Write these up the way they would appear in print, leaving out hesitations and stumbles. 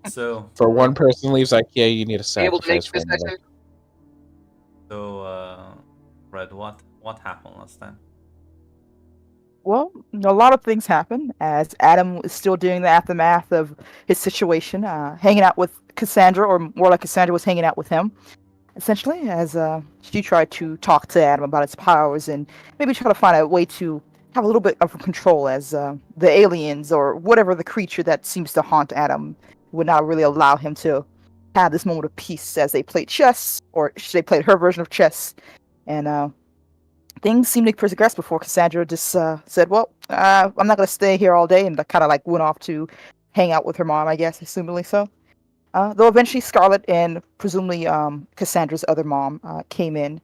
So, For one person leaves IKEA, you need a Able to make sacrifice for this another. section? so, Red, what happened last time? Well, a lot of things happen as Adam is still doing the aftermath of his situation, hanging out with Cassandra, or more like Cassandra was hanging out with him, essentially, as she tried to talk to Adam about his powers and maybe try to find a way to have a little bit of control as the aliens or whatever the creature that seems to haunt Adam would not really allow him to have this moment of peace as they played chess, or they played her version of chess, and things seemed to progress before Cassandra just said, "Well, I'm not going to stay here all day," and kind of like went off to hang out with her mom, I guess, assumably so. Though eventually Scarlet and presumably Cassandra's other mom came in,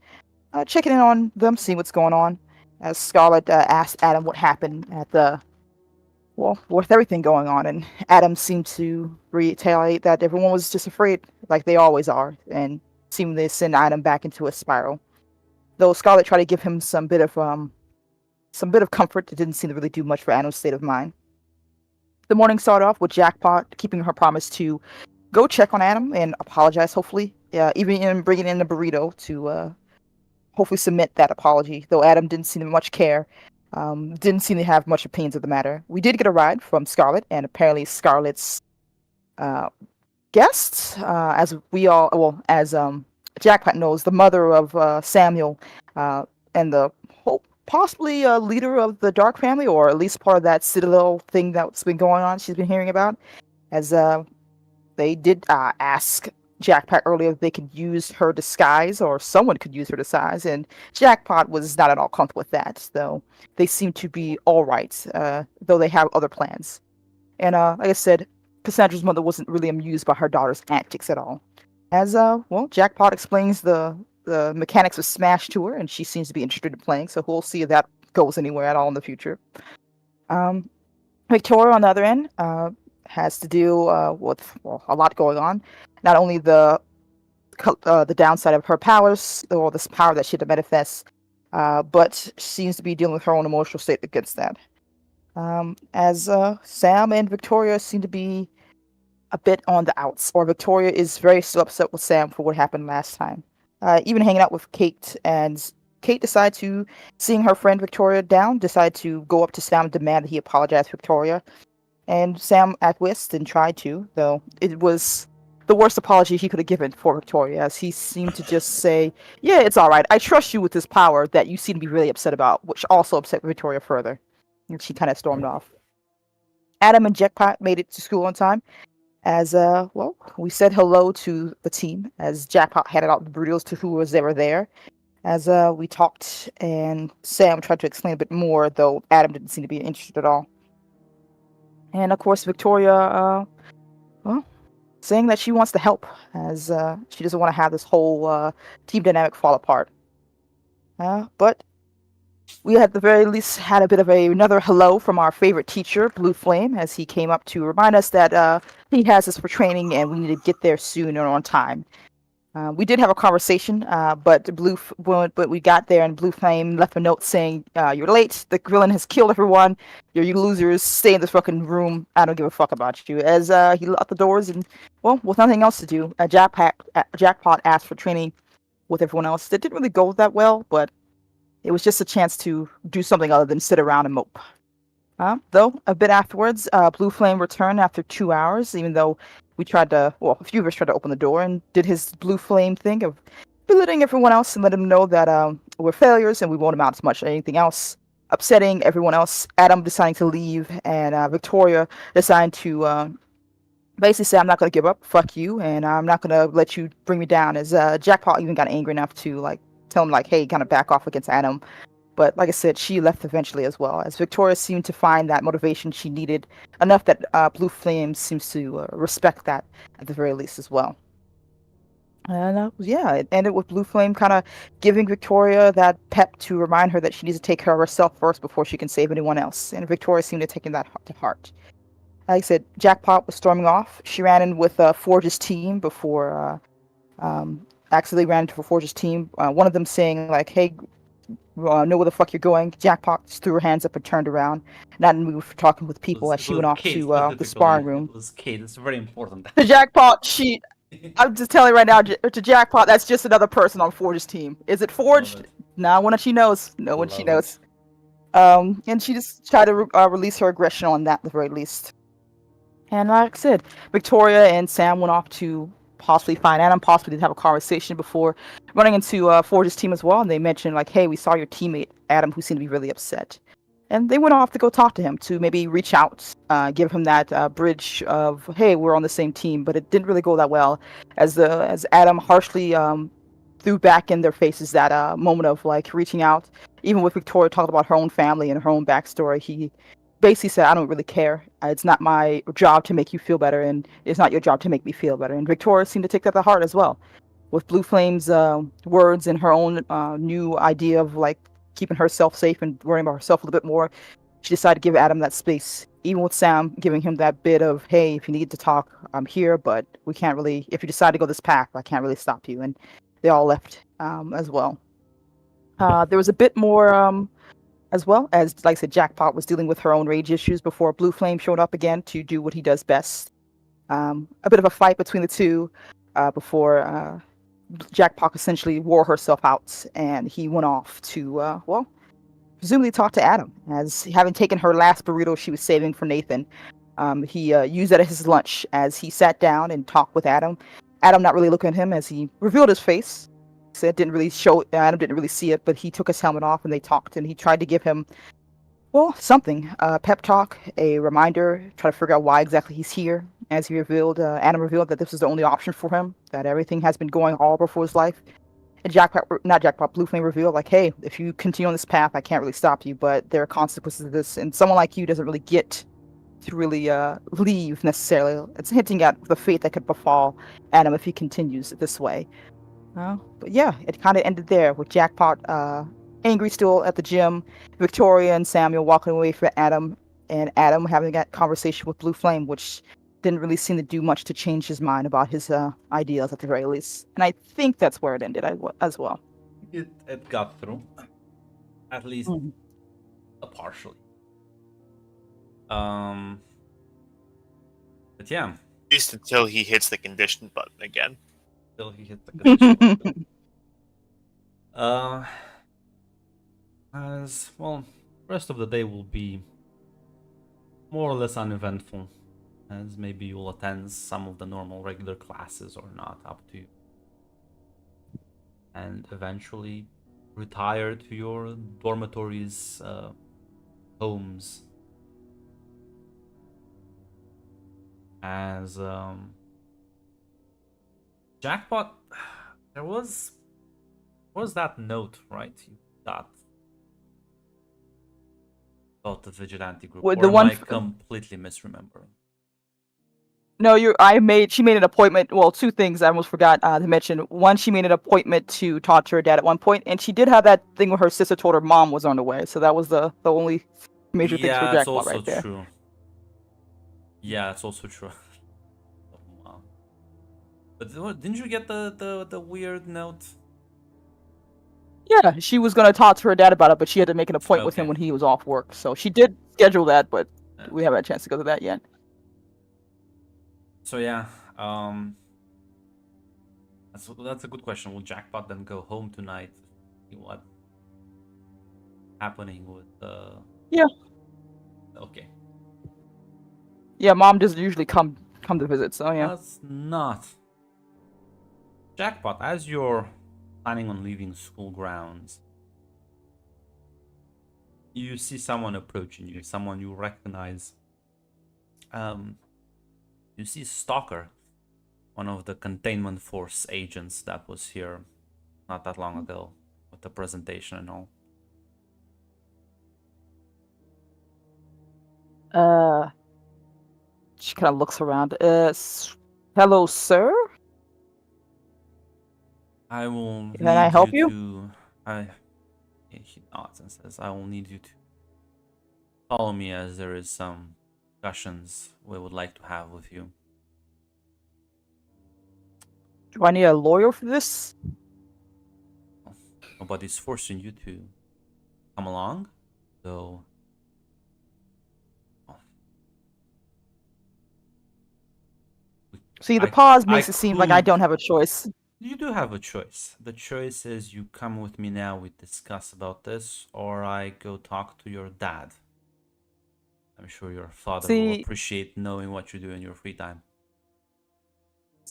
checking in on them, seeing what's going on. As Scarlet asked Adam what happened at the well, with everything going on, and Adam seemed to retaliate that everyone was just afraid, like they always are, and seemed to send Adam back into a spiral. Though Scarlet tried to give him some bit of comfort, it didn't seem to really do much for Adam's state of mind. The morning started off with Jackpot keeping her promise to go check on Adam and apologize, hopefully, even in bringing in the burrito to hopefully submit that apology. Though Adam didn't seem to much care, didn't seem to have much opinions of the matter. We did get a ride from Scarlet, and apparently Scarlet's uh, guest, as we all, well, as Jackpot knows, the mother of Samuel, and the hope, possibly a leader of the Dark family, or at least part of that Citadel thing that's been going on. She's been hearing about, as they did ask Jackpot earlier if they could use her disguise, or someone could use her disguise, and Jackpot was not at all comfortable with that. Though they seem to be all right, though they have other plans. And like I said, Cassandra's mother wasn't really amused by her daughter's antics at all. As well, Jackpot explains the mechanics of Smash to her, and she seems to be interested in playing. So we'll see if that goes anywhere at all in the future. Um, Victoria, on the other end, has to deal with a lot going on. Not only the downside of her powers, or this power that she had to manifest, but seems to be dealing with her own emotional state against that. As Sam and Victoria seem to be a bit on the outs, or Victoria is very still upset with Sam for what happened last time. Even hanging out with Kate, and Kate decided to, seeing her friend Victoria down, decided to go up to Sam and demand that he apologize to Victoria. And Sam acquiesced and tried to, though it was the worst apology he could have given for Victoria, as he seemed to just say, "Yeah, it's all right. I trust you with this power that you seem to be really upset about," which also upset Victoria further. And she kind of stormed off. Adam and Jackpot made it to school on time. As well, we said hello to the team as Jackpot handed out the burritos to who was ever there. As we talked, and Sam tried to explain a bit more, though Adam didn't seem to be interested at all. And of course, Victoria, well, saying that she wants to help, as she doesn't want to have this whole team dynamic fall apart. But we at the very least had a bit of another hello from our favorite teacher, Blue Flame, as he came up to remind us that he has us for training and we need to get there soon and on time. We did have a conversation, but but we got there and Blue Flame left a note saying, "You're late. The villain has killed everyone. You losers. Stay in this fucking room. I don't give a fuck about you." As he locked the doors and, well, with nothing else to do, Jackpot asked for training with everyone else. It didn't really go that well, but it was just a chance to do something other than sit around and mope. Though, a bit afterwards, Blue Flame returned after 2 hours, even though we tried to, well, a few of us tried to open the door and did his Blue Flame thing of belittling everyone else and let him know that we're failures and we won't amount to much anything else. Upsetting everyone else, Adam deciding to leave, and Victoria deciding to basically say, "I'm not going to give up, fuck you, and I'm not going to let you bring me down," as Jackpot even got angry enough to, like, tell him, like, "Hey, kind of back off against Adam." But like I said, she left eventually as well, as Victoria seemed to find that motivation she needed enough that Blue Flame seems to respect that at the very least as well. And yeah, it ended with Blue Flame kind of giving Victoria that pep to remind her that she needs to take care of herself first before she can save anyone else. And Victoria seemed to take that to heart. Like I said, Jackpot was storming off. She ran in with Forge's team before accidentally ran into Forge's team. One of them saying, like, "Hey, know where the fuck you're going. Jackpot just threw her hands up and turned around, not in the mood for talking with people as she went off Kate to the specifically. sparring room. It was Kate. It's very important. The Jackpot, I'm just telling you right now, to Jackpot, that's just another person on Forge's team. Is it Forge? Love it. No one that she knows. No one she Love knows. And she just tried to release her aggression on that at the very least. And like I said, Victoria and Sam went off to possibly find Adam, possibly did have a conversation before running into Forge's team as well. And they mentioned, like, hey, we saw your teammate, Adam, who seemed to be really upset. And they went off to go talk to him to maybe reach out, give him that bridge of, hey, we're on the same team. But it didn't really go that well, as Adam harshly threw back in their faces that moment of like reaching out. Even with Victoria talking about her own family and her own backstory, he basically said, I don't really care. It's not my job to make you feel better, and it's not your job to make me feel better. And Victoria seemed to take that to heart as well. With Blue Flame's words and her own new idea of like keeping herself safe and worrying about herself a little bit more, she decided to give Adam that space. Even with Sam giving him that bit of, hey, if you need to talk, I'm here, but we can't really, if you decide to go this path, I can't really stop you. And they all left as well. There was a bit more as well, as like I said, Jackpot was dealing with her own rage issues before Blue Flame showed up again to do what he does best. A bit of a fight between the two before Jackpot essentially wore herself out, and he went off to presumably talk to Adam, as having taken her last burrito she was saving for Nathan. He used that as his lunch as he sat down and talked with Adam. Adam not really looking at him as he revealed his face. Said didn't really show. Adam didn't really see it, but he took his helmet off and they talked, and he tried to give him, well, something, pep talk, a reminder, try to figure out why exactly he's here. As he revealed, Adam revealed that this was the only option for him, that everything has been going horrible for his life. And Blue Flame revealed, like, hey, if you continue on this path, I can't really stop you, but there are consequences to this, and someone like you doesn't really get to really leave necessarily. It's hinting at the fate that could befall Adam if he continues this way. But yeah, it kind of ended there with Jackpot angry still at the gym, Victoria and Samuel walking away from Adam, and Adam having that conversation with Blue Flame, which didn't really seem to do much to change his mind about his ideals at the very least. And I think that's where it ended as well. It got through, at least partially. But yeah. At least until he hits the condition button again. Till he hit the condition. As well, rest of the day will be more or less uneventful, as maybe you'll attend some of the normal regular classes or not, up to you. And eventually retire to your dormitories, homes. As Jackpot, there was that note, right? You got about the vigilante group. Well, or am I completely misremembering? No, she made an appointment. Well, two things I almost forgot to mention. One, she made an appointment to talk to her dad at one point, and she did have that thing where her sister told her mom was on the way. So that was the only major thing for Jackpot right there. True. Yeah, it's also true. But didn't you get the weird note? Yeah, she was gonna talk to her dad about it, but she had to make an appointment with him when he was off work. So she did schedule that, but we haven't had a chance to go to that yet. So yeah, that's a good question. Will Jackpot then go home tonight? See what happening with Yeah. Okay. Yeah, mom doesn't usually come to visit, so yeah. That's not. Jackpot, as you're planning on leaving school grounds, you see someone approaching you, someone you recognize. You see Stalker, one of the containment force agents that was here not that long ago with the presentation and all. She kind of looks around. Hello, sir? I will. Can I help you? He nods and says, "I will need you to follow me, as there is some discussions we would like to have with you." Do I need a lawyer for this? Nobody's forcing you to. come along. So, well, See, the I pause I makes it seem like I could. don't have a choice. You do have a choice. The choice is you come with me now, we discuss about this, or I go talk to your dad. I'm sure your father will See, appreciate knowing what you do in your free time.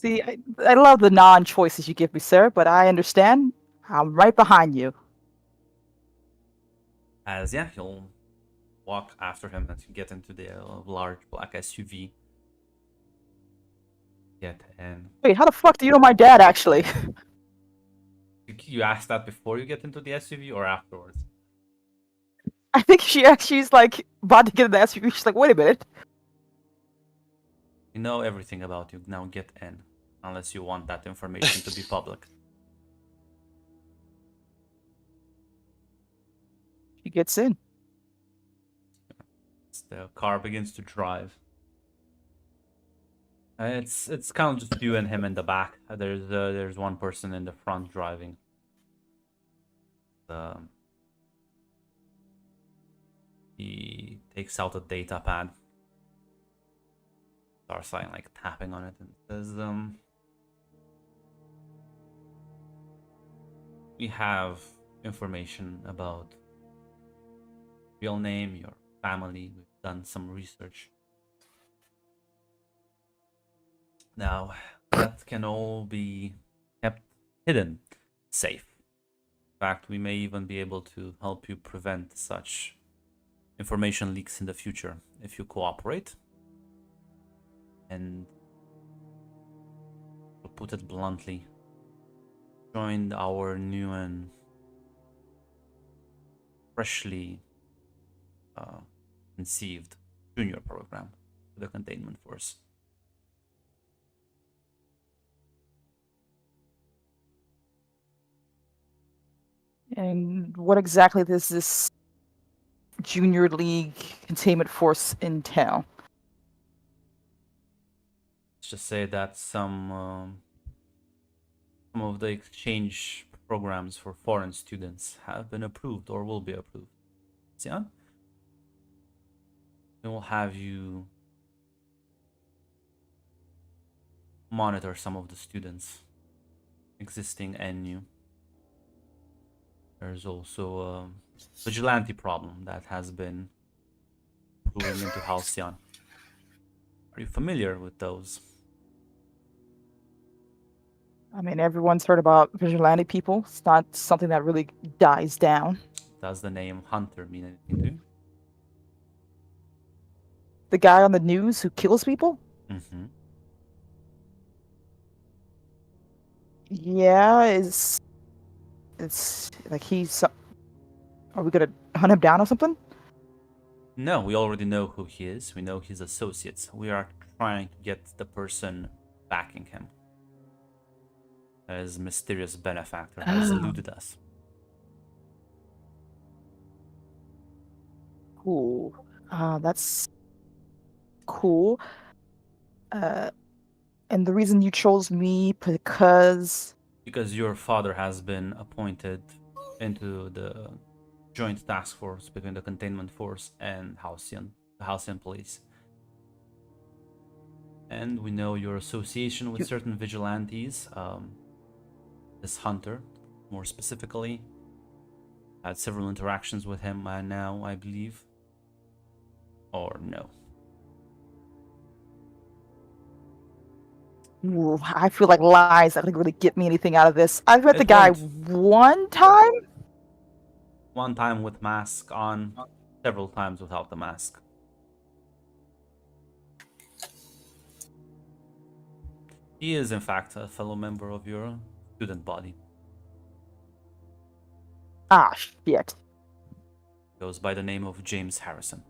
I love the non-choices you give me, sir, but I understand. I'm right behind you. As yeah, you'll walk after him as you get into the large black SUV. Get in. Wait, how the fuck do you know my dad, actually? You asked that before you get into the SUV or afterwards? I think she's like about to get in the SUV. She's like, wait a minute. We know everything about you. Now get in. Unless you want that information to be public. She gets in. The car begins to drive. It's kind of just you and him in the back. There's one person in the front driving. He takes out a data pad. Starts like tapping on it and says, we have information about real name, your family. We've done some research. Now, that can all be kept hidden, safe. In fact, we may even be able to help you prevent such information leaks in the future if you cooperate. And to put it bluntly, join our new and freshly conceived junior program, the Containment Force. And what exactly does this Junior League Containment Force entail? Let's just say that some of the exchange programs for foreign students have been approved or will be approved. Xian? We will have you monitor some of the students, existing and new. There's also a vigilante problem that has been brewing into Halcyon. Are you familiar with those? I mean, everyone's heard about vigilante people. It's not something that really dies down. Does the name Hunter mean anything to you? The guy on the news who kills people? Mm-hmm. Yeah, it's like he's. Are we gonna hunt him down or something? No, we already know who he is. We know his associates. We are trying to get the person backing him. His mysterious benefactor has eluded us. Cool. That's cool. And the reason you chose me because Because your father has been appointed into the joint task force between the Containment Force and the Halcyon Police. And we know your association with certain vigilantes. This Hunter, more specifically, had several interactions with him now, I believe. Or no. ooh, I feel like lies aren't really get me anything out of this. I've met the It guy won't. one time. One time with mask on, several times without the mask. He is, in fact, a fellow member of your student body. Ah, shit. Goes by the name of James Harrison.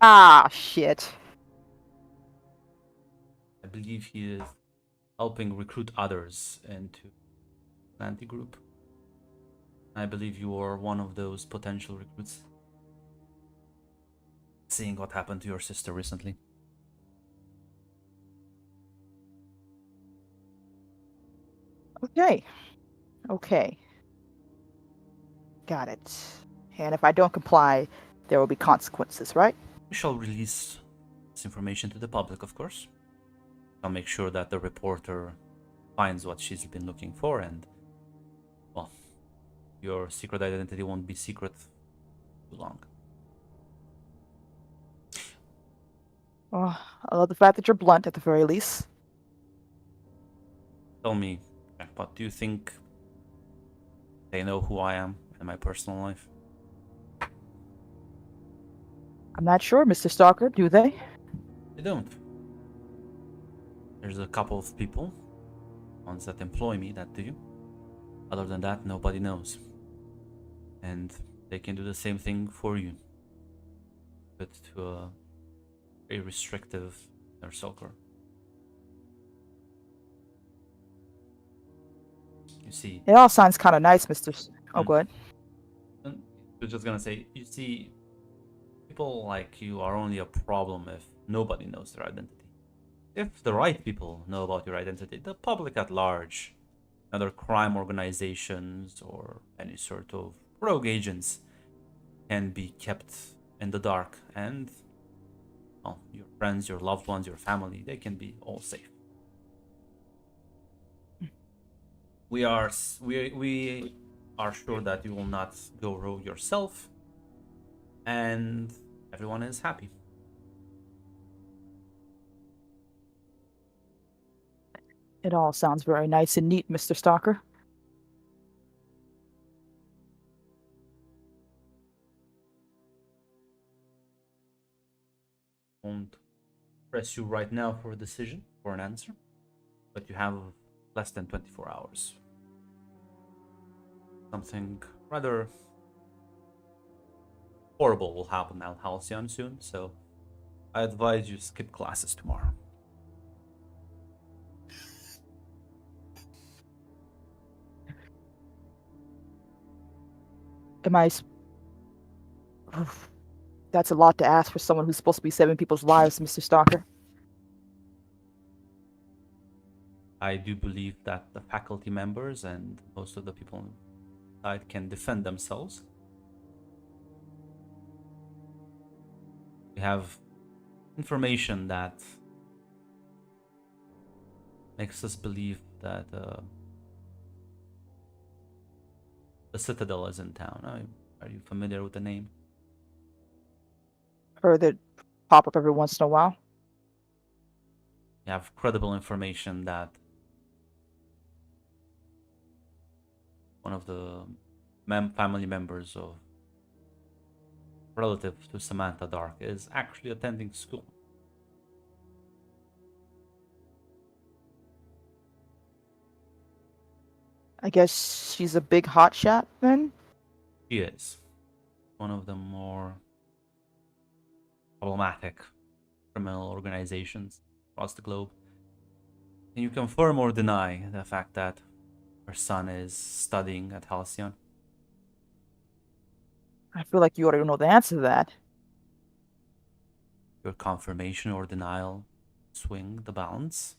Ah, shit. I believe he is helping recruit others into the anti-group. I believe you are one of those potential recruits. Seeing what happened to your sister recently. Okay. Okay. Got it. And if I don't comply, there will be consequences, right? We shall release this information to the public, of course. I'll make sure that the reporter finds what she's been looking for, and, well, your secret identity won't be secret too long. Well, I love the fact that you're blunt at the very least. Tell me, Jackpot, do you think they know who I am in my personal life? I'm not sure, Mr. Stalker, do they? They don't. There's a couple of people, ones that employ me, that do. Other than that, nobody knows. And they can do the same thing for you, but to a very restrictive inner circle. You see, It all sounds kind of nice, Mr. Oh, Hmm. go ahead. I was just gonna say, you see, people like you are only a problem if nobody knows their identity. If the right people know about your identity, the public at large, other crime organizations, or any sort of rogue agents can be kept in the dark, and, well, your friends, your loved ones, your family, they can be all safe. We are sure that you will not go rogue yourself, and everyone is happy. It all sounds very nice and neat, Mr. Stalker. Won't press you right now for a decision, for an answer, but you have less than 24 hours. Something rather horrible will happen at Halcyon soon, so I advise you skip classes tomorrow. Am I? Oof. That's a lot to ask for someone who's supposed to be saving people's lives, Mr. Stalker. I do believe that the faculty members and most of the people inside can defend themselves. We have information that makes us believe that the Citadel is in town. Are you familiar with the name? Heard that pop up every once in a while. We have credible information that one of the family members of relative to Samantha Dark is actually attending school. I guess she's a big hotshot then? She is one of the more problematic criminal organizations across the globe. Can you confirm or deny the fact that her son is studying at Halcyon? I feel like you already know the answer to that. Your confirmation or denial swing the balance?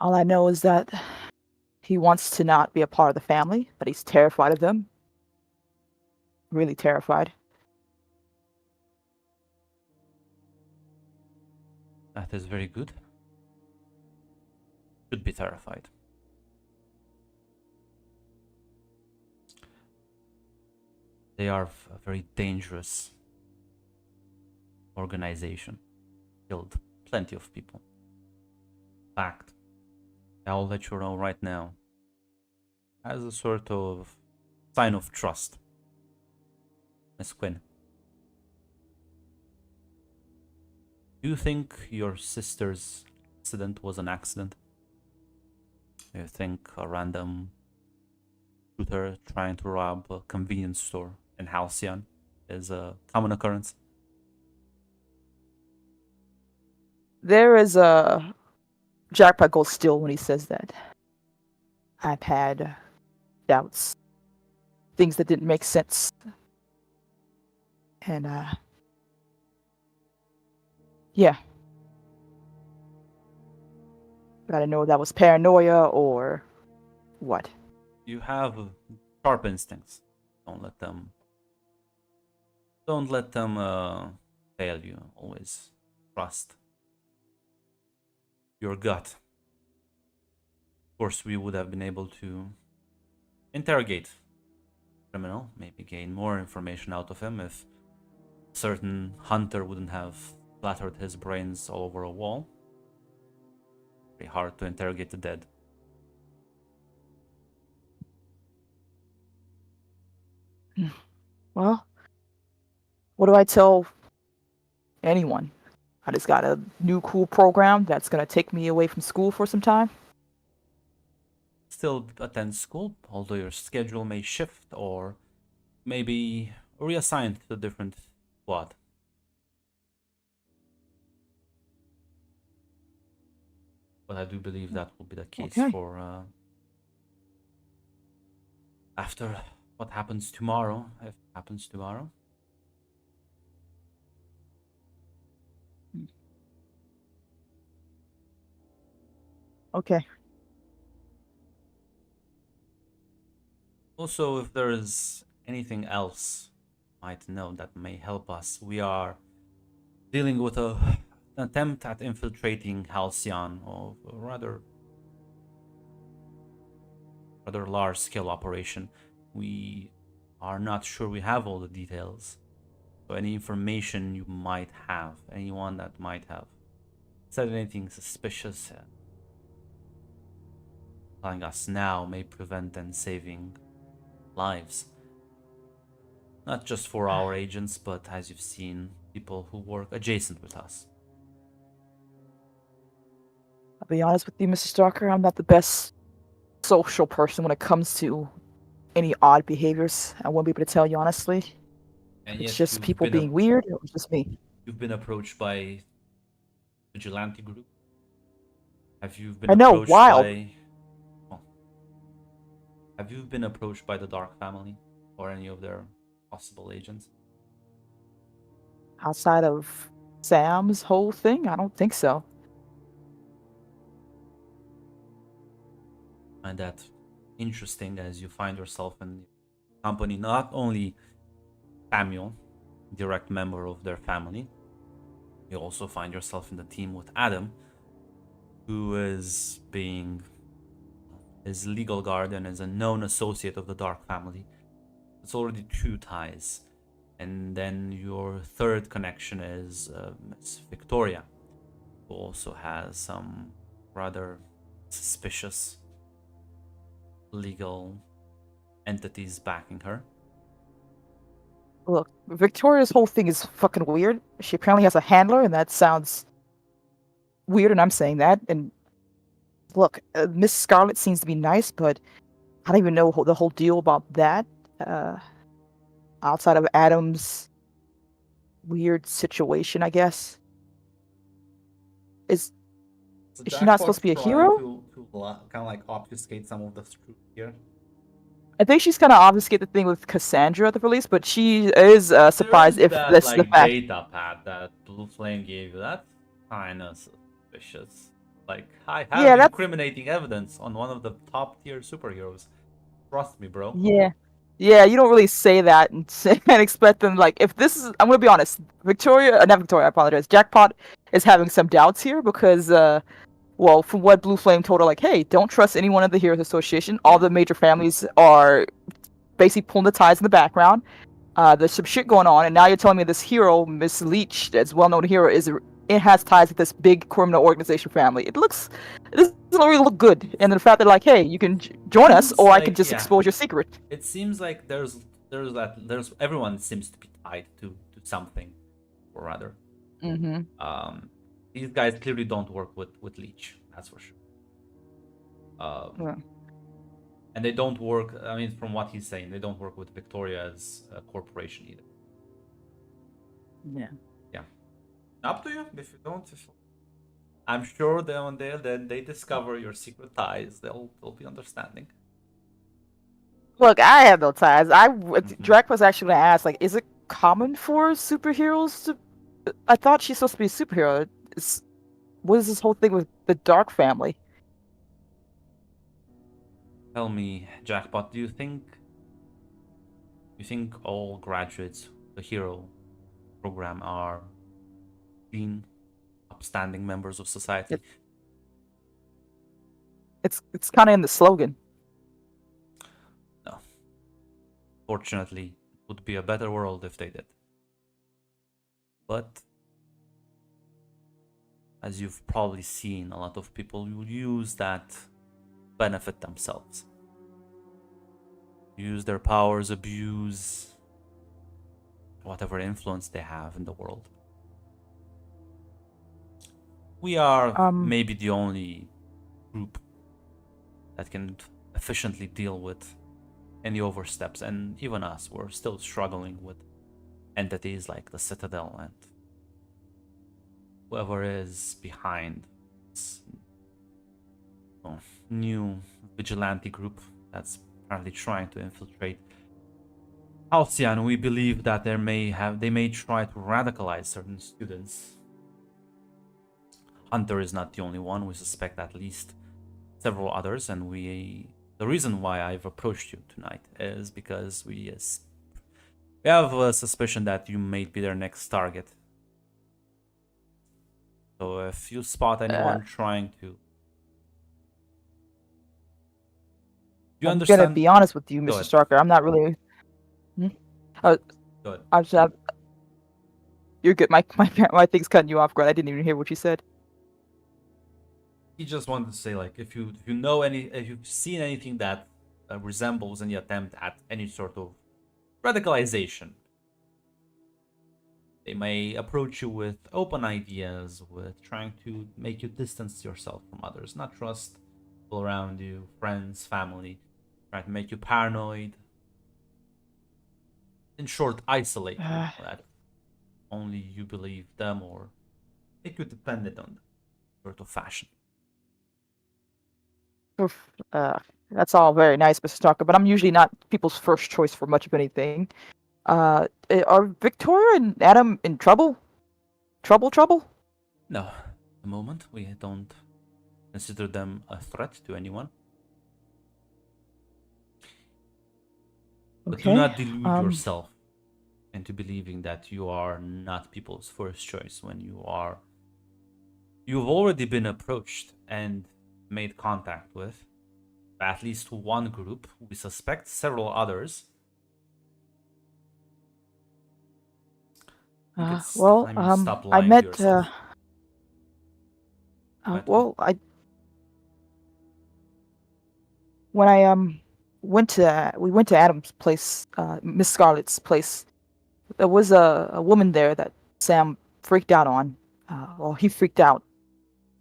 All I know is that he wants to not be a part of the family, but he's terrified of them. Really terrified. That is very good. Should be terrified. They are a very dangerous organization. Killed plenty of people. Fact. I'll let you know right now. As a sort of sign of trust. Miss Quinn. Do you think your sister's accident was an accident? Do you think a random shooter trying to rob a convenience store in Halcyon is a common occurrence? There is a Jackpot goes still when he says that. I've had doubts. Things that didn't make sense. And yeah. But I didn't know if that was paranoia or what. You have sharp instincts. Don't let them. Don't let them fail you. Always trust your gut. Of course, we would have been able to interrogate criminal, maybe gain more information out of him if certain hunter wouldn't have splattered his brains all over a wall. Very hard to interrogate the dead. Well, what do I tell anyone? I just got a new cool program that's gonna take me away from school for some time. Still attend school, although your schedule may shift or maybe reassigned to a different squad. But I do believe that will be the case Okay. for after what happens tomorrow, if it happens tomorrow. Okay. Also, if there is anything else you might know that may help us, we are dealing with an attempt at infiltrating Halcyon, or a rather large-scale operation. We are not sure we have all the details. So any information you might have, anyone that might have said anything suspicious, telling us now may prevent and saving lives. Not just for our agents, but as you've seen, people who work adjacent with us. I'll be honest with you, Mr. Stalker, I'm not the best social person when it comes to any odd behaviors. I won't be able to tell you honestly. And It's yet just you've people been being weird, or it's just me. you've been approached by vigilante group. Have you been I know, approached wild. by? Oh. Have you been approached by the Dark Family or any of their possible agents? Outside of Sam's whole thing, I don't think so. Find that interesting as you find yourself in the company not only Samuel, direct member of their family, you also find yourself in the team with Adam, who is being his legal guard and is a known associate of the Dark Family. It's already two ties. And then your third connection is Miss Victoria, who also has some rather suspicious legal entities backing her. Look, Victoria's whole thing is fucking weird. She apparently has a handler, and that sounds weird, and I'm saying that. And look, Miss Scarlet seems to be nice, but I don't even know the whole deal about that. Outside of Adam's weird situation, I guess. Is she not supposed to be a hero? To kind of like obfuscate some of the truth here. I think she's kind of obfuscate the thing with Cassandra at the release, but she is surprised There is if that, that's the like, fact. data pad that Blue Flame gave you. That's kind of suspicious. Like, I have Yeah, that's incriminating evidence on one of the top tier superheroes. Trust me, bro. yeah. Yeah, you don't really say that and, and expect them like if this is. I'm gonna be honest. Victoria, not Victoria. I apologize. Jackpot is having some doubts here because, well, from what Blue Flame told her, like, hey, don't trust anyone in the Heroes Association. All the major families are basically pulling the ties in the background. There's some shit going on, and now you're telling me this hero, Miss Leech, that's well-known hero, it has ties with this big criminal organization family. It doesn't really look good. And the fact that like, hey, you can join us, Seems or I like- could just yeah. expose your secret. It seems like there's everyone seems to be tied to something, or rather, Mm-hmm. these guys clearly don't work with Leech. That's for sure. Yeah. And they don't work. I mean, from what he's saying, they don't work with Victoria's corporation either. Yeah. Up to you. If you don't, I'm sure that one day then they discover your secret ties, they'll be understanding. Look, I have no ties. Mhm. Drac was actually gonna ask, like, is it common for superheroes to? I thought she's supposed to be a superhero. What is this whole thing with the Dark family? Tell me, Jackpot, do you think all graduates of the hero program are clean, upstanding members of society? It's kind of in the slogan. No. Fortunately, it would be a better world if they did. But as you've probably seen, a lot of people will use that to benefit themselves. Use their powers, abuse whatever influence they have in the world. We are maybe the only group that can efficiently deal with any oversteps, and even us, we're still struggling with entities like the Citadel and whoever is behind this new vigilante group that's apparently trying to infiltrate Halcyon. We believe that they may try to radicalize certain students. Hunter is not the only one. We suspect at least several others, and the reason why I've approached you tonight is because we have a suspicion that you may be their next target. So if you spot anyone trying to, you I'm understand? gonna be honest with you, Go Mr. ahead. Starker. I'm not really. Go ahead. I'm just. You're good. My thing's cutting you off, Grant. I didn't even hear what you said. He just wanted to say, like, if you've seen anything that resembles any attempt at any sort of radicalization, they may approach you with open ideas, with trying to make you distance yourself from others, not trust people around you, friends, family, try to make you paranoid. In short, isolate you, that only you believe them or make you dependent on them, sort of fashion. Oof, that's all very nice, Mr. Starker, but I'm usually not people's first choice for much of anything. Are Victoria and Adam in trouble? Trouble? No, at the moment we don't consider them a threat to anyone. But do not delude yourself into believing that you are not people's first choice when you are. You've already been approached and made contact with at least one group. We suspect several others. Well, I met. When I we went to Adam's place, Miss Scarlett's place. There was a woman there that Sam freaked out on. Well, he freaked out.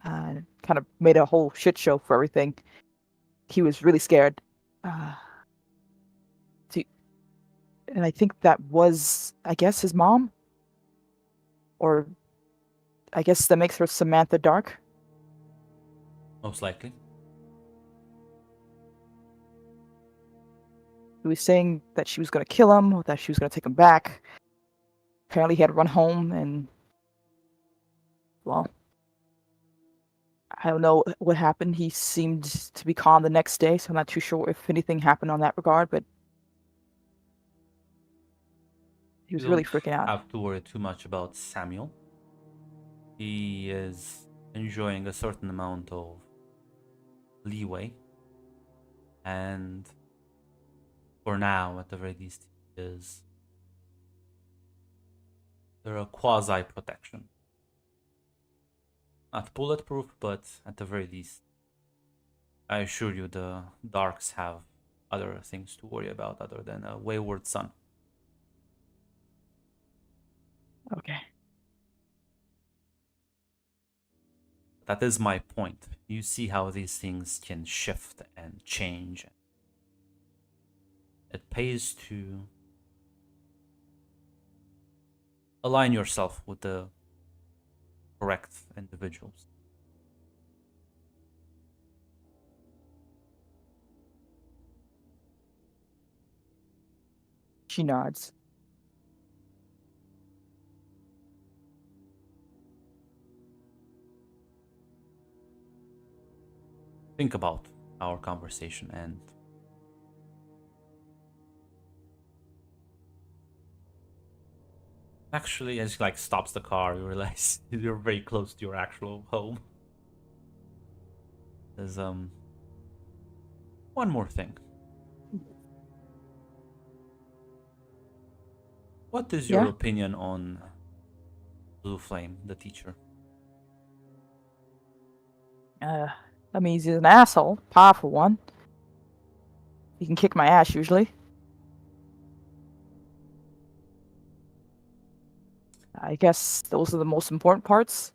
Kind of made a whole shit show for everything. He was really scared. And I think that was, I guess, his mom. Or I guess that makes her Samantha Dark. Most likely. He was saying that she was going to kill him, or that she was going to take him back. Apparently he had run home and, well, I don't know what happened. He seemed to be calm the next day, so I'm not too sure if anything happened on that regard, but he was really freaking out. You don't have to worry too much about Samuel. He is enjoying a certain amount of leeway, and for now, at the very least, he is under a quasi-protection. Not bulletproof, but at the very least, I assure you the Darks have other things to worry about other than a wayward son. Okay. That is my point. You see how these things can shift and change. It pays to align yourself with the correct individuals. She nods. Think about our conversation and Actually, as like stops the car, you realize you're very close to your actual home. There's one more thing. What is your Yeah? opinion on Blue Flame, the teacher? I mean, he's an asshole, powerful one. He can kick my ass usually. I guess those are the most important parts.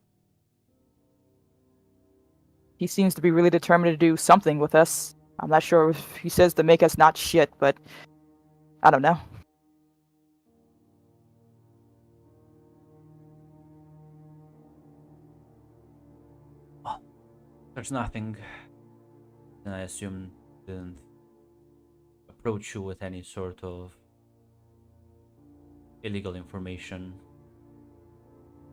He seems to be really determined to do something with us. I'm not sure if he says to make us not shit, but I don't know. There's nothing. And I assume didn't approach you with any sort of illegal information.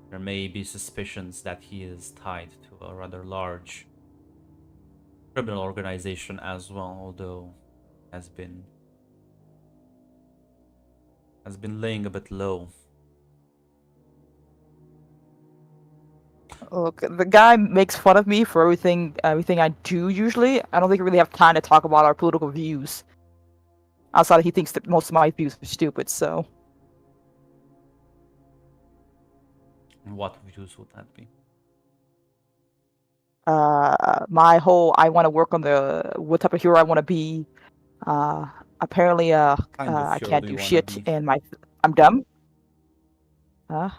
There may be suspicions that he is tied to a rather large criminal organization as well, although has been laying a bit low. Look, the guy makes fun of me for everything I do usually. I don't think we really have time to talk about our political views. Outside of he thinks that most of my views are stupid, so What views would that be? my whole I want to work on the what type of hero I want to be. Apparently Kind of I hero can't do do you wanna shit be? and I'm dumb. Well,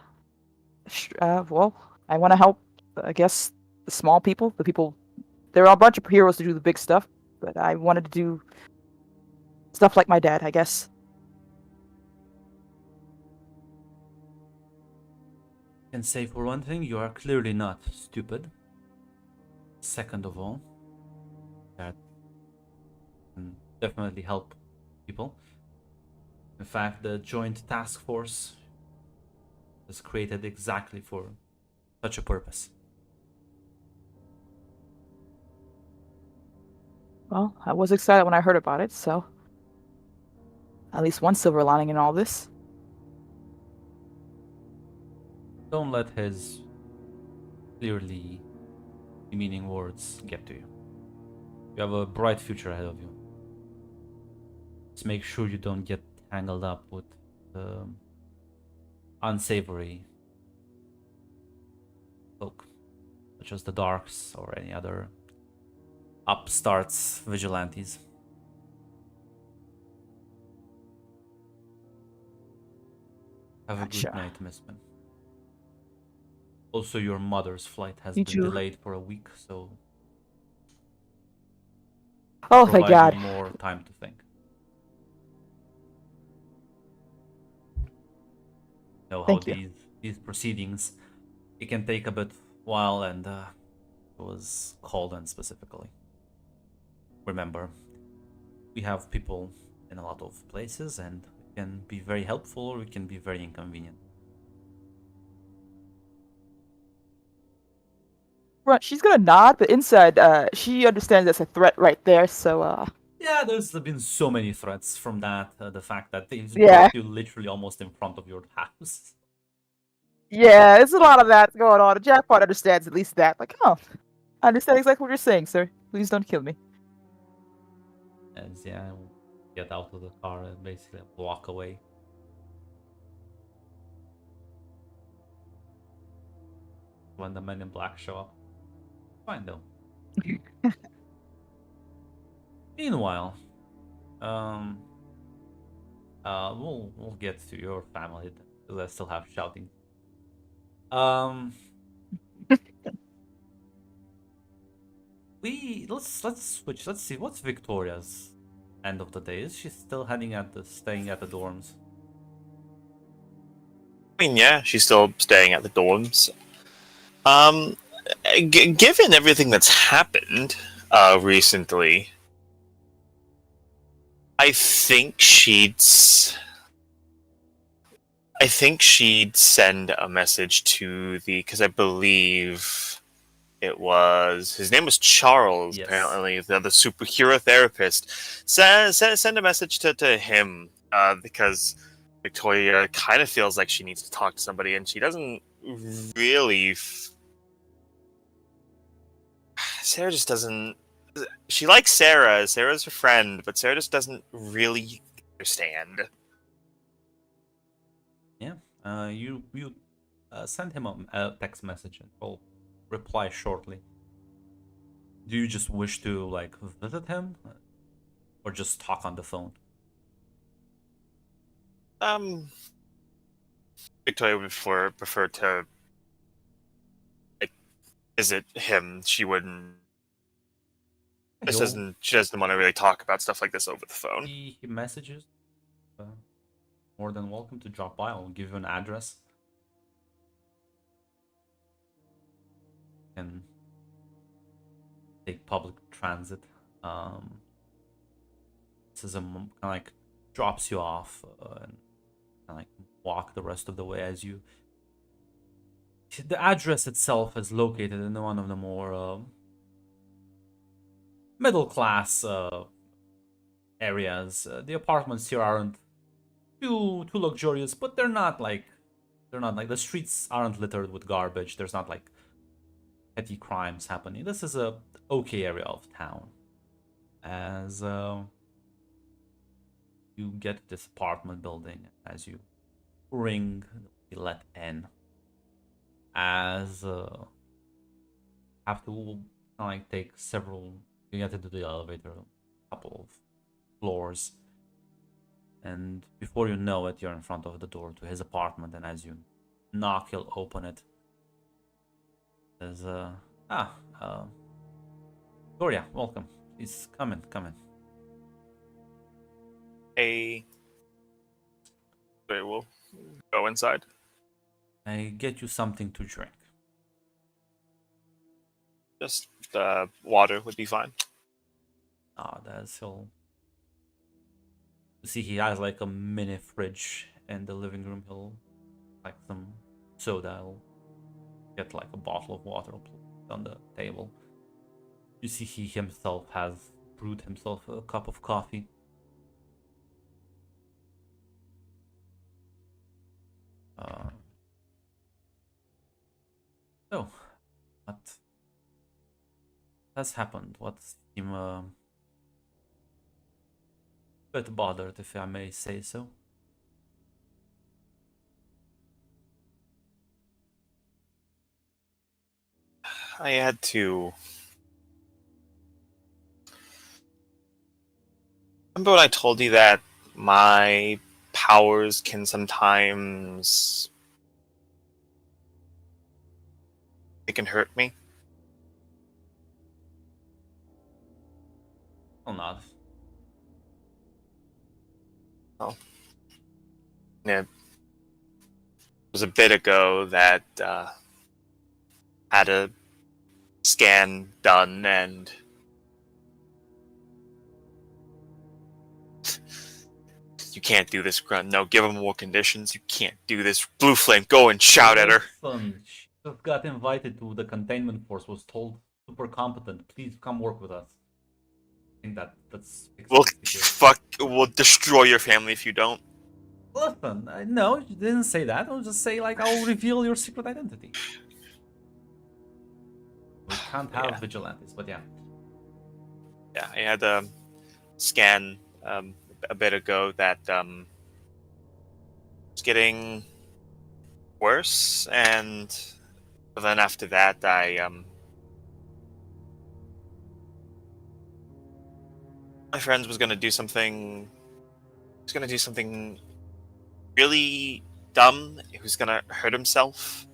I want to help, I guess, the small people, the people. There are a bunch of heroes to do the big stuff, but I wanted to do stuff like my dad, I guess. Can say for one thing, you are clearly not stupid. Second of all, that can definitely help people. In fact, the Joint Task Force was created exactly for such a purpose. Well, I was excited when I heard about it, so at least one silver lining in all this. Don't let his clearly demeaning words get to you. You have a bright future ahead of you. Just make sure you don't get tangled up with unsavory folk, such as the Darks or any other upstarts vigilantes. Have a good Gotcha. night, Miss Min. Also, your mother's flight has You been too. delayed for a week, so Oh, thank provide God. you more time to think. Know how Thank you. these proceedings, it can take a bit while, and it was called in specifically. Remember, we have people in a lot of places, and we can be very helpful or we can be very inconvenient. Right, she's gonna nod, but inside, she understands that's a threat right there. So, Yeah, there's been so many threats from that. The fact that they've Yeah. brought you literally almost in front of your house. yeah, there's a lot of that going on. Jackpot understands at least that. Like, oh, I understand exactly what you're saying, sir. Please don't kill me. And yeah, I will get out of the car and basically walk away. When the men in black show up. Fine though. Meanwhile, we'll get to your family because I still have shouting. Let's switch. Let's see what's Victoria's end of the day. Is she still staying at the dorms? I mean, yeah, she's still staying at the dorms. Given everything that's happened recently, I think she'd send a message to because I believe his name was Charles. Yes. Apparently, the superhero therapist. Send a message to him because Victoria kind of feels like she needs to talk to somebody, and she doesn't really. Sarah just doesn't. She likes Sarah. Sarah's her friend, but Sarah just doesn't really understand. Yeah. You send him a text message and he'll reply shortly. Do you just wish to like visit him, or just talk on the phone? Victoria would prefer to like visit him. She wouldn't. She doesn't want to really talk about stuff like this over the phone. He messages. More than welcome to drop by. I'll give you an address. And take public transit. This is kind of like drops you off and like walk the rest of the way as you. The address itself is located in one of the more middle class areas. The apartments here aren't too luxurious, but they're not like the streets aren't littered with garbage. There's not like petty crimes happening. This is a okay area of town. As you get to this apartment building, as you ring the let in, as have to like take several. You get into the elevator, a couple of floors, and before you know it, you're in front of the door to his apartment. And as you knock, he'll open it. There's Gloria, welcome. Please come in. Hey, we'll go inside. I get you something to drink. Just water would be fine. That's he'll. You see, he has like a mini fridge in the living room. He'll like some soda. He'll get like a bottle of water on the table. You see, he himself has brewed himself a cup of coffee. So, what has happened? What seem a bit bothered, if I may say so? I had to. Remember when I told you that my powers can sometimes. It can hurt me? Well, not. Oh. Yeah. It was a bit ago that had a scan done, and you can't do this, Grunt. No, give him more conditions. You can't do this. Blue Flame, go and shout at her. Listen, she just got invited to the containment force, was told super competent. Please come work with us. I think that's We'll destroy your family if you don't. Listen, no, you didn't say that. I'll just say like I'll reveal your secret identity. We can't have vigilantes, but yeah. Yeah, I had a scan a bit ago that was getting worse, and then after that, my friend was gonna do something. He's gonna do something really dumb. He was gonna hurt himself,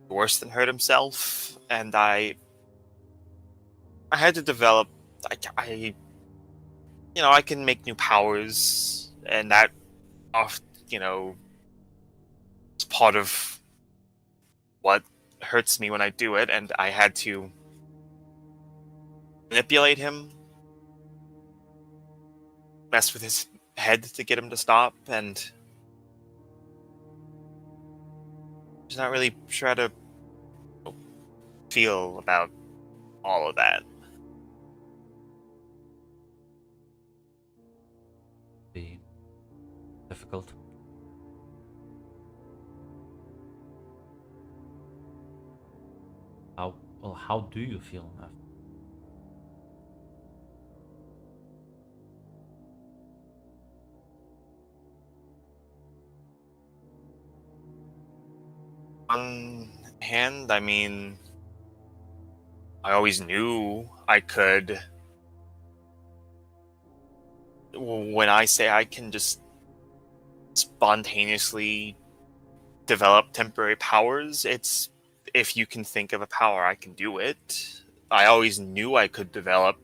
worse than hurt himself, and I had to develop. I can make new powers, and that, is part of what hurts me when I do it, and I had to manipulate him, mess with his head to get him to stop, and I'm just not really sure how to feel about all of that. Be difficult. How do you feel after? On hand, I mean, I always knew I could. When I say I can just spontaneously develop temporary powers, it's if you can think of a power, I can do it. I always knew I could develop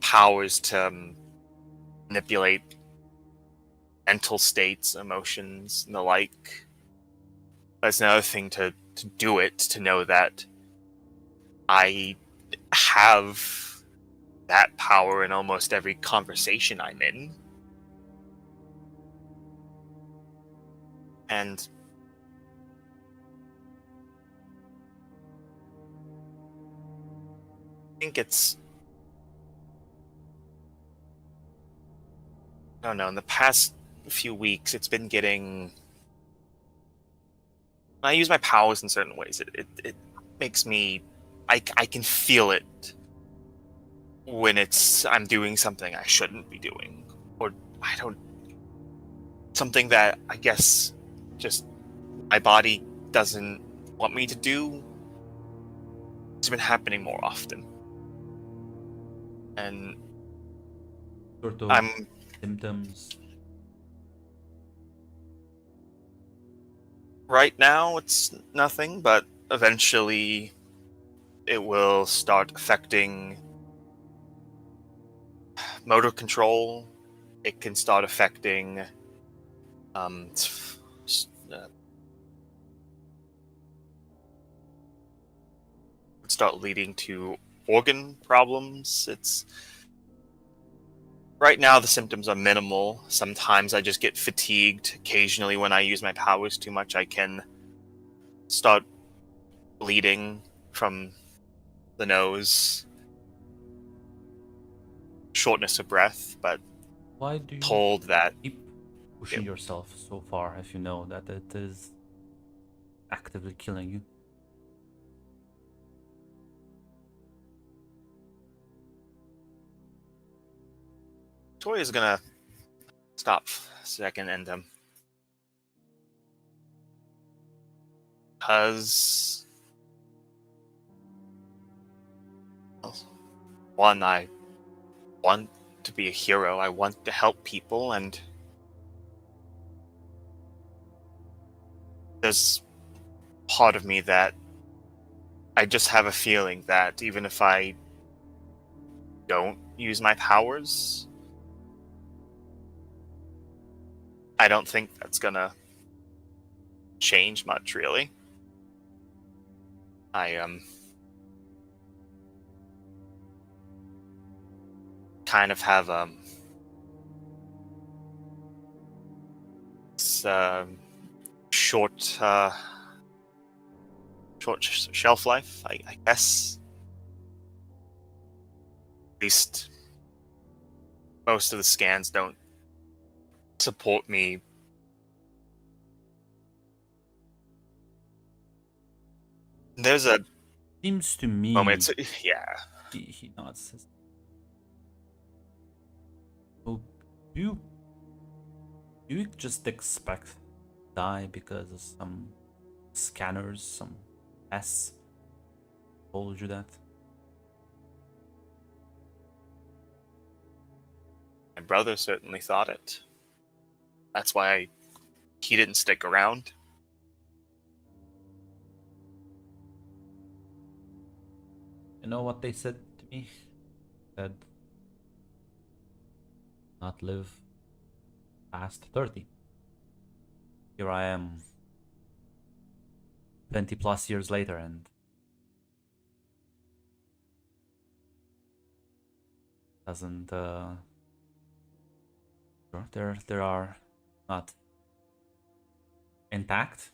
powers to manipulate mental states, emotions, and the like. That's another thing to do it, to know that I have that power in almost every conversation I'm in. And I think it's, I don't know, in the past few weeks, it's been getting. When I use my powers in certain ways, it makes me. I can feel it when I'm doing something I shouldn't be doing. Or I don't. Something that I guess just my body doesn't want me to do. It's been happening more often. And Sort of I'm symptoms. right now it's nothing, but eventually it will start affecting motor control. It can start affecting start leading to organ problems. It's right now the symptoms are minimal. Sometimes I just get fatigued. Occasionally when I use my powers too much, I can start bleeding from the nose, shortness of breath, but Why do you told that keep pushing yourself so far if you know that it is actively killing you? Tori is gonna stop a second and because one, I want to be a hero. I want to help people, and there's part of me that I just have a feeling that even if I don't use my powers, I don't think that's gonna change much, really. I kind of have this, short shelf life, I guess. At least most of the scans don't support me. There's a Seems to me moment. Yeah. he nods. So you you just expect to die because of some scanners, some tests told you that? My brother certainly thought it. That's why he didn't stick around. You know what they said to me? Said not live past 30. Here I am 20 plus years later and doesn't sure, there are not intact.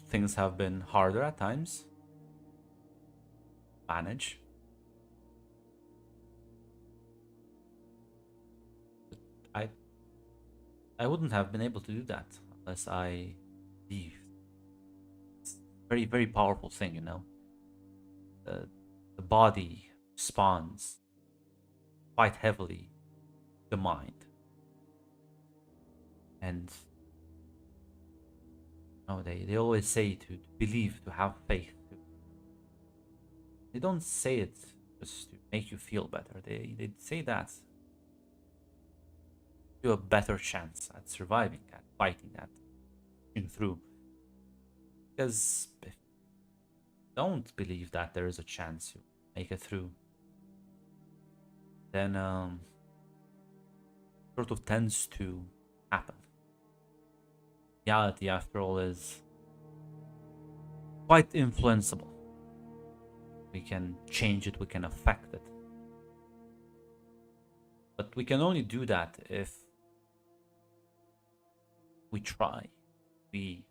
Things have been harder at times. Manage. But I wouldn't have been able to do that unless I believed very, very powerful thing, you know. The body responds quite heavily to the mind. And they always say to believe, to have faith. They don't say it just to make you feel better. They say that you have a better chance at surviving, at fighting, at pushing through. Because if you don't believe that there is a chance you make it through, then sort of tends to happen. Reality, after all, is quite influenceable. We can change it, we can affect it. But we can only do that if we try. We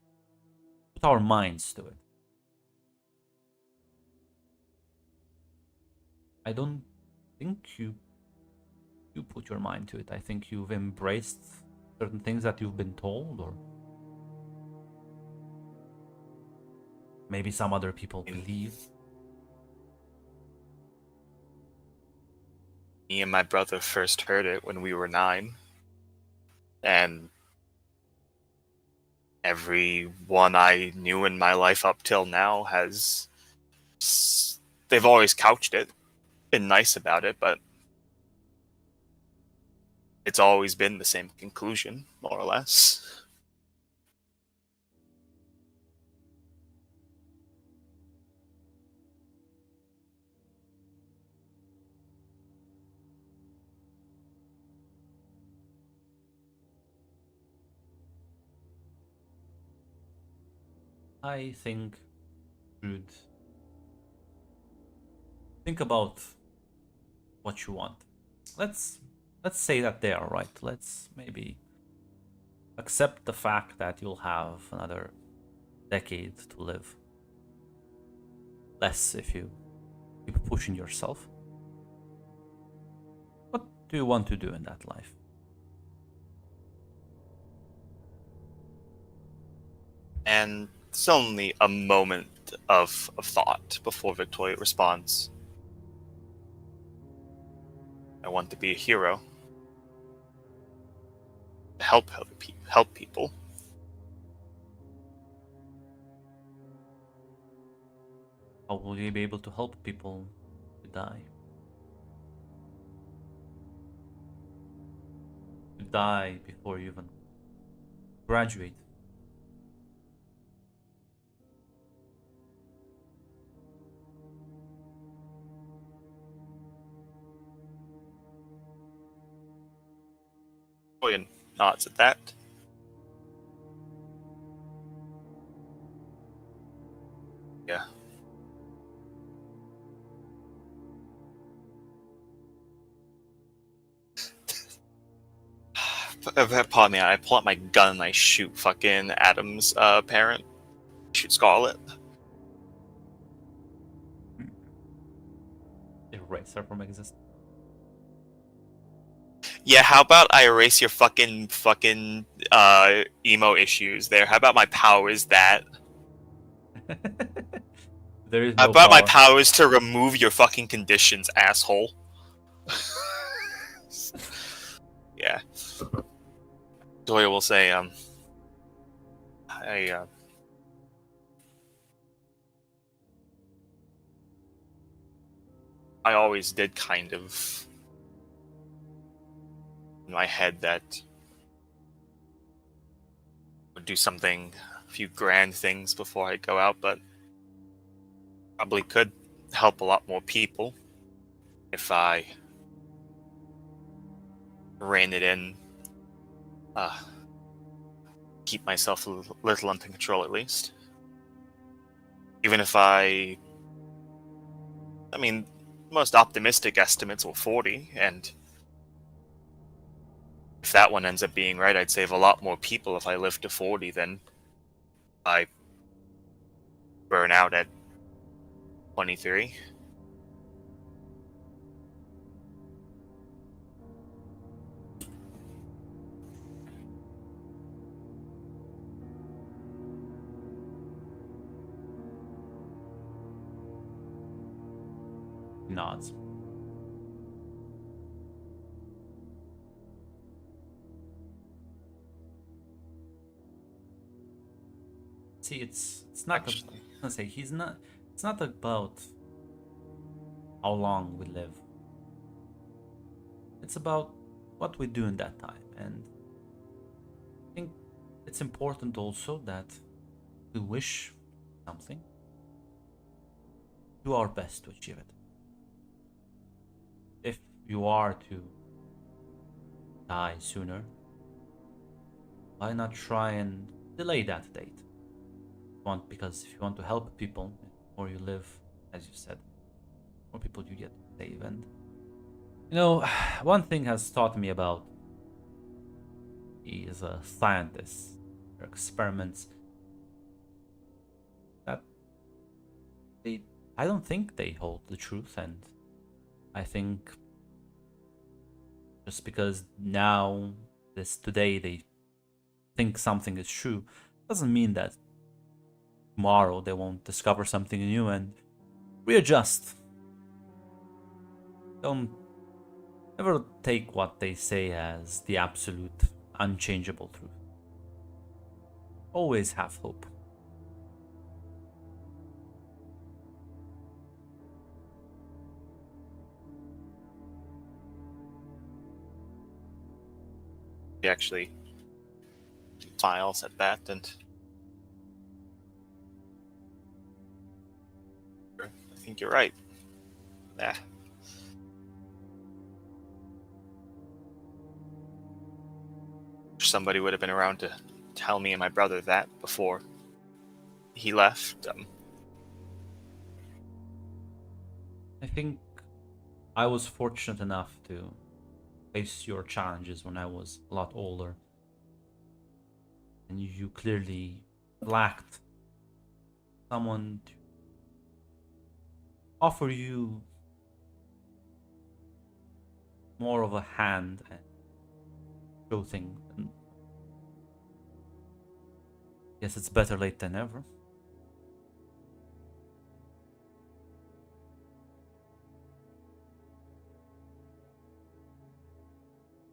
put our minds to it. I don't think you put your mind to it. I think you've embraced certain things that you've been told, or maybe some other people believe. Me and my brother first heard it when we were 9, and everyone I knew in my life up till now they've always couched it, been nice about it, but it's always been the same conclusion, more or less. I think you should think about what you want. Let's say that they are right. Let's maybe accept the fact that you'll have another decade to live. Less if you keep pushing yourself. What do you want to do in that life? And it's only a moment of thought before Victoria responds. I want to be a hero. To help people. How will you be able to help people to die? To die before you even graduate. Victoria nods at that. Yeah. Pardon me, I pull out my gun and I shoot fucking Adam's parent. Shoot Scarlet. Erase her from existence. Yeah, how about I erase your fucking emo issues there? How about my power is that? There is How no about my power. power is to remove your fucking conditions, asshole? Yeah. Doyle will say, I always did kind of in my head that I would do something, a few grand things before I go out, but probably could help a lot more people if I rein it in, keep myself a little under control at least. Even if I mean, most optimistic estimates were 40, and if that one ends up being right, I'd save a lot more people if I live to 40 than I burn out at 23. nods. See, it's not. Actually, I say he's not. It's not about how long we live. It's about what we do in that time, and I think it's important also that we wish something, do our best to achieve it. If you are to die sooner, why not try and delay that date? Because if you want to help people, the more you live, as you said, the more people you get to save. And you know, one thing has taught me about is a scientist, their experiments, that I don't think they hold the truth, and I think just because now today they think something is true doesn't mean that tomorrow they won't discover something new and readjust. Don't ever take what they say as the absolute unchangeable truth. Always have hope. he actually smiles at that, and I think you're right. Yeah. Somebody would have been around to tell me and my brother that before he left. I think I was fortunate enough to face your challenges when I was a lot older. And you clearly lacked someone to offer you more of a hand and show things. And yes, it's better late than never.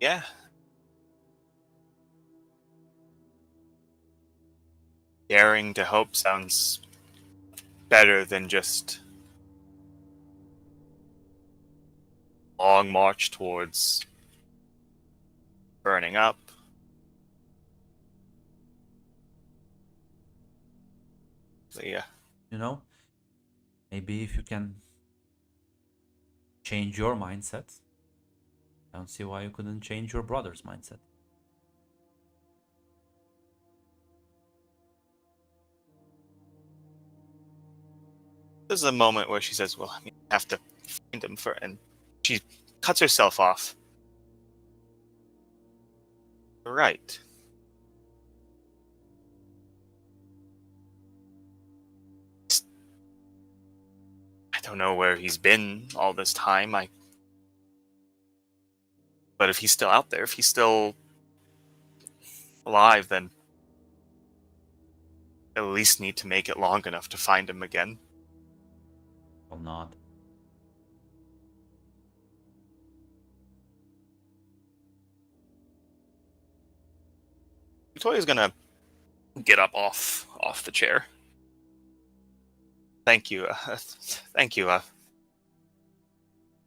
Yeah. Daring to hope sounds better than just long march towards burning up. So yeah. You know, maybe if you can change your mindset, I don't see why you couldn't change your brother's mindset. There's a moment where she says, "Well, I have to find him for," and she cuts herself off. You're right. I don't know where he's been all this time. But if he's still out there, if he's still alive, then at least need to make it long enough to find him again. Or not. Victoria's gonna get up off the chair. Thank you, thank you,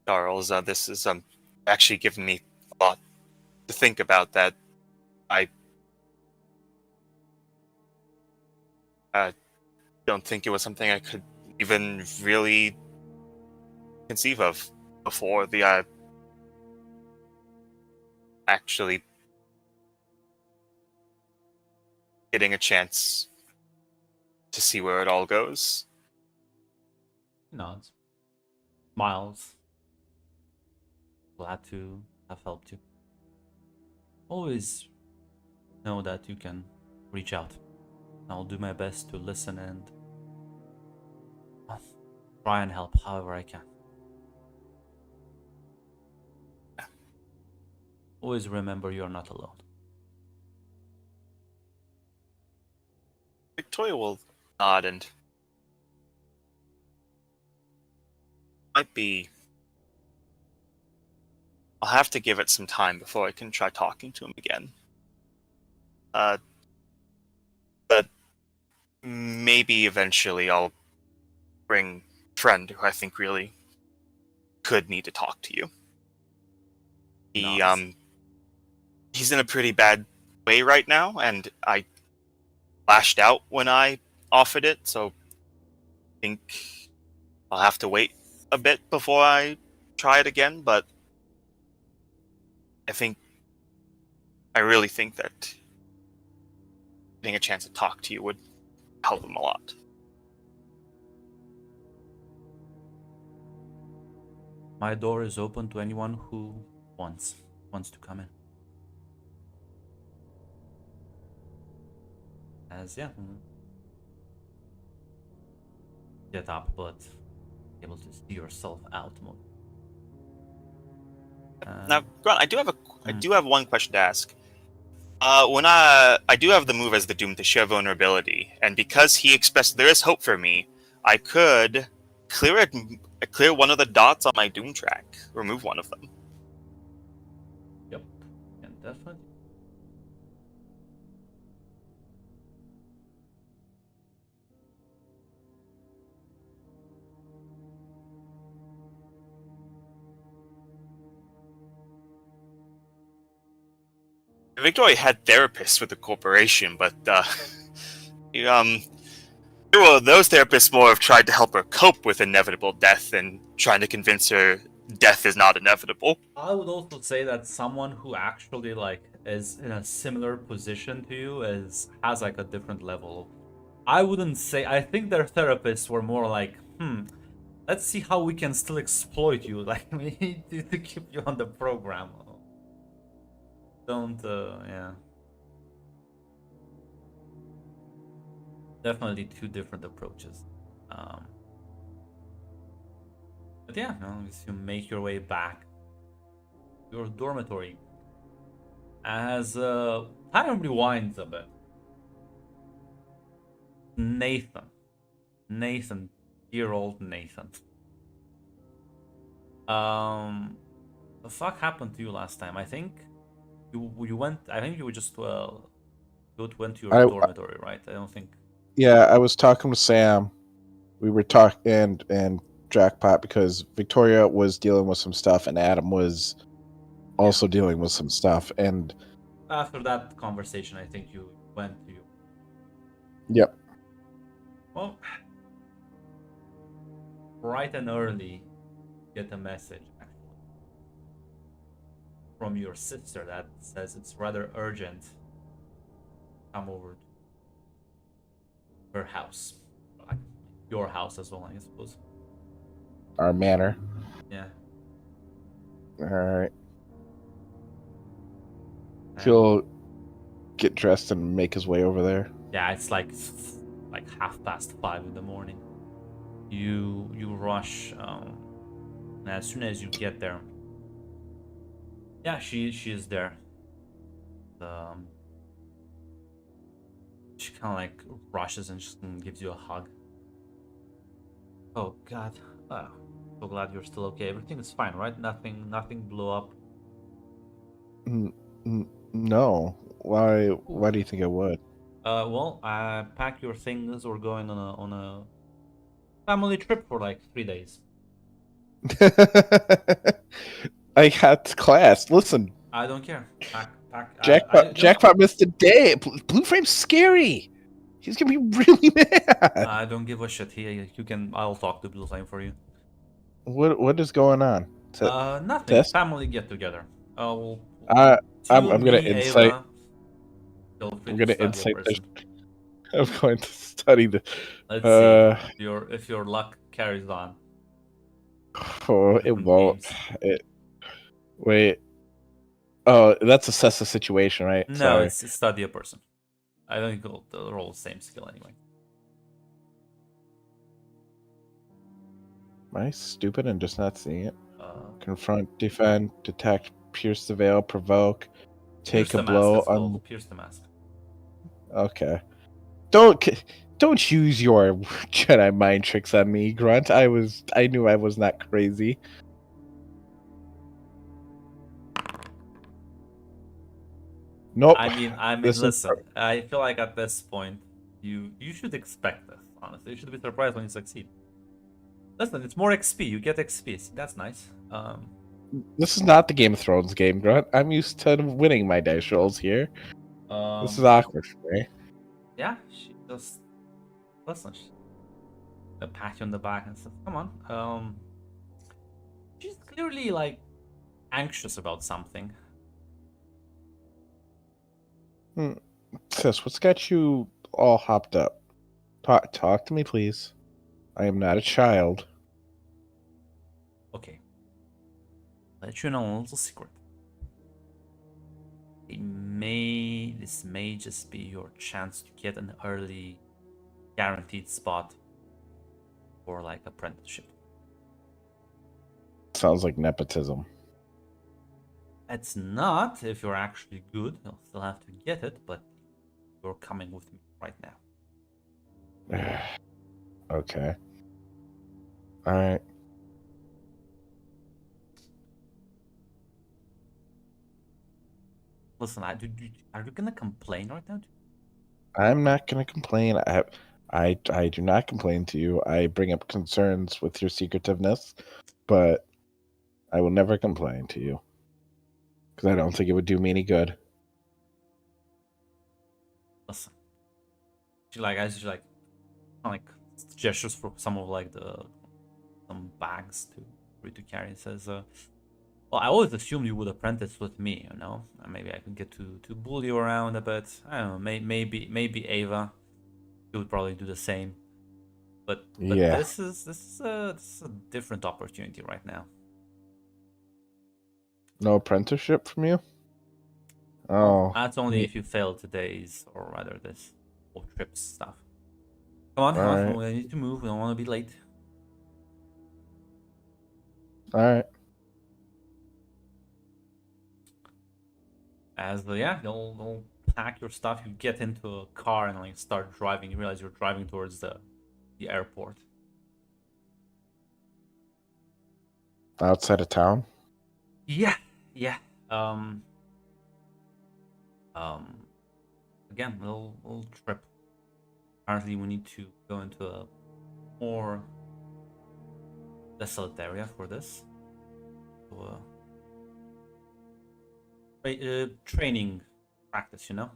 Charles. This is actually given me a lot to think about. That I don't think it was something I could even really conceive of before the actually getting a chance to see where it all goes. Nods. Smiles. Glad to have helped you. Always know that you can reach out. I'll do my best to listen and try and help however I can. Always remember you're not alone. Victoria will nod and might be I'll have to give it some time before I can try talking to him again. But maybe eventually I'll bring a friend who I think really could need to talk to you. Nice. He's in a pretty bad way right now, and I lashed out when I offered it, so I think I'll have to wait a bit before I try it again, but I really think that getting a chance to talk to you would help him a lot. My door is open to anyone who wants to come in. As yeah, get up, but able to see yourself out more. Now, Grant, I Hmm. do have one question to ask. When I do have the move as the Doom to share vulnerability, and because he expressed there is hope for me, I could clear one of the dots on my Doom track, remove one of them. Yep, and definitely. Victoria had therapists with the corporation, but well, those therapists more have tried to help her cope with inevitable death than trying to convince her death is not inevitable. I would also say that someone who actually like is in a similar position to you has like a different level. I wouldn't say. I think their therapists were more like, let's see how we can still exploit you. Like we need to keep you on the program. Don't, yeah. Definitely two different approaches. But yeah, as you make your way back to your dormitory, as time rewinds a bit. Nathan, dear old Nathan. The fuck happened to you last time? I think you went. I think you just went to your dormitory, right? I don't think. Yeah, I was talking with Sam. We were talking and Jackpot because Victoria was dealing with some stuff and Adam was also dealing with some stuff. And After that conversation, I think you went to your. Yep. Well, bright and early, get a message actually from your sister that says it's rather urgent. Come over to her house, like your house as well, I suppose. Our manor. Yeah. All right. And He'll get dressed and make his way over there. yeah, it's like 5:30 in the morning. You rush, and as soon as you get there, yeah, she is there. She kind of like rushes and just gives you a hug. Oh God, so glad you're still okay. Everything is fine, right? Nothing blew up. No. Why do you think I would? Well, pack your things. We're going on a family trip for like 3 days. I had class. Listen, I don't care. Pack. Jackpot missed a day. Blue Frame's scary. He's gonna be really mad. I don't give a shit. I'll talk to Blue Flame for you. What is going on? Nothing. this? Family get together. I'm gonna insight. Ava, feel free I'm to gonna stab your insight this. person. I'm going to study the. Let's see if your luck carries on. Oh, it Different won't. games. Wait. Oh, that's assess the situation, right? No, Sorry. it's study a person. I don't think they'll roll the same skill anyway. Am I stupid and just not seeing it? Confront, defend, detect, pierce the veil, provoke, take a Pierce the blow. Mask, that's called. Pierce the Mask. Okay. Don't use your Jedi mind tricks on me, Grunt. I knew I was not crazy. Nope. I mean, This is listen. I feel like at this point, you should expect this. Honestly, you should be surprised when you succeed. Listen, it's more XP. You get XP. See, that's nice. this is not the Game of Thrones game, Grunt. I'm used to winning my dice rolls here. This is awkward for me. Yeah, she just listen. She, a pat you on the back and says, "Come on." She's clearly like anxious about something. Sis, what's got you all hopped up? Talk to me, please. I am not a child. Okay, let you know a little secret. This may just be your chance to get an early, guaranteed spot for like apprenticeship. Sounds like nepotism. It's not if you're actually good. You'll still have to get it, but you're coming with me right now. Okay. All right. Listen, are you gonna complain right now? I'm not gonna complain. I do not complain to you. I bring up concerns with your secretiveness, but I will never complain to you because I don't think it would do me any good. Listen, she like as she like gestures for some of like some bags for you to carry. And says, "Well, I always assumed you would apprentice with me. You know, and maybe I could get to bully you around a bit. I don't know. Maybe Ava, she would probably do the same. But Yeah. this is a different opportunity right now. No apprenticeship from you? Oh. That's only me- if you fail today's or rather this whole trips stuff. Come on, Alright. we need to move. We don't want to be late. All right. As they'll pack your stuff. You get into a car and like start driving. You realize you're driving towards the airport. Outside of town? Yeah. Again, little trip. Apparently, we need to go into a more desolate area for this. So, training practice, you know.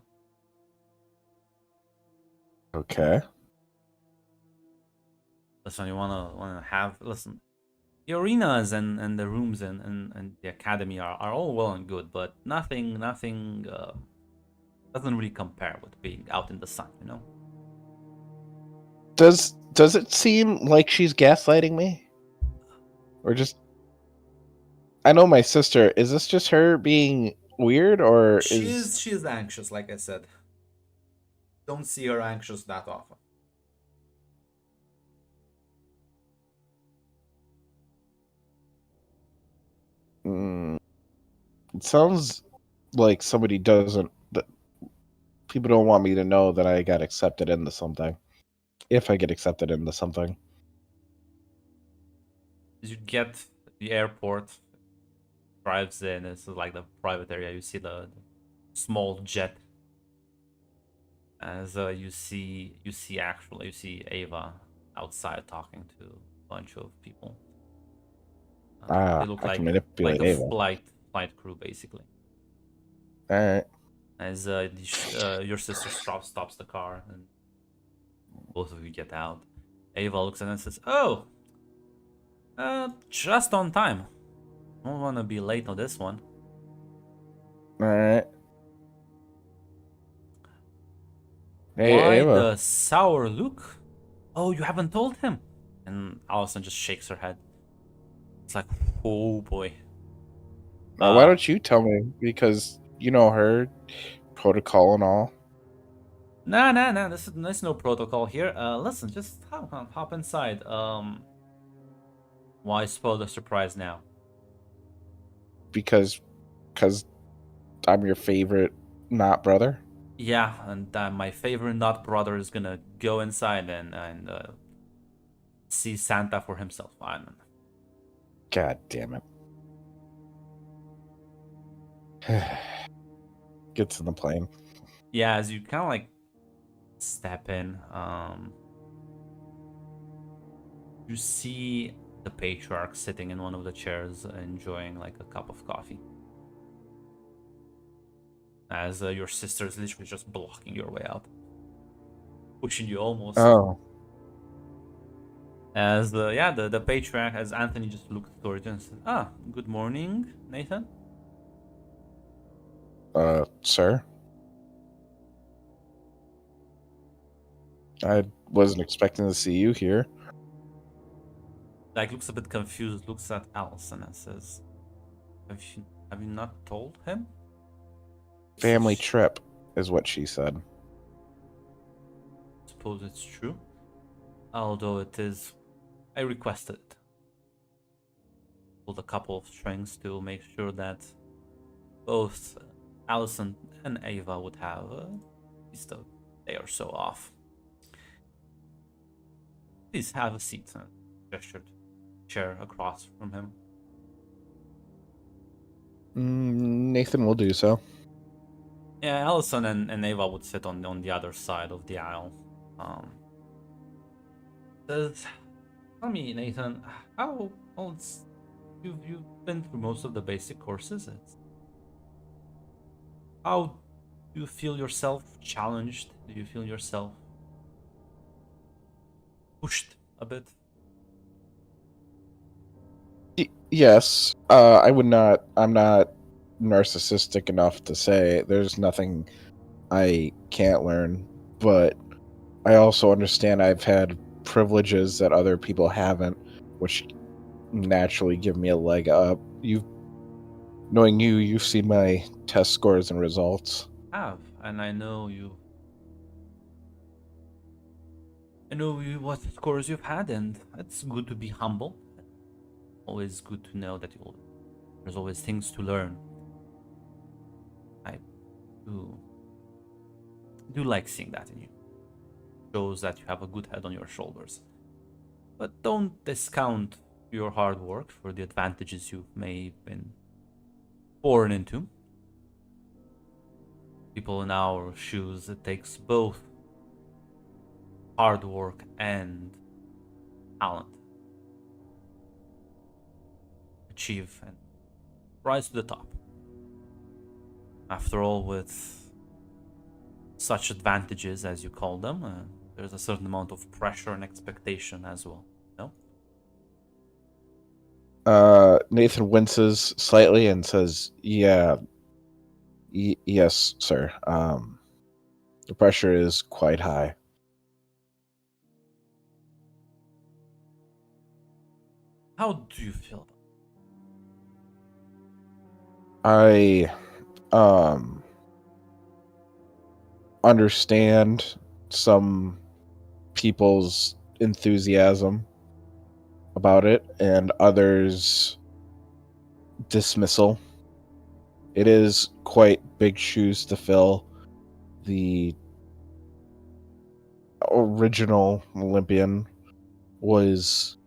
Okay. Listen, you wanna have listen. The arenas and the rooms and the academy are all well and good, but nothing doesn't really compare with being out in the sun, you know. Does it seem like she's gaslighting me? Or just I know my sister. Is this just her being weird or She is is anxious, like I said. Don't see her anxious that often. it sounds like somebody doesn't that people don't want me to know that I got accepted into something. If I get accepted into something. You get the airport, drives in. It's like the private area. You see the small jet. As you see Ava outside talking to a bunch of people. They look I like can manipulate a Ava. flight crew basically. Alright. As your sister stops the car and both of you get out. Ava looks at it and says, "Oh, just on time. Don't want to be late on this one." Alright. Hey Why Ava. the sour look? Oh, you haven't told him? And Allison just shakes her head. It's like, oh boy. Why don't you tell me? Because you know her protocol and all. Nah. There's no protocol here. Listen, just hop inside. Why spoil the surprise now? Because I'm your favorite not brother. Yeah, and my favorite not brother is gonna go inside and see Santa for himself. I don't know. God damn it. gets in the plane. Yeah, as you kind of like step in, you see the patriarch sitting in one of the chairs enjoying like a cup of coffee. As your sister is literally just blocking your way out, pushing you almost. Oh, As the patriarch, as Anthony just looked towards you and said, "Ah, good morning, Nathan." sir. I wasn't expecting to see you here. Like looks a bit confused, looks at Allison and says, "Have you not told him?" Family Says, trip is what she said. suppose it's true. Although it is, I requested it. Pulled a couple of strings to make sure that both Allison and Ava would have at least a day or so off. Please have a seat. Gestured chair across from him. Nathan will do so. Yeah, Allison and Ava would sit on the other side of the aisle. Tell me, Nathan, how old you've been through most of the basic courses? How do you feel yourself challenged? Do you feel yourself pushed a bit? Yes, I would not. I'm not narcissistic enough to say there's nothing I can't learn, but I also understand I've had privileges that other people haven't, which naturally give me a leg up. Knowing you've seen my test scores and results. Have, and I know you. What scores you've had, and it's good to be humble. Always good to know that there's always things to learn. I do like seeing that in you. Shows that you have a good head on your shoulders. But don't discount your hard work for the advantages you may have been born into. People in our shoes, it takes both hard work and talent. Achieve and rise to the top. After all, with such advantages, as you call them, there's a certain amount of pressure and expectation as well. No? Nathan winces slightly and says, "Yeah, yes, sir. The pressure is quite high." How do you feel? I understand some people's enthusiasm about it and others' dismissal. It is quite big shoes to fill. The original Olympian was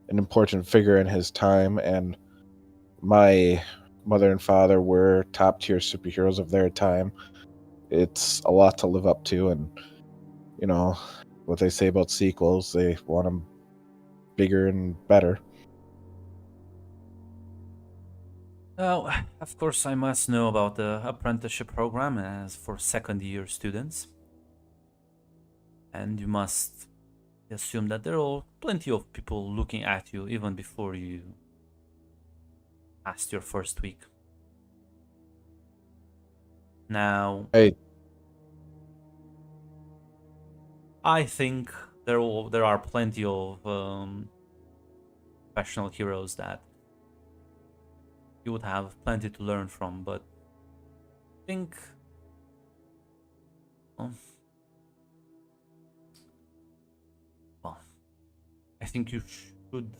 an important figure in his time, and my mother and father were top tier superheroes of their time. It's a lot to live up to, and you know what they say about sequels, they want them bigger and better. Oh, of course, I must know about the apprenticeship program as for second year students. And you must assume that there are plenty of people looking at you even before you passed your first week. Now, Hey, I think there are plenty of professional heroes that you would have plenty to learn from, but I think well, I think you should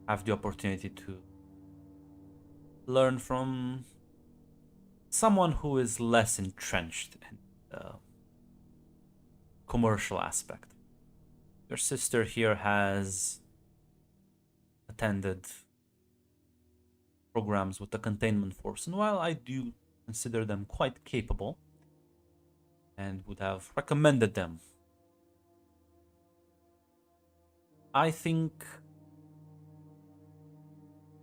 have the opportunity to learn from someone who is less entrenched in the commercial aspect. Your sister here has attended programs with the containment force, and while I do consider them quite capable and would have recommended them. I think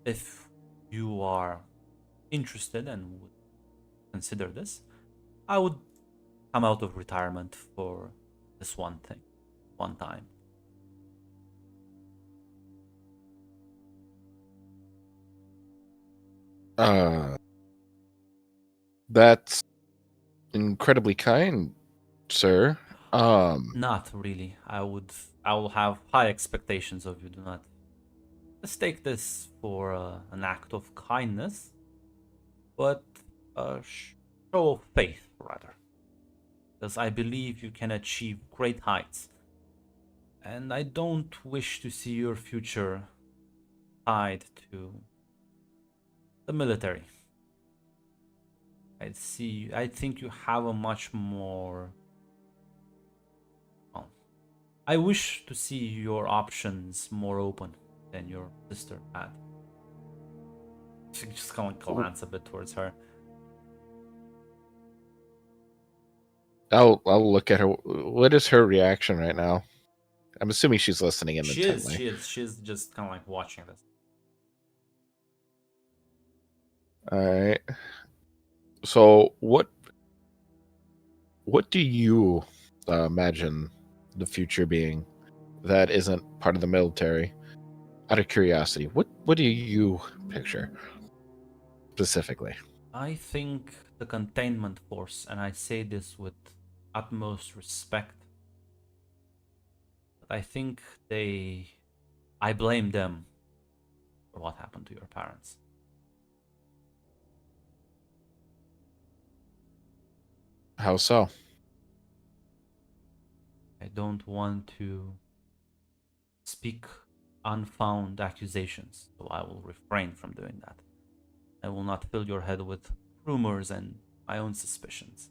if you are interested and would consider this, I would come out of retirement for this one thing, one time. That's incredibly kind, sir. Not really. I will have high expectations of you. Do not mistake this for an act of kindness, but a show of faith, rather. Because I believe you can achieve great heights. And I don't wish to see your future tied to the military. I think you have a much more. Well, I wish to see your options more open than your sister had. She just kind of glance a bit towards her. I'll look at her. What is her reaction right now? I'm assuming she's listening in intently. She's just kind of like watching this. All right. So what do you imagine the future being that isn't part of the military? Out of curiosity, what do you picture specifically? I think the containment force, and I say this with utmost respect, but I think I blame them for what happened to your parents. How so? I don't want to speak unfound accusations, so I will refrain from doing that. I will not fill your head with rumors and my own suspicions.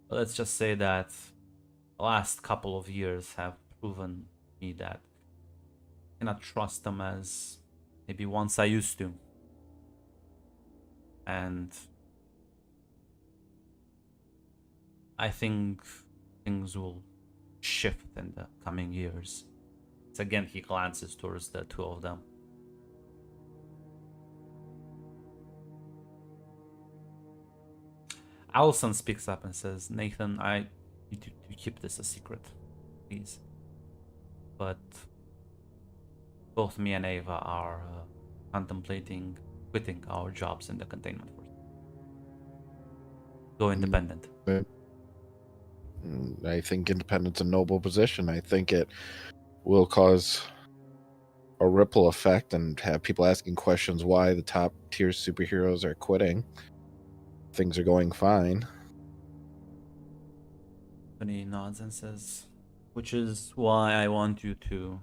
But let's just say that the last couple of years have proven me that I cannot trust them as maybe once I used to. And I think things will shift in the coming years. So again, he glances towards the two of them. Allison speaks up and says, Nathan, I need to keep this a secret, please. But both me and Ava are contemplating quitting our jobs in the containment force. Go independent. I think independent's a noble position. I think it will cause a ripple effect and have people asking questions why the top tier superheroes are quitting. Things are going fine. Anthony nods and says, which is why I want you to,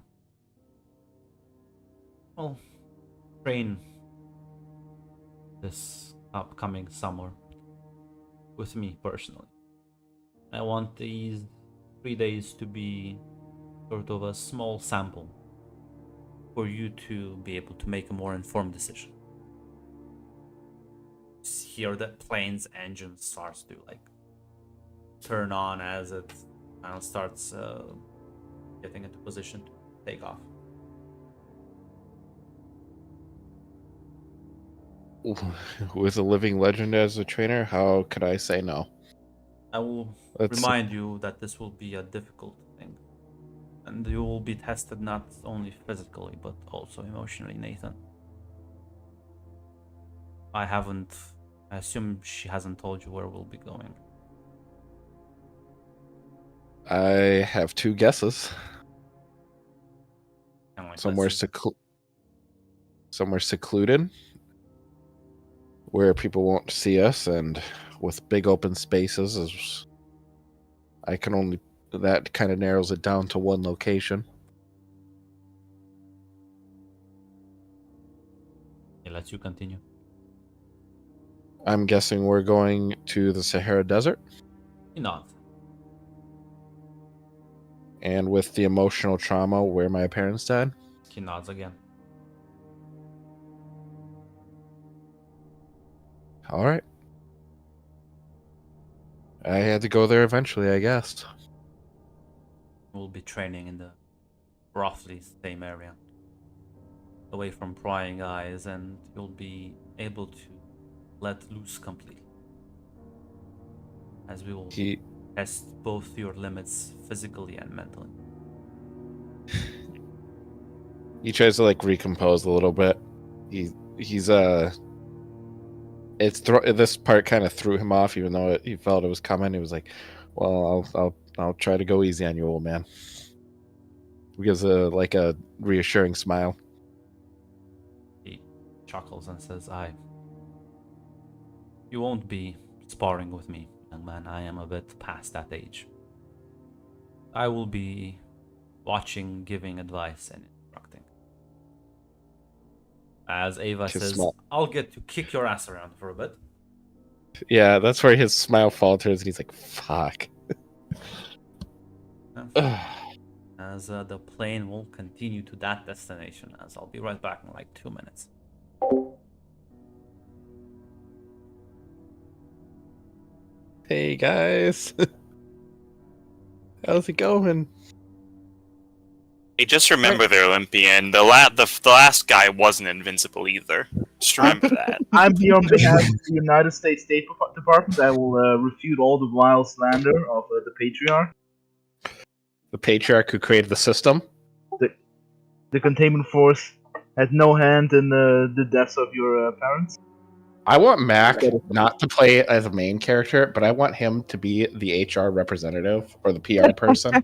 well, train this upcoming summer with me personally. I want these 3 days to be sort of a small sample for you to be able to make a more informed decision. Here the plane's engine starts to like turn on as it starts getting into position to take off. With a living legend as a trainer, how could I say no? I will remind you that this will be a difficult thing. And you will be tested not only physically, but also emotionally, Nathan. I assume she hasn't told you where we'll be going. I have two guesses. Like somewhere secluded, where people won't see us, and with big open spaces. That kind of narrows it down to one location. It lets you continue. I'm guessing we're going to the Sahara Desert. He nods. And with the emotional trauma where my parents died. He nods again. All right. I had to go there eventually, I guess. We'll be training in the roughly same area, away from prying eyes, and you'll be able to let loose completely. As we will He test both your limits physically and mentally. he tries to like recompose a little bit. He's this part kind of threw him off, even though he felt it was coming. He was like, "Well, I'll try to go easy on you, old man." He gives like a reassuring smile. He chuckles and says, You won't be sparring with me, young man. I am a bit past that age. I will be watching, giving advice, and instructing. As Ava His says, smile. I'll get to kick your ass around for a bit. Yeah, that's where his smile falters, and he's like, "Fuck." As the plane will continue to that destination, as I'll be right back in like 2 minutes. Hey guys, how's it going? Hey, just remember there, Olympian. The last guy wasn't invincible either. Just remember that. I'm here on behalf of the United States State Department. I will refute all the vile slander of the Patriarch. The patriarch who created the system. The containment force had no hand in the deaths of your parents. I want Mac not to play as a main character, but I want him to be the HR representative or the PR person.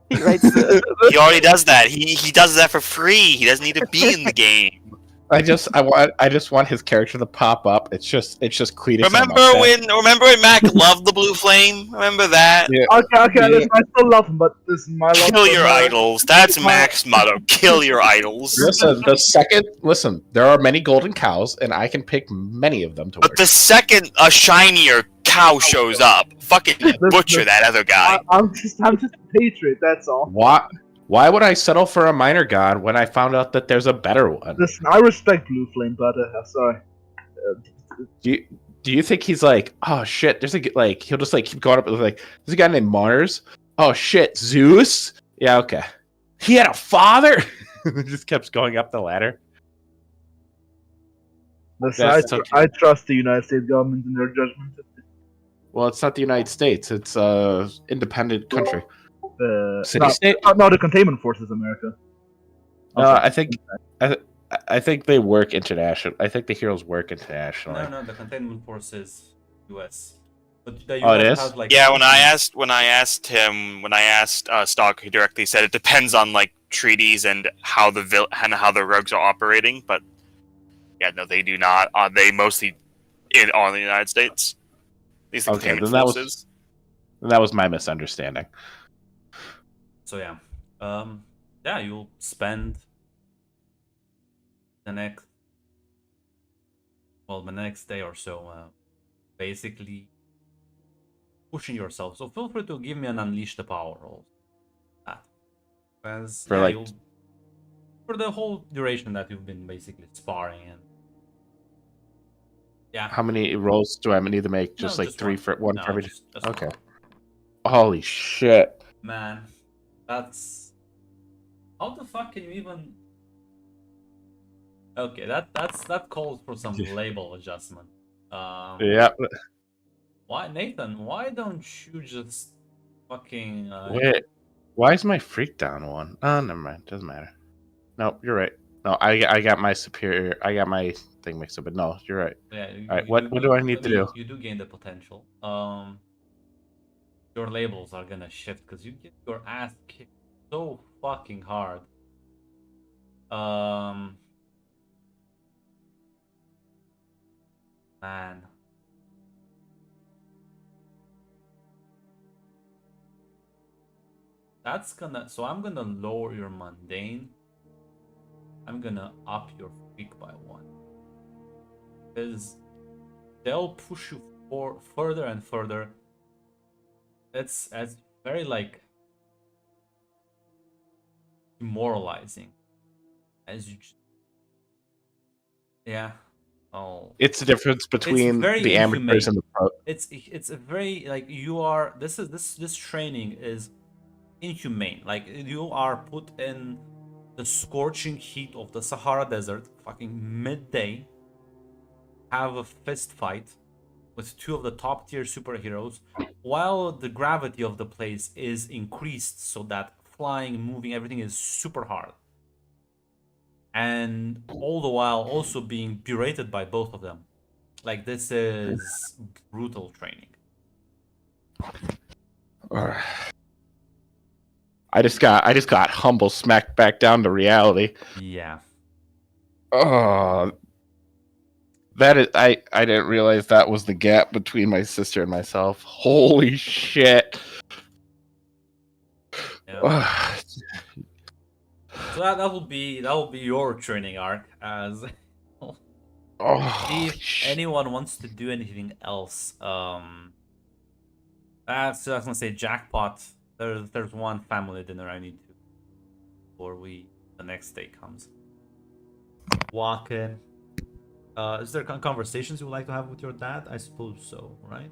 He writes the, He already does that. He does that for free. He doesn't need to be in the game. I just want his character to pop up. It's just Cletus. Remember when Mac loved the blue flame? Remember that? Yeah. Okay, Yeah. listen, I still love him, but this is my love. Kill for your her. idols. That's Mac's motto. Kill your idols. Listen, there are many golden cows, and I can pick many of them to But work. the second a shinier cow shows up, fucking butcher that other guy. I'm just a patriot. That's all. Why would I settle for a minor god when I found out that there's a better one? Listen, I respect Blue Flame, but sorry. Do you think he's like, oh shit, there's he'll just like keep going up with like, there's a guy named Mars. Oh shit, Zeus? Yeah, okay. He had a father? It just kept going up the ladder. Listen, That's okay. I trust the United States government in their judgment. Well, it's not the United States, it's independent country. No, State? no, the containment force is America. I think they work international. I think the heroes work internationally. No, the containment force is US. But the Oh, it US is? has like Yeah, when I asked Stock, he directly said it depends on like treaties and how the rogues are operating. But yeah, no, they do not. They mostly on the United States. These are Okay, containment then forces. that was my misunderstanding. So yeah, you'll spend the next day or so basically pushing yourself. So feel free to give me an unleash the power roll. As for the whole duration that you've been basically sparring and yeah. How many rolls do I need to make? Just No, like three one. for one No, for every. just Okay. one. Holy shit! Man, that's how the fuck can you even? Okay, that calls for some label adjustment. Yeah. Why, Nathan? Why don't you just fucking? Wait. Why is my freak down one? Oh, never mind. Doesn't matter. No, you're right. No, I got my superior. I got my thing mixed up. But no, you're right. Yeah. All right. What do I need to do? You do gain the potential. Your labels are gonna shift because you get your ass kicked so fucking hard. Man. That's gonna, so I'm gonna lower your mundane. I'm gonna up your freak by 1. Because they'll push you further and further. It's very like demoralizing as you yeah. Oh, It's the difference between very the amateurs inhumane. and the pro. it's a very like you are. This training is inhumane. Like you are put in the scorching heat of the Sahara Desert, fucking midday, have a fist fight with two of the top tier superheroes, while the gravity of the place is increased so that flying, moving, everything is super hard. And all the while also being berated by both of them. Like this is brutal training. I just got humble smacked back down to reality. Yeah. Oh, that is I didn't realize that was the gap between my sister and myself. Holy shit. Yeah. So that will be your training arc as Oh, if anyone wants to do anything else. So I was gonna say jackpot. There's one family dinner I need to before the next day comes. Walk in. Is there conversations you would like to have with your dad? I suppose so, right?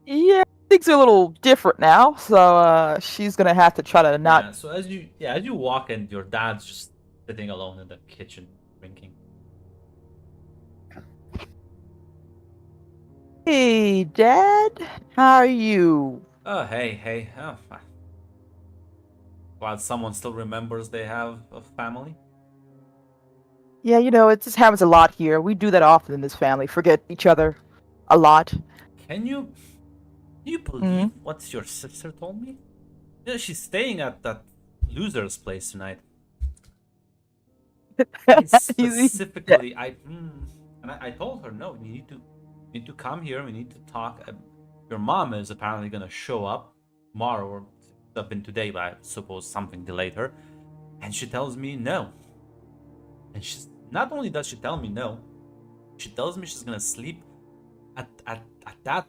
Yeah, things are a little different now, so she's gonna have to try to not. Yeah. So as you walk in, your dad's just sitting alone in the kitchen drinking. Hey, Dad, how are you? Oh hey. Oh, glad someone still remembers they have a family. Yeah, it just happens a lot here. We do that often in this family. Forget each other a lot. Can you believe what your sister told me? Yeah, she's staying at that loser's place tonight. Easy. Specifically, I told her no. You need to come here. We need to talk. Your mom is apparently gonna show up tomorrow or up in today, but I suppose something delayed her. And she tells me no. And she's not only does she tell me no, she tells me she's gonna sleep at that.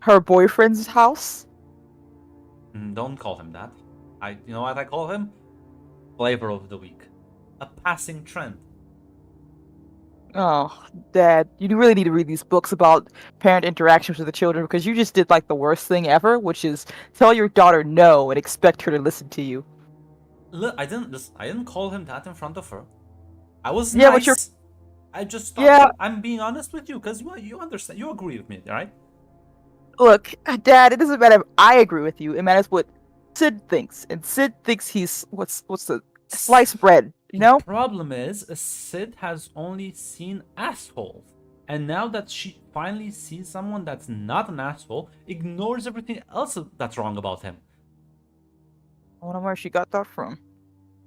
Her boyfriend's house. Don't call him that. You know what I call him? Flavor of the week, a passing trend. Oh, Dad, you really need to read these books about parent interactions with the children because you just did like the worst thing ever, which is tell your daughter no and expect her to listen to you. Look, I didn't call him that in front of her. I was Yeah, nice. but you're. I just Yeah. thought I'm being honest with you because you understand. You agree with me, right? Look, Dad, it doesn't matter if I agree with you. It matters what Sid thinks, and Sid thinks he's what's the sliced bread. You know? The problem is, Sid has only seen assholes, and now that she finally sees someone that's not an asshole, ignores everything else that's wrong about him. I wonder where she got that from.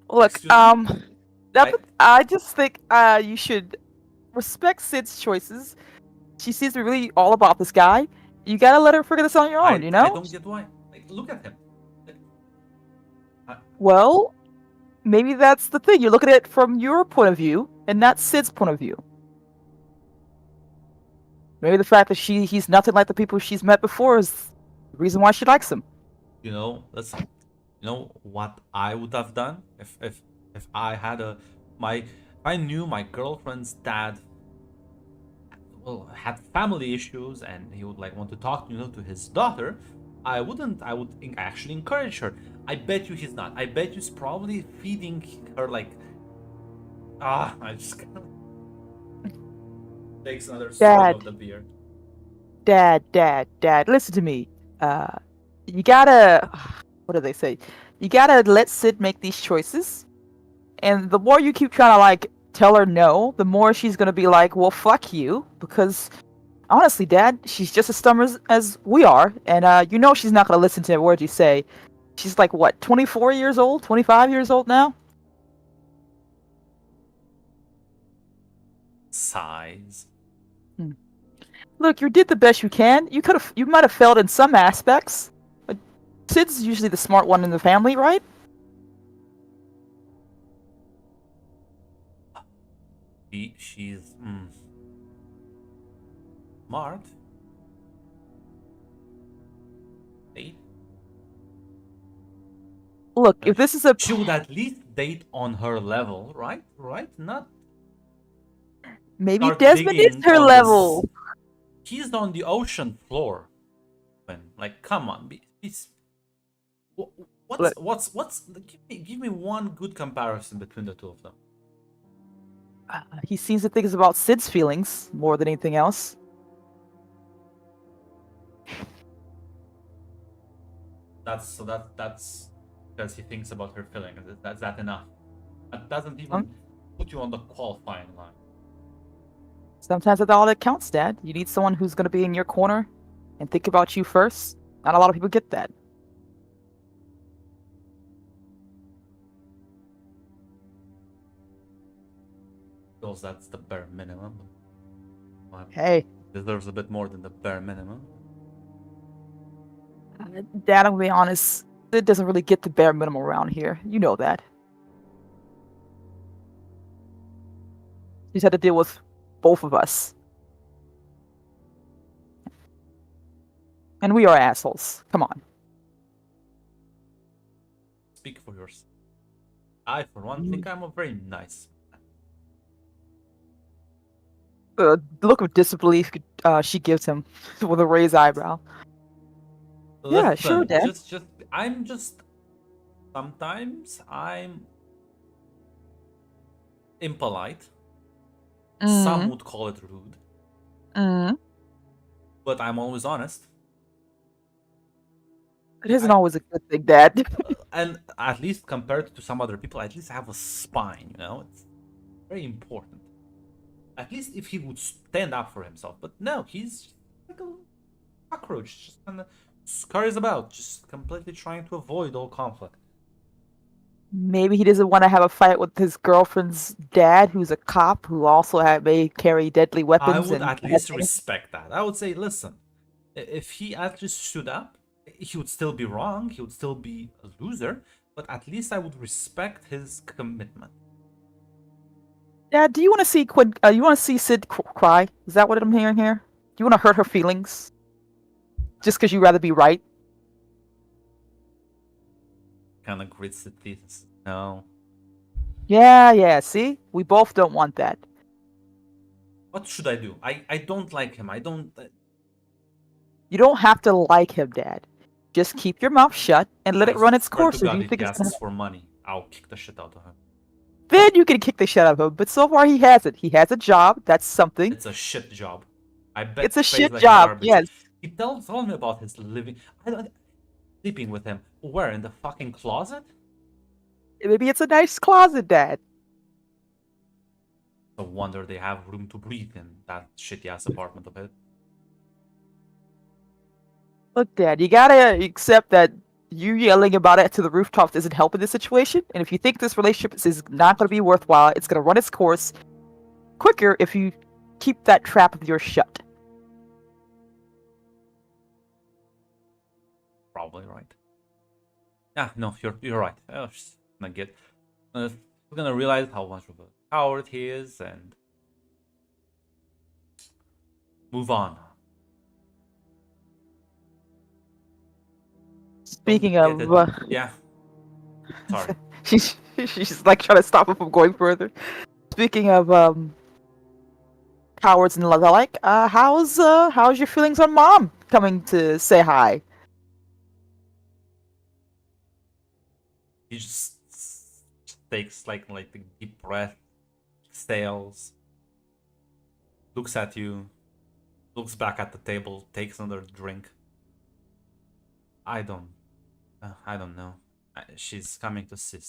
Look, Excuse me? I just think you should respect Sid's choices. She seems to be really all about this guy. You gotta let her figure this on your own, you know? I don't get why. Like, look at him. Well, maybe that's the thing. You look at it from your point of view and not Sid's point of view. Maybe the fact that he's nothing like the people she's met before is the reason why she likes him. You know, listen. You know what I would have done if I had if I knew my girlfriend's dad had family issues and he would like want to talk to his daughter. I would actually encourage her. I bet you he's not. I bet you he's probably feeding her like I just kind of takes another swig of the beer. Dad, listen to me. You gotta what do they say? You gotta let Sid make these choices. And the more you keep trying to like tell her no, the more she's gonna be like, well, fuck you. Because honestly, Dad, she's just as dumb as we are. And she's not gonna listen to a word you say. She's like, what, 24 years old? 25 years old now? Size. Look, you did the best you can. You might have failed in some aspects. But Sid's usually the smart one in the family, right? She's smart. Date. Look, if this is a she would at least date on her level, right? Right? Not Maybe start Desmond is digging her on level. this- He's on the ocean floor. Like, come on, give me one good comparison between the two of them. He seems to think it's about Sid's feelings more than anything else. That's because he thinks about her feelings. That's that enough. That doesn't even Um, put you on the qualifying line. Sometimes that's all that counts, Dad. You need someone who's going to be in your corner and think about you first. Not a lot of people get that. Because that's the bare minimum. But Hey, deserves a bit more than the bare minimum. Dad, I'm going to be honest. Sid doesn't really get the bare minimum around here. You know that. He's had to deal with both of us. And we are assholes. Come on. Speak for yourself. I, for one, think I'm a very nice man. The look of disbelief she gives him with a raised eyebrow. Yeah, sure, Listen, Dad. I'm just. Sometimes I'm impolite. Some would call it rude, but I'm always honest. It isn't always a good thing, Dad. And at least compared to some other people, at least I have a spine, you know? It's very important. At least if he would stand up for himself. But no, he's like a cockroach, just kind of scurries about, just completely trying to avoid all conflict. Maybe he doesn't want to have a fight with his girlfriend's dad, who's a cop, who also may carry deadly I weapons. would and at least respect that. I would say, listen, if he actually stood up, he would still be wrong, he would still be a loser, but at least I would respect his commitment. Dad, do you want to see you want to see Sid cry? Is that what I'm hearing here? Do you want to hurt her feelings? Just because you'd rather be right? Kind of grits the teeth. No. Yeah, see? We both don't want that. What should I do? I don't like him. I don't. You don't have to like him, Dad. Just keep your mouth shut and let it run its swear to course. If God, you if think he it's gonna... asks for money, I'll kick the shit out of him. Then you can kick the shit out of him. But so far he hasn't. He has a job. That's something. It's a shit job. I bet It's a it pays shit like job. garbage. Yes. He told me about his living. Sleeping with him. Where, in the fucking closet? Maybe it's a nice closet, Dad. No wonder they have room to breathe in that shitty ass apartment of his. Look, Dad, you gotta accept that you yelling about it to the rooftops isn't helping the situation. And if you think this relationship is not going to be worthwhile, it's going to run its course quicker if you keep that trap of yours shut. Probably right. Yeah, no, you're right. I'm just gonna realize how much of a coward he is and move on. Speaking Don't of, get it- yeah. Sorry. she's like trying to stop him from going further. Speaking of cowards and the like, how's your feelings on Mom coming to say hi? He just takes like a deep breath, exhales, looks at you, looks back at the table, takes another drink. I don't know. She's coming to sit.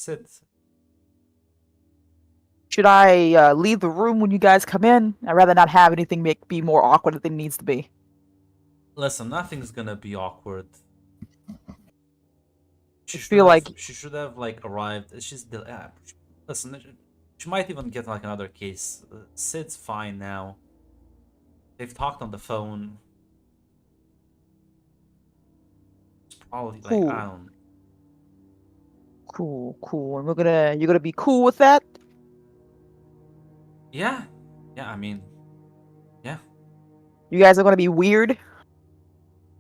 Should I leave the room when you guys come in? I'd rather not have anything be more awkward than it needs to be. Listen, nothing's gonna be awkward. I feel like she should have arrived. Listen, she might even get another case. Sid's fine now. They've talked on the phone. It's probably Cool. I don't. Cool. And you're gonna be cool with that? Yeah. I mean, yeah. You guys are gonna be weird?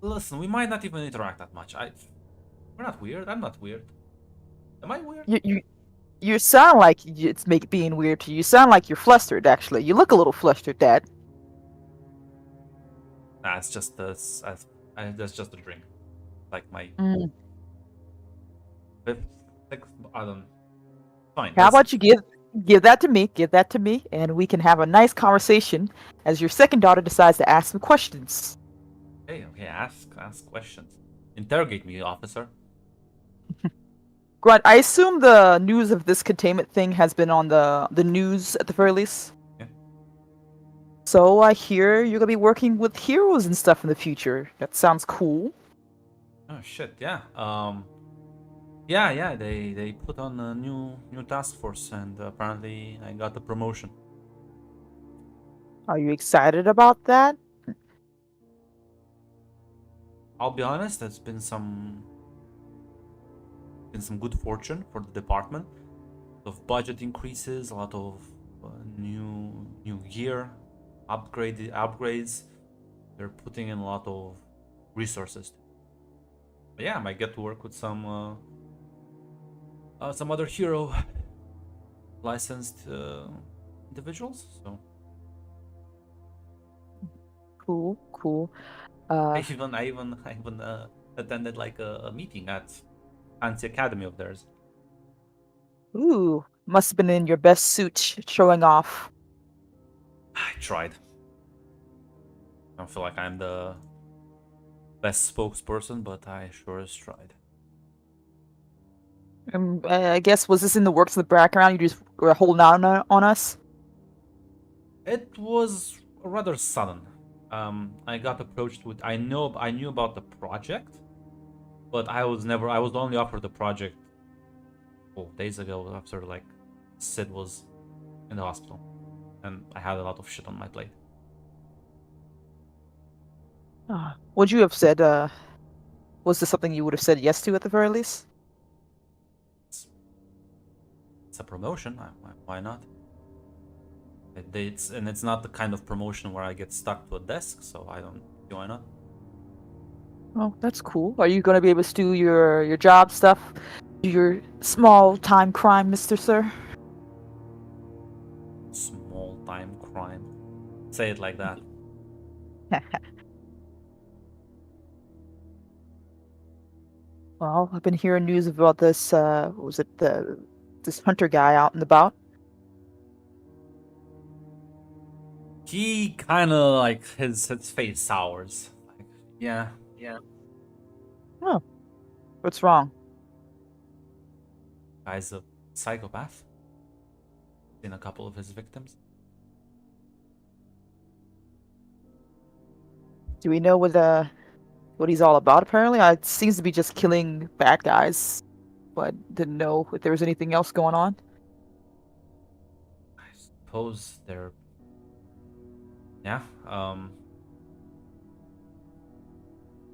Listen, we might not even interact that much. We're not weird. I'm not weird. Am I weird? You sound like it's being weird to you. You sound like you're flustered. Actually, you look a little flustered, Dad. Nah, it's just that's just a drink. Like my Mm. fifth, sixth. I don't. Fine. How let's- about you give that to me? Give that to me, and we can have a nice conversation as your second daughter decides to ask some questions. Okay. Ask questions. Interrogate me, officer. Grunt, I assume the news of this containment thing has been on the news at the very least. Yeah. So I hear you're gonna be working with heroes and stuff in the future. That sounds cool. Oh shit. Yeah. Yeah. They put on a new task force, and apparently I got a promotion. Are you excited about that? I'll be honest. There's been some good fortune for the department. A lot of budget increases, a lot of new gear, upgrades. They're putting in a lot of resources. But yeah, I might get to work with some other hero licensed individuals. So Cool. I even attended like a meeting at fancy academy of theirs. Ooh, must have been in your best suit, showing off. I tried. I don't feel like I'm the best spokesperson, but I sure as tried. I guess was this in the works in the background? You just were holding out on us. It was rather sudden. I got approached with. I knew about the project, but I was only offered the project 4 days ago after like Sid was in the hospital, and I had a lot of shit on my plate. Would you have said? Was this something you would have said yes to at the very least? It's a promotion. Why not? It's not the kind of promotion where I get stuck to a desk, so I don't. Why not? Oh, that's cool. Are you going to be able to do your job stuff? Do your small time crime, Mr. Sir? Small time crime. Say it like that. Well, I've been hearing news about this. Was it this hunter guy out and about? He kind of like his face sours. Like, yeah. What's wrong? Guy's a psychopath. Seen a couple of his victims. Do we know what he's all about? Apparently, it seems to be just killing bad guys, but didn't know if there was anything else going on. I suppose they're. Yeah.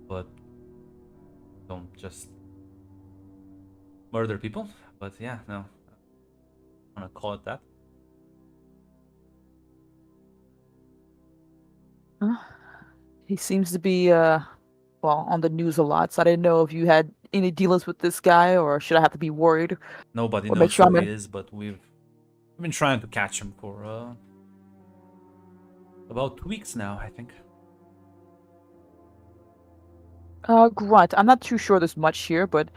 But don't just murder people. But yeah, no. I'm gonna call it that. He seems to be on the news a lot, so I didn't know if you had any dealings with this guy, or should I have to be worried? Nobody Or make knows sure who I'm he is, but we've been trying to catch him for about 2 weeks now, I think. Grunt. I'm not too sure there's much here, but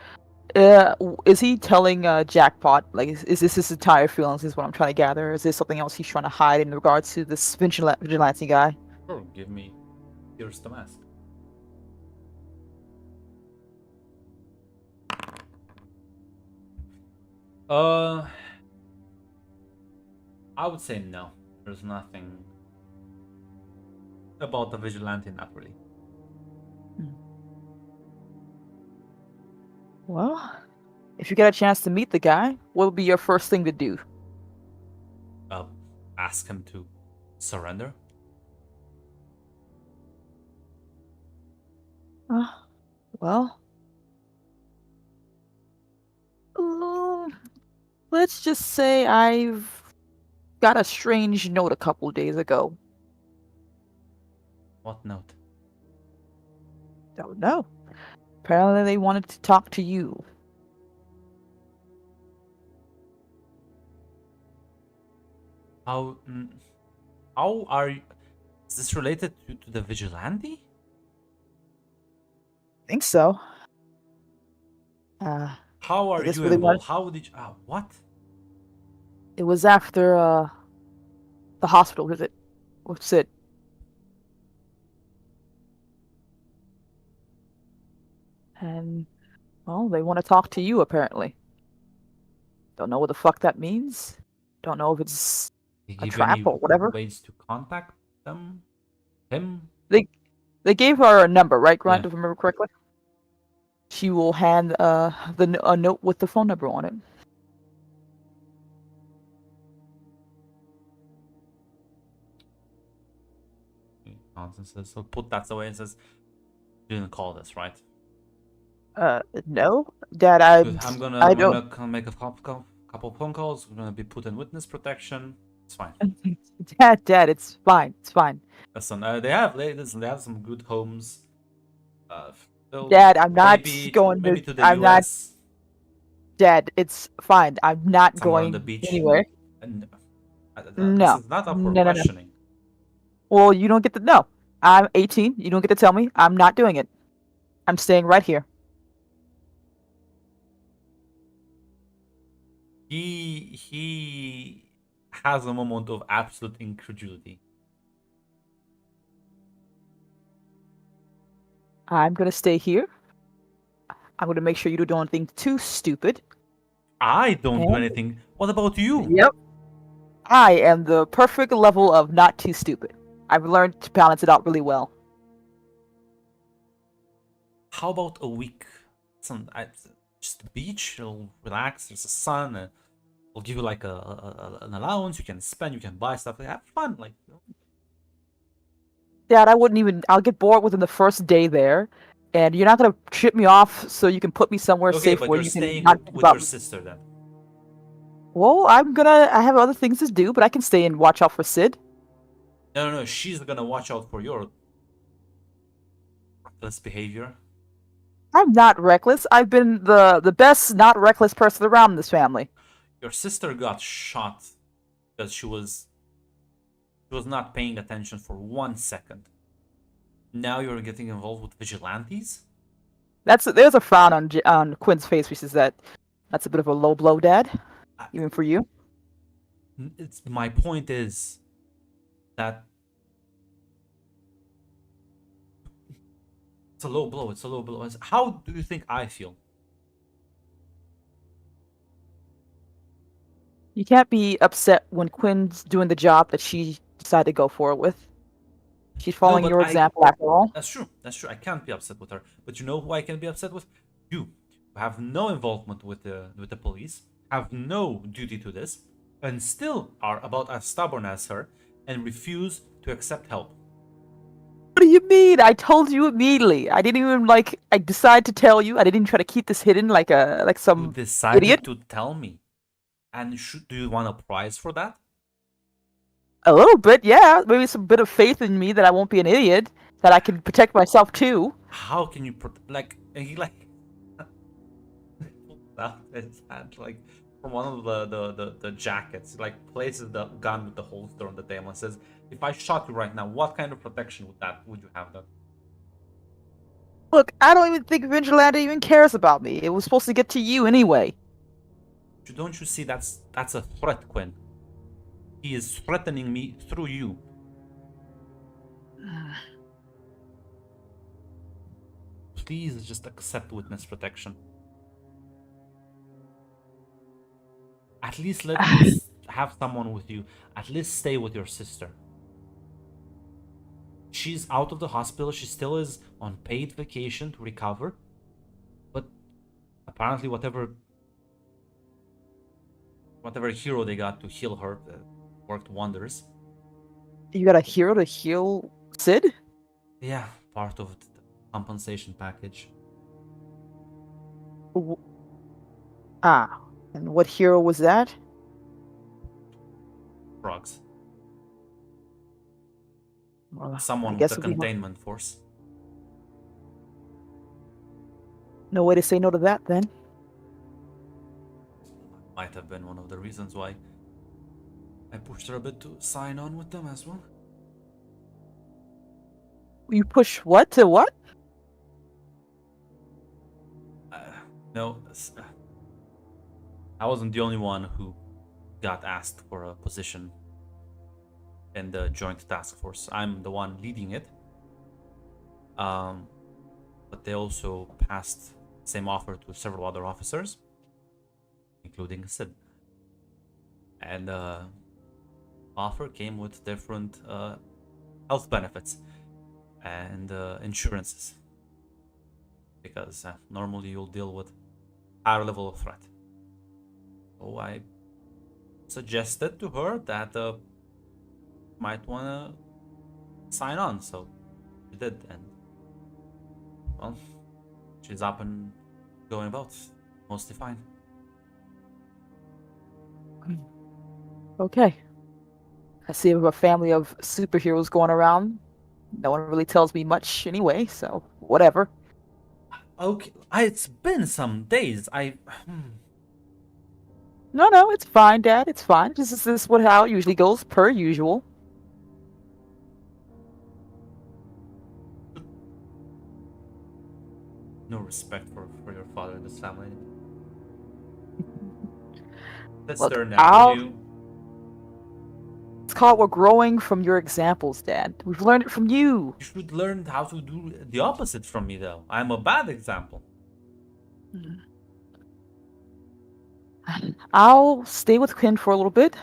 is he telling Jackpot, like, is this his entire feelings? Is what I'm trying to gather? Is this something else he's trying to hide in regards to this vigilante guy? Sure, give me here's the mask. I would say no. There's nothing about the vigilante, not really. Well, if you get a chance to meet the guy, what would be your first thing to do? Ask him to surrender. Well, let's just say I've got a strange note a couple days ago. What note? Don't know. Apparently, they wanted to talk to you. How? How are you? Is this related to the vigilante? I think so. How are this you really involved? was- How did you? What? It was after the hospital visit with Sid. And well, they want to talk to you apparently. Don't know what the fuck that means. Don't know if it's Did a you give trap any or whatever. ways to contact them? Him? They gave her a number, right, Grant? Yeah. If I remember correctly. She will hand a note with the phone number on it. Nonsense says so. Put that away and says, "You didn't call this, right?" No, Dad. Good. I'm I don't. gonna make a couple phone calls. We're gonna be put in witness protection. It's fine. Dad, it's fine. It's fine. Listen, they have ladies. They have some good homes. Still, Dad, I'm not maybe going maybe to. to the I'm not. U.S. Dad, it's fine. I'm not somewhere on going the beach. anywhere. And this No. is not up for No. questioning. Well, you don't get to. No. I'm 18. You don't get to tell me. I'm not doing it. I'm staying right here. He has a moment of absolute incredulity. I'm gonna stay here. I'm gonna make sure you don't do anything too stupid. I don't do And- anything. What about you? Yep. I am the perfect level of not too stupid. I've learned to balance it out really well. How about a week? Just the beach. You'll relax. There's the sun. We'll give you like an allowance. You can spend. You can buy stuff. Have fun. Like, Dad, I wouldn't even. I'll get bored within the first day there, and you're not gonna ship me off so you can put me somewhere okay, safe but where you're you can staying not think with about your me. sister then. Well, I have other things to do, but I can stay and watch out for Sid. No. She's gonna watch out for your reckless behavior. I'm not reckless. I've been the best not reckless person around in this family. Your sister got shot because she was not paying attention for 1 second. Now you're getting involved with vigilantes? There's a frown on Quinn's face, which says that's a bit of a low blow, Dad, even for you. My point is that it's a low blow. It's a low blow. How do you think I feel? You can't be upset when Quinn's doing the job that she decided to go forward with. She's following but your I- example after all. That's true. That's true. I can't be upset with her. But you know who I can be upset with? You. Who have no involvement with the police, have no duty to this, and still are about as stubborn as her and refuse to accept help. What do you mean? I told you immediately. I didn't even I decided to tell you. I didn't even try to keep this hidden like You some decided idiot. to tell me. And do you want a prize for that? A little bit, yeah. Maybe some bit of faith in me that I won't be an idiot. That I can protect myself too. How can you and he pulls out his hand from one of the jackets, places the gun with the holster on the table and says, "If I shot you right now, what kind of protection would you have then?" Look, I don't even think Vigilante even cares about me. It was supposed to get to you anyway. Don't you see that's a threat, Quinn? He is threatening me through you. Please just accept witness protection. At least let me have someone with you. At least stay with your sister. She's out of the hospital. She still is on paid vacation to recover. But apparently whatever hero they got to heal her worked wonders. You got a hero to heal Sid? Yeah, part of the compensation package. And what hero was that? Drugs. Well, Someone I with guess a it'll be containment force. no way to say no to that then. Might have been one of the reasons why I pushed her a bit to sign on with them as well. You push what to what? Uh, no, I wasn't the only one who got asked for a position in the joint task force. I'm the one leading it. But they also passed the same offer to several other officers, including Sid. And offer came with different health benefits and insurances, because normally you'll deal with higher level of threat. So I suggested to her that might want to sign on, so she did, and well, she's up and going about, mostly fine. Okay. I see a family of superheroes going around. No one really tells me much anyway, so whatever. Okay, it's been some days. No, it's fine, Dad. It's fine. This is how it usually goes, per usual. No respect for your father in this family. That's Look, their now. I'll- It's called we're growing from your examples, Dad. We've learned it from you. You should learn how to do the opposite from me, though. I'm a bad example. I'll stay with Quinn for a little bit.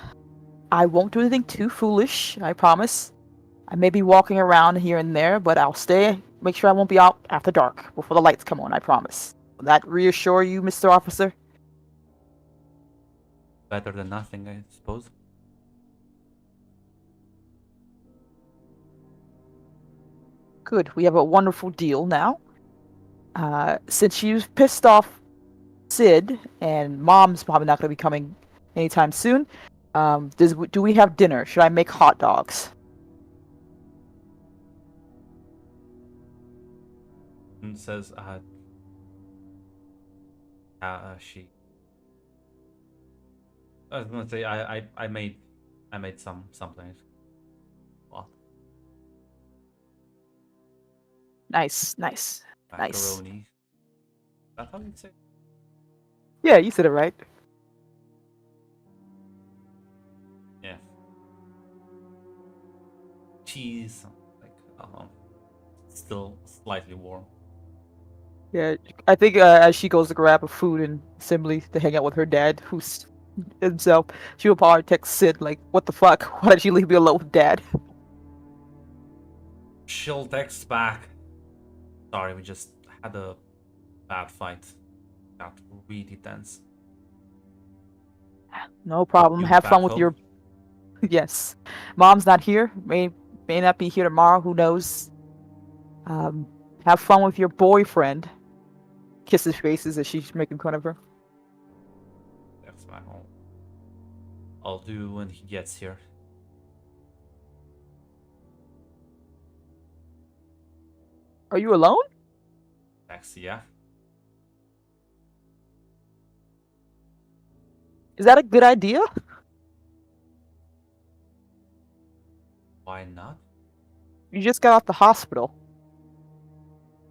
I won't do anything too foolish, I promise. I may be walking around here and there, but I'll stay. Make sure I won't be out after dark, before the lights come on, I promise. Will that reassure you, Mr. Officer? Better than nothing, I suppose. Good. We have a wonderful deal now. Since you've pissed off Sid, and Mom's probably not going to be coming anytime soon, do we have dinner? Should I make hot dogs? And says, she. I was gonna say I made something. What? Nice. Macaroni. Is that how you say? Yeah, you said it right. Yeah. Cheese, like still slightly warm. Yeah, I think as she goes to grab a food and assembly to hang out with her dad, who's himself, she will probably text Sid like, "What the fuck? Why did you leave me alone with Dad?" She'll text back. Sorry, we just had a bad fight. Got really tense. No problem. You Have back fun with home? your. Yes, Mom's not here. May not be here tomorrow. Who knows? Have fun with your boyfriend. Kisses faces as she's making fun of her. That's my home. I'll do when he gets here. Are you alone? Text, yeah. Is that a good idea? Why not? You just got out the hospital.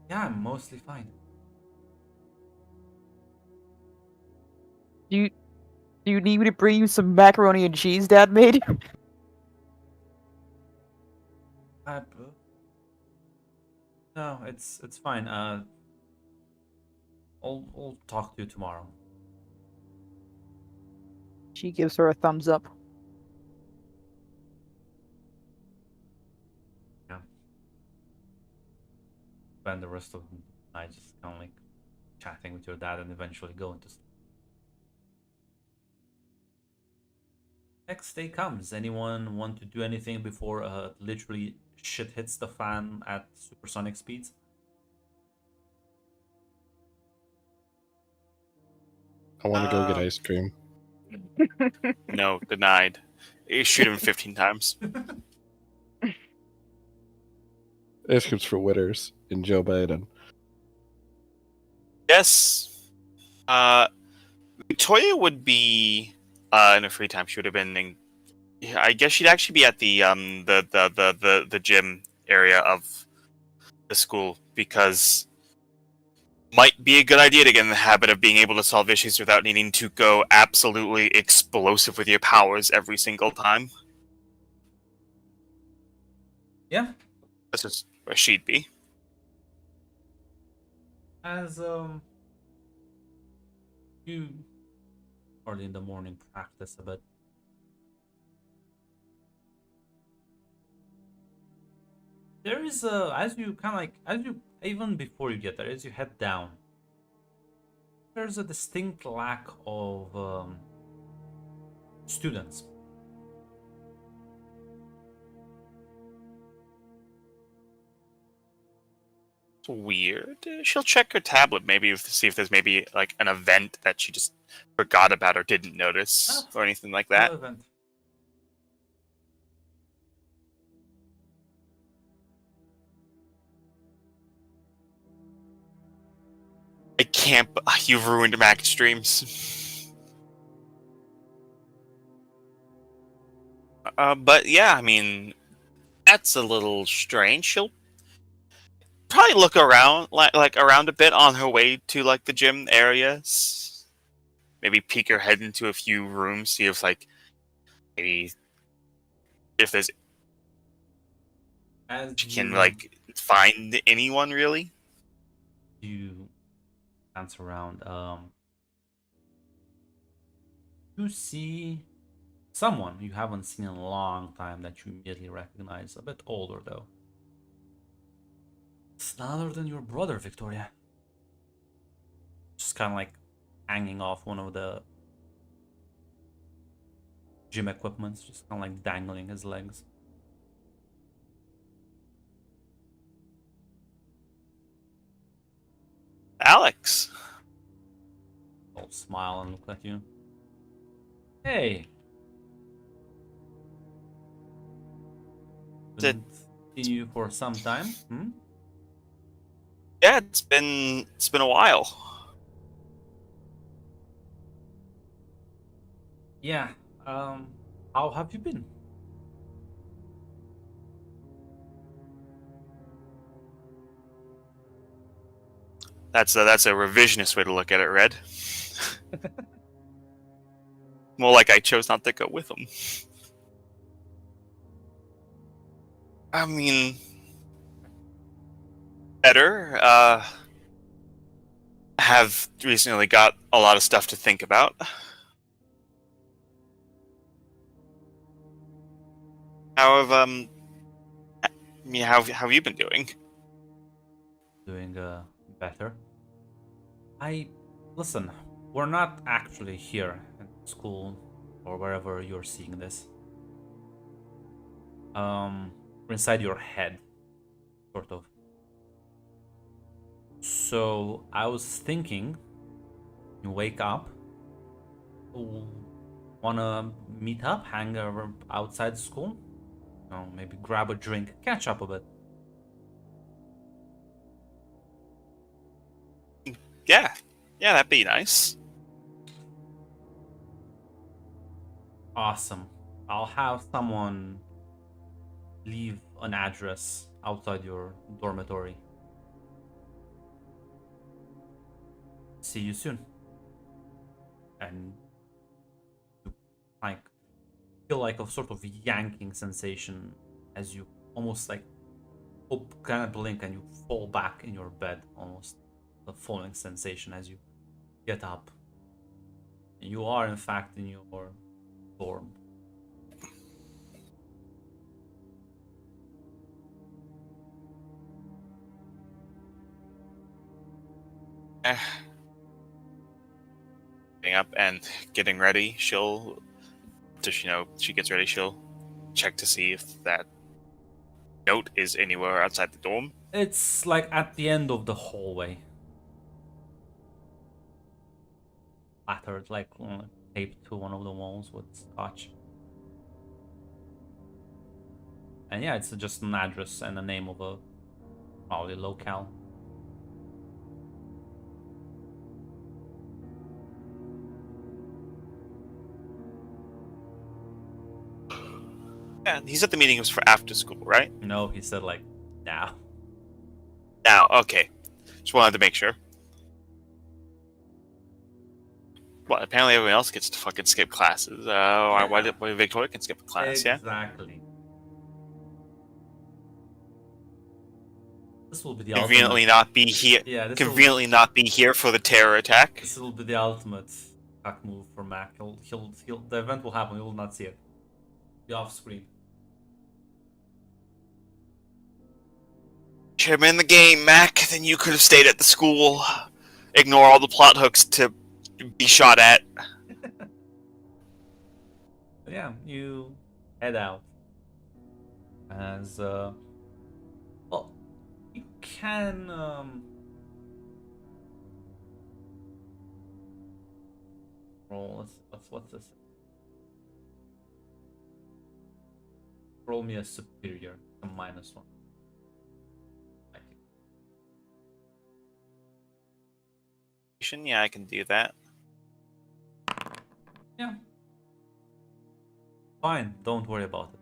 Yeah, I'm mostly fine. Do you need me to bring you some macaroni and cheese Dad made? No, it's fine. I'll talk to you tomorrow. She gives her a thumbs up. Spend the rest of the night just kind of like chatting with your dad and eventually going to sleep. Next day comes. Anyone want to do anything before literally shit hits the fan at supersonic speeds? I want to go get ice cream. No, denied. You shoot him 15 times. Ice cream's for winners in Joe Biden. Yes. Victoria would be in her free time. She would have been Yeah, I guess she'd actually be at the gym area of the school, because might be a good idea to get in the habit of being able to solve issues without needing to go absolutely explosive with your powers every single time. Yeah, That's just where she'd be. as you early in the morning practice a bit. There is a as you kind of like as you even before you get there, as you head down, there's a distinct lack of students. It's weird. She'll check her tablet maybe to see if there's maybe like an event that she just forgot about or didn't notice Ah, or anything like No that. event. I can't. You've ruined Mac's dreams. But yeah, I mean, that's a little strange. She'll probably look around, like around a bit on her way to like the gym areas. Maybe peek her head into a few rooms, see if like maybe if there's As she can you like find anyone really. you dance around, you see someone you haven't seen in a long time that you immediately recognize. A bit older though. It's none other than your brother, Victoria. Just kind of like hanging off one of the gym equipments, just kind of like dangling his legs. Alex, I'll smile and look at you. Hey. Did- Haven't seen you for some time. Hmm? yeah, it's been a while. Yeah. How have you been? That's a revisionist way to look at it, Red. More like I chose not to go with him. I mean, better. Have recently got a lot of stuff to think about. However, I mean, how have you been doing? Doing better. I listen. We're not actually here at school or wherever you're seeing this. We're inside your head, sort of. So I was thinking, you wake up, wanna meet up, hang around outside school, maybe grab a drink, catch up a bit. Yeah, that'd be nice. Awesome. I'll have someone leave an address outside your dormitory. See you soon. And you like feel like a sort of yanking sensation as you almost like kind of blink and you fall back in your bed, almost the falling sensation as you get up. You are in fact in your dorm. Getting up and getting ready. She gets ready, she'll check to see if that note is anywhere outside the dorm. It's like at the end of the hallway. Battered, like taped to one of the walls with scotch. And yeah, it's just an address and the name of a probably locale. Yeah, he said the meeting was for after school, right? No, he said like now. Now, okay. Just wanted to make sure. Well, apparently everyone else gets to fucking skip classes. Why Victoria can skip a class, yeah? Exactly. This will be the Conveniently ultimate. not be here. Yeah, Conveniently not be here for the terror attack. This will be the ultimate hack move for Mac. He'll. The event will happen. He will not see it. Be off screen. Should have been in the game, Mac. Then you could have stayed at the school. Ignore all the plot hooks to be shot at. But yeah, you head out as well. You can roll. What's this? Roll me a superior, a -1. Yeah, I can do that. Yeah. Fine, don't worry about it.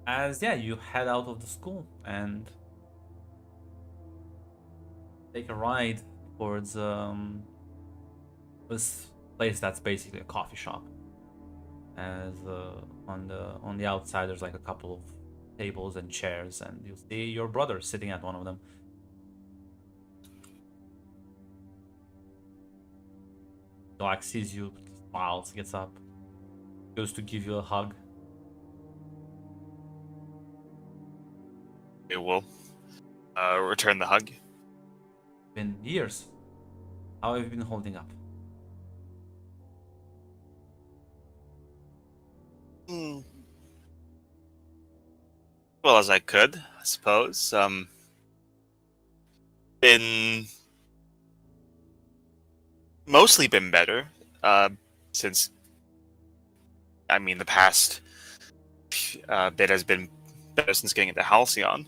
As yeah, you head out of the school and take a ride towards this place that's basically a coffee shop. As on the outside, there's like a couple of tables and chairs, and you see your brother sitting at one of them. Like sees you, smiles, gets up, goes to give you a hug. It will return the hug. Been years. How have you been holding up? Well as I could, I suppose. Been mostly been better since. I mean, the past bit has been better since getting into Halcyon.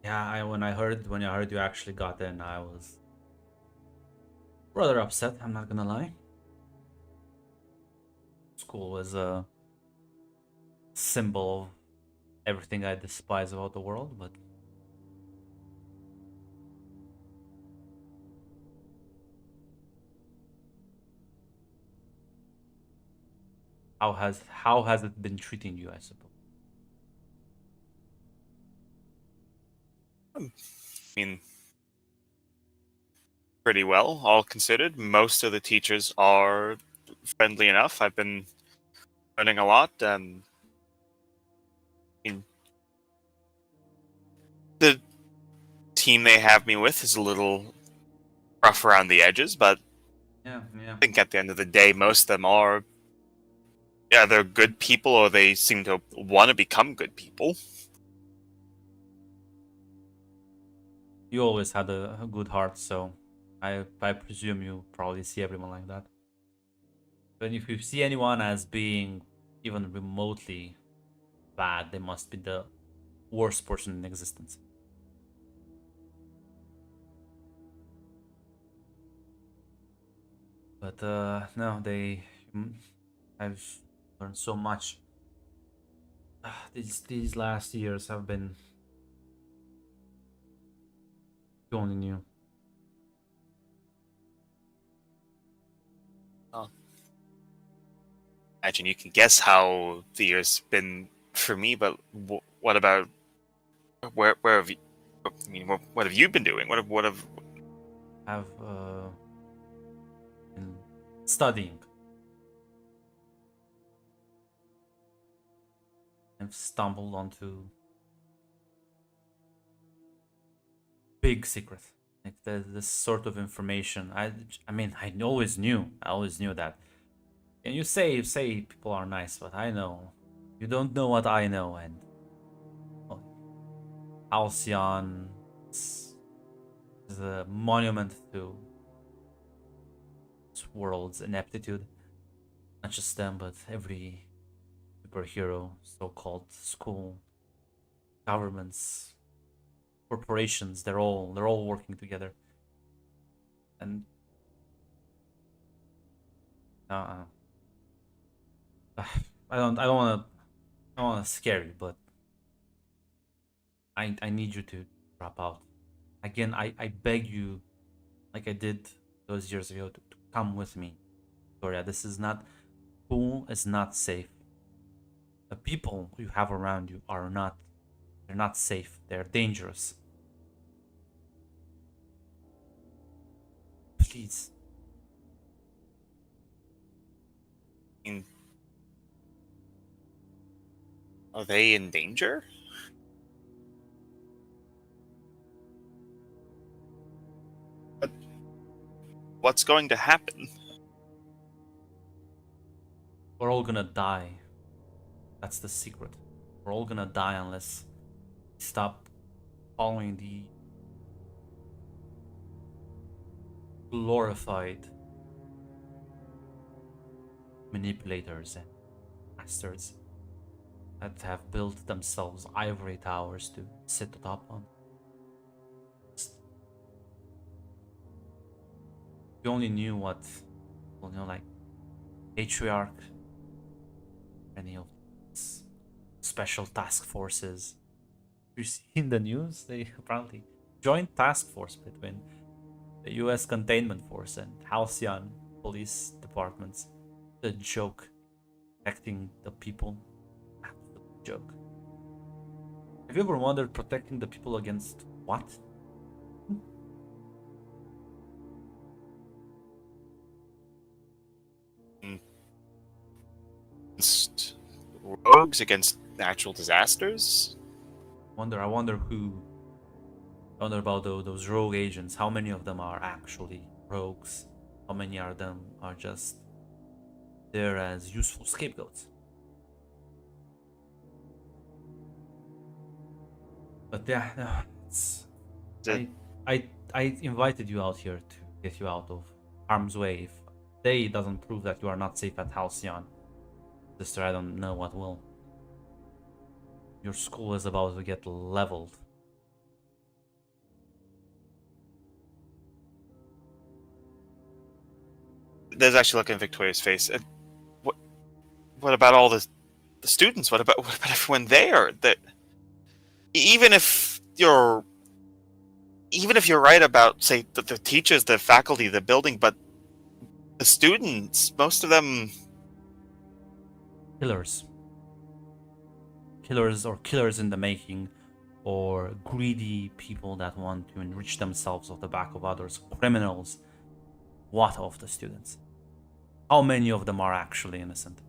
Yeah, when I heard you actually got in, I was rather upset. I'm not gonna lie. School was a symbol of everything I despise about the world, but how has it been treating you, I suppose? I mean, pretty well, all considered. Most of the teachers are friendly enough. I've been learning a lot. I mean, the team they have me with is a little rough around the edges, but Yeah. I think at the end of the day, most of them are either good people or they seem to want to become good people. You always had a good heart, so I presume you probably see everyone like that. But if you see anyone as being even remotely bad, they must be the worst person in existence. But no, I've learned so much. These last years have been only new. Imagine you can guess how the year's been for me, but what about where have you? I mean, what have you been doing? What have Have been studying. I've stumbled onto big secret. Like this sort of information. I mean, I always knew. I always knew that. And you say people are nice, but I know. You don't know what I know, and well, Halcyon is a monument to this world's ineptitude. Not just them, but every superhero, so-called school, governments, corporations. They're all working together. And uh, I don't want to scare you, but I need you to drop out. Again, I beg you, like I did those years ago, to come with me. Victoria, this is not, school is not safe. The people you have around you are not, they're not safe. They're dangerous. Please. Are they in danger? But what's going to happen? We're all gonna die. That's the secret. We're all gonna die unless we stop following the glorified manipulators and bastards that have built themselves ivory towers to sit atop on. If you only knew what, well, like Patriarch, any of these special task forces. You see in the news, they apparently joint task force between the US Containment Force and Halcyon police departments. The joke. Protecting the people. Absolute joke. Have you ever wondered protecting the people against what? Against rogues, against natural disasters? I wonder who. I wonder about those rogue agents. How many of them are actually rogues? How many of them are just there as useful scapegoats? But yeah, no, it's. I invited you out here to get you out of harm's way. If they doesn't prove that you are not safe at Halcyon, sister, I don't know what will. Your school is about to get leveled. There's actually look in Victoria's face. What about all the students? What about everyone there? That even if you're right about, say, the teachers, the faculty, the building, but the students, most of them. Killers. Killers or killers in the making, or greedy people that want to enrich themselves off the back of others. Criminals. What of the students? How many of them are actually innocent?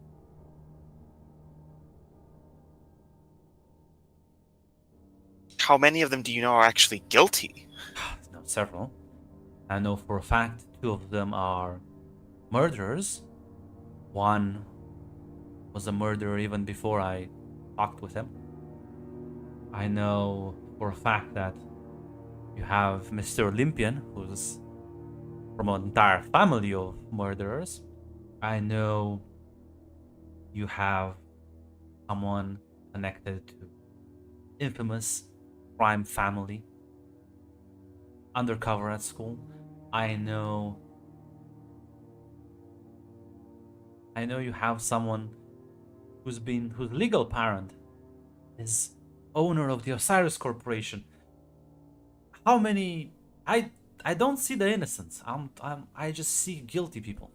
How many of them do you know are actually guilty? No, several. I know for a fact 2 of them are murderers. One was a murderer even before I talked with him. I know for a fact that you have Mr. Olympian, who's from an entire family of murderers. I know you have someone connected to infamous crime family undercover at school. I know you have someone whose legal parent is owner of the Osiris Corporation. How many? I don't see the innocents. I just see guilty people.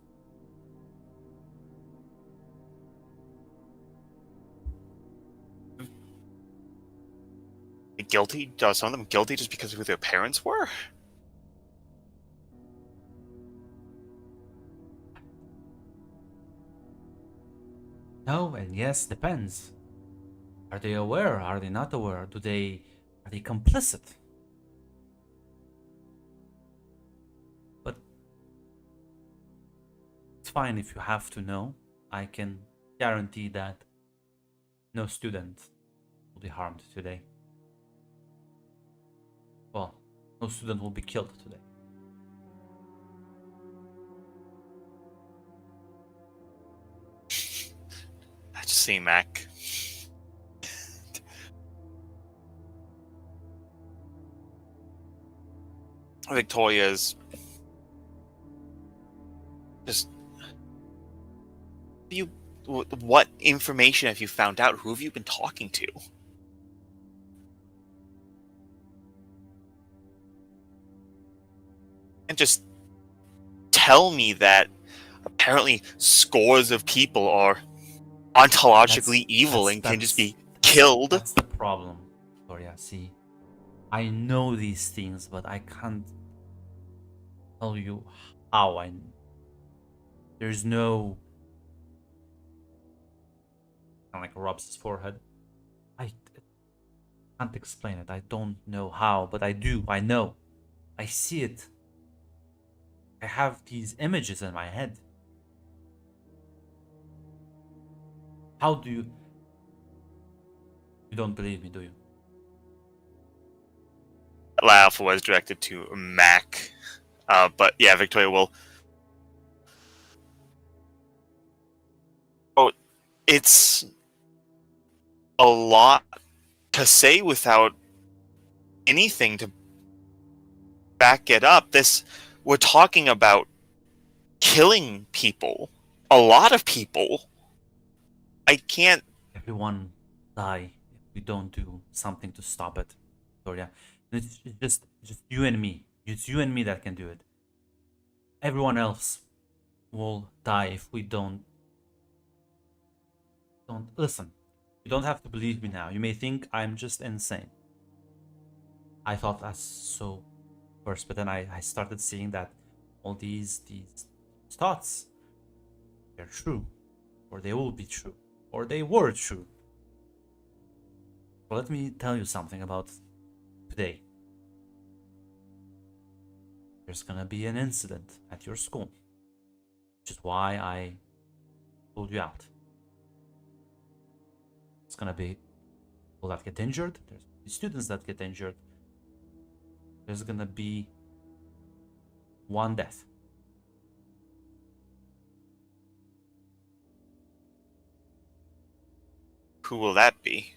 Guilty? Are some of them guilty just because of who their parents were? No and yes, depends. Are they aware? Are they not aware? Are they complicit? But it's fine if you have to know. I can guarantee that no student will be harmed today. Well, no student will be killed today. I just see Mac. Victoria's Just what information have you found out? Who have you been talking to? And just tell me that apparently scores of people are ontologically evil and can just be killed. That's the problem, Victoria. See, I know these things, but I can't tell you how I. There's no. Kind of like rubs his forehead. I can't explain it. I don't know how, but I do. I know. I see it. I have these images in my head. How do you... You don't believe me, do you? Laugh was directed to Mac. But yeah, Victoria will... Oh, it's a lot to say without anything to back it up. We're talking about killing people. A lot of people. I can't... Everyone die if we don't do something to stop it, Victoria. It's just you and me. It's you and me that can do it. Everyone else will die if we don't listen. You don't have to believe me now. You may think I'm just insane. I thought that's so first, but then I started seeing that all these thoughts, they're true, or they will be true, or they were true. So let me tell you something about today. There's gonna be an incident at your school, which is why I pulled you out. It's gonna be people that get injured. There's gonna be students that get injured. There's gonna be one death. Who will that be?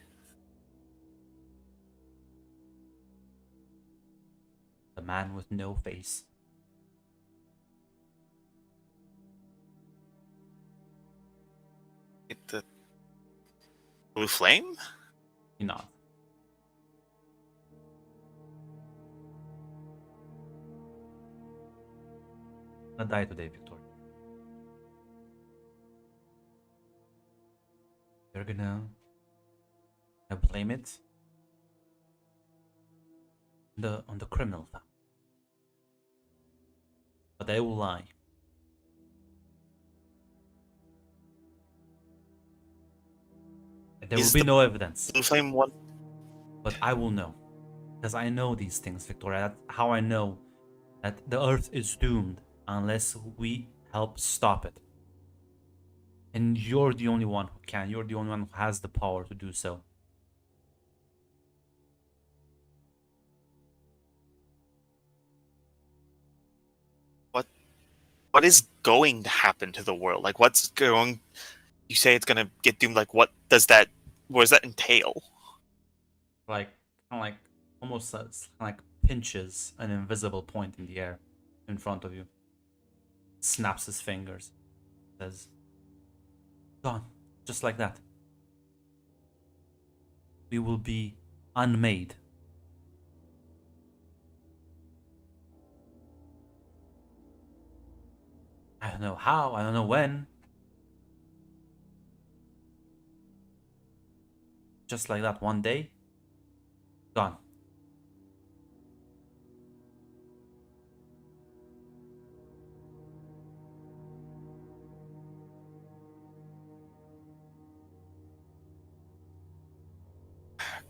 The man with no face. The Blue Flame? He nods. Gonna die today, Victoria. They're gonna blame it on the criminal family. But they will lie. There will Is be the no evidence. Blue Flame one? But I will know. Because I know these things, Victoria. That's how I know that the Earth is doomed unless we help stop it. And you're the only one who can. You're the only one who has the power to do so. What is going to happen to the world? Like, what's going... You say it's gonna get doomed, like, what does that entail? Like, kind of like, almost like pinches an invisible point in the air in front of you. Snaps his fingers. Says, gone. Just like that. We will be unmade. I don't know how, I don't know when. Just like that, one day, gone.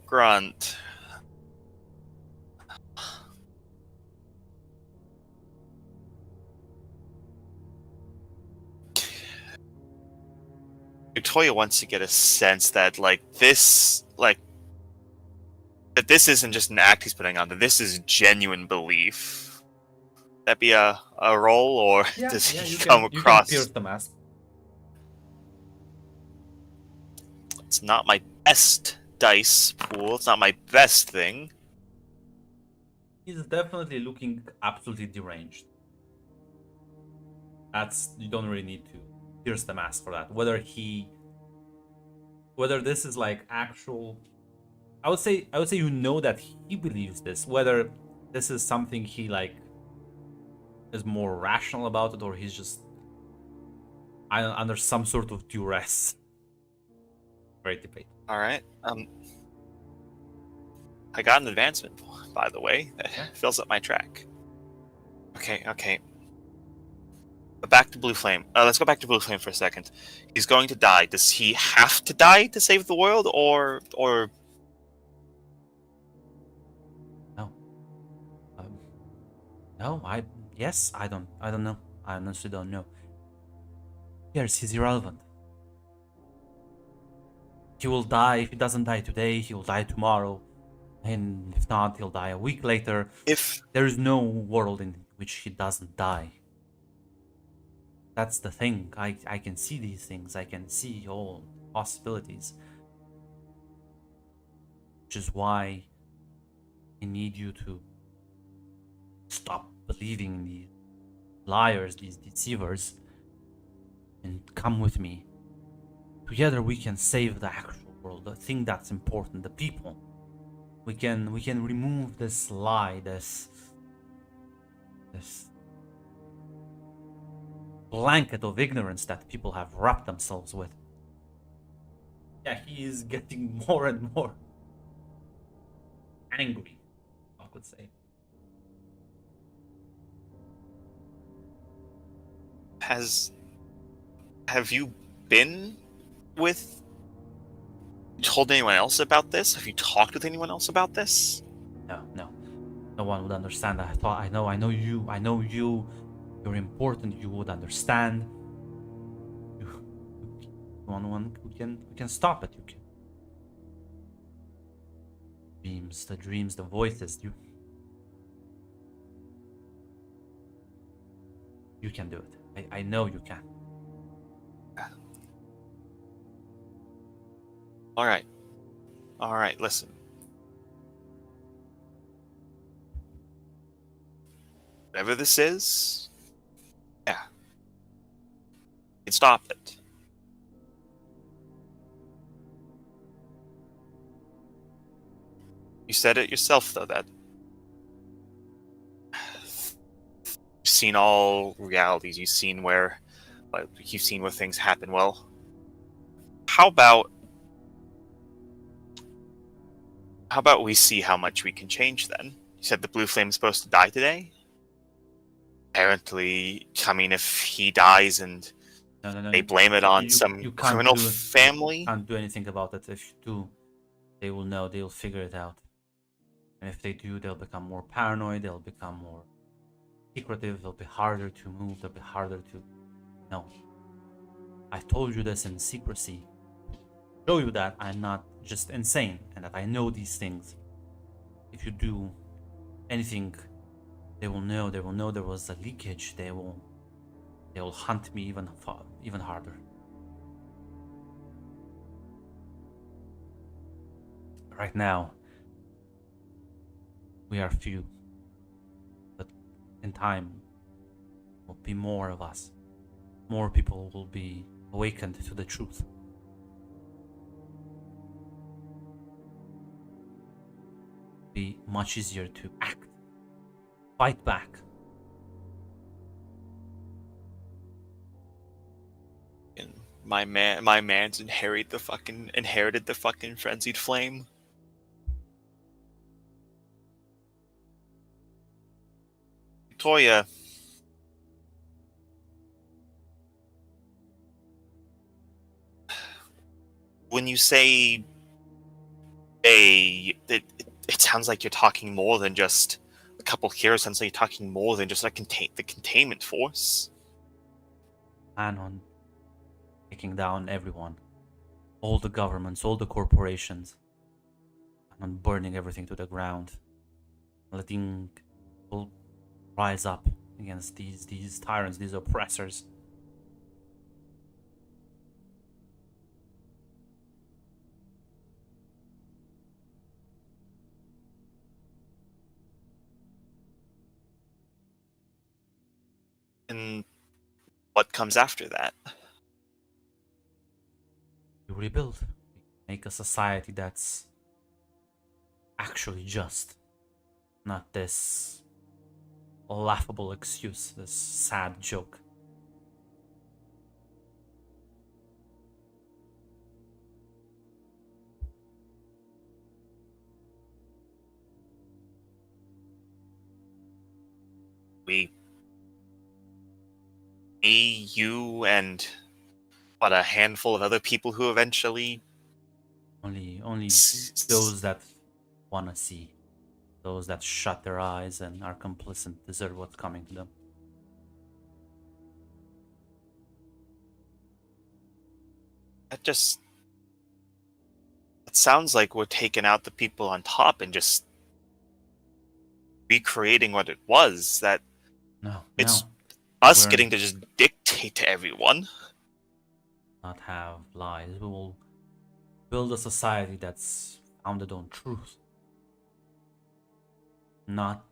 Grunt. Victoria wants to get a sense that, like, this, like, that this isn't just an act he's putting on, that this is genuine belief. That be a role, or does he come across? You can pierce the mask. It's not my best dice pool. It's not my best thing. He's definitely looking absolutely deranged. That's you don't really need to pierce the mask for that. Whether this is like actual, I would say you know that he believes this. Whether this is something he like is more rational about it, or he's just under some sort of duress. Great debate. All right. I got an advancement, by the way. That Yeah. fills up my track. Okay. But back to Blue Flame. Let's go back to Blue Flame for a second. He's going to die. Does he have to die to save the world, or No. No, I don't know. I honestly don't know. Yes, he's irrelevant. He will die. If he doesn't die today, he will die tomorrow. And if not, he'll die a week later. if There is no world in which he doesn't die. That's the thing. I can see these things. I can see all possibilities. Which is why I need you to stop believing in these liars, these deceivers, and come with me. Together we can save the actual world, the thing that's important, the people. We can remove this lie, this blanket of ignorance that people have wrapped themselves with. Yeah, he is getting more and more angry, I could say. have you been with told anyone else about this? Have you talked with anyone else about this? No one would understand. I know you. You're important. You would understand. You one who can stop it. You can. The dreams, the voices. You can do it. I know you can. All right. Listen. Whatever this is, yeah, you can stop it. You said it yourself, though, that you've seen all realities. You've seen where things happen. Well, how about we see how much we can change then? You said the Blue Flame's supposed to die today? Apparently, I mean, if he dies and No. they blame it on You some can't criminal do it. family, Can't do anything about it. If you do, they will know. They'll figure it out. And if they do, they'll become more paranoid. They'll become more secretive. They'll be harder to move. They'll be harder to. No. I told you this in secrecy. Show you that I'm not just insane and that I know these things. If you do anything, they will know. They will know there was a leakage. They will hunt me even harder. Right now, we are few, but in time, will be more of us. More people will be awakened to the truth. Be much easier to act, fight back. and my man's inherited the fucking frenzied flame. Victoria, when you say it sounds like you're talking more than just a couple heroes. It sounds like you're talking more than just like the containment force. Plan on taking down everyone, all the governments, all the corporations, and on burning everything to the ground, letting people rise up against these tyrants, these oppressors. And what comes after that? We rebuild. We make a society that's actually just. Not this laughable excuse, this sad joke. Me, you, and what, a handful of other people who eventually Only s- those that wanna see, those that shut their eyes and are complicit deserve what's coming to them. that just it sounds like we're taking out the people on top and just recreating what it was. That No, it's no, us we're getting to just dictate to everyone. not have lies. We will build a society that's founded on truth, not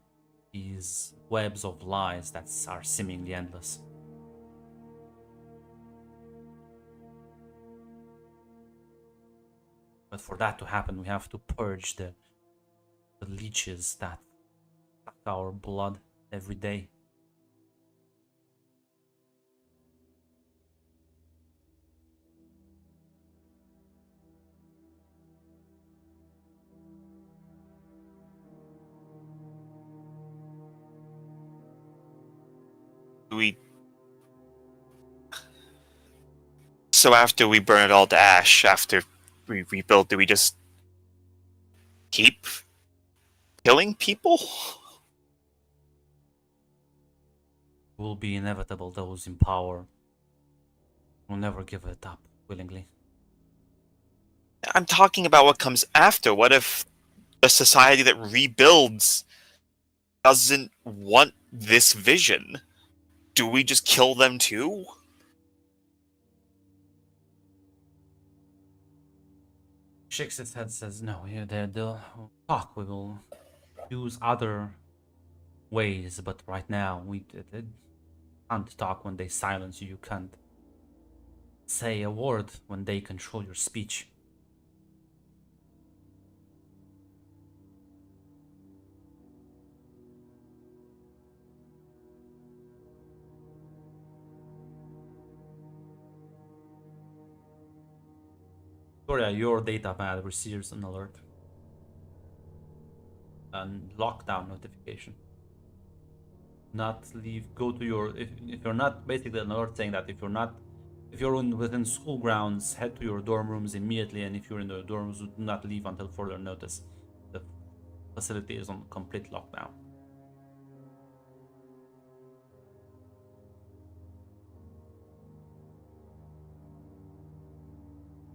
these webs of lies that are seemingly endless. But for that to happen, we have to purge the leeches that suck our blood every day. We So after we burn it all to ash, after we rebuild, do we just keep killing people? Will be inevitable. Those in power will never give it up willingly. I'm talking about what comes after. What if the society that rebuilds doesn't want this vision? Do we just kill them too? Shakes his head, says, "No, yeah, they'll talk. We will use other ways, but right now they can't talk when they silence you. You can't say a word when they control your speech." Victoria, your data pad receives an alert. And lockdown notification. Not leave. Go to your. If you're not, basically an alert saying that if you're within school grounds, head to your dorm rooms immediately, and if you're in the dorms, do not leave until further notice. The facility is on complete lockdown.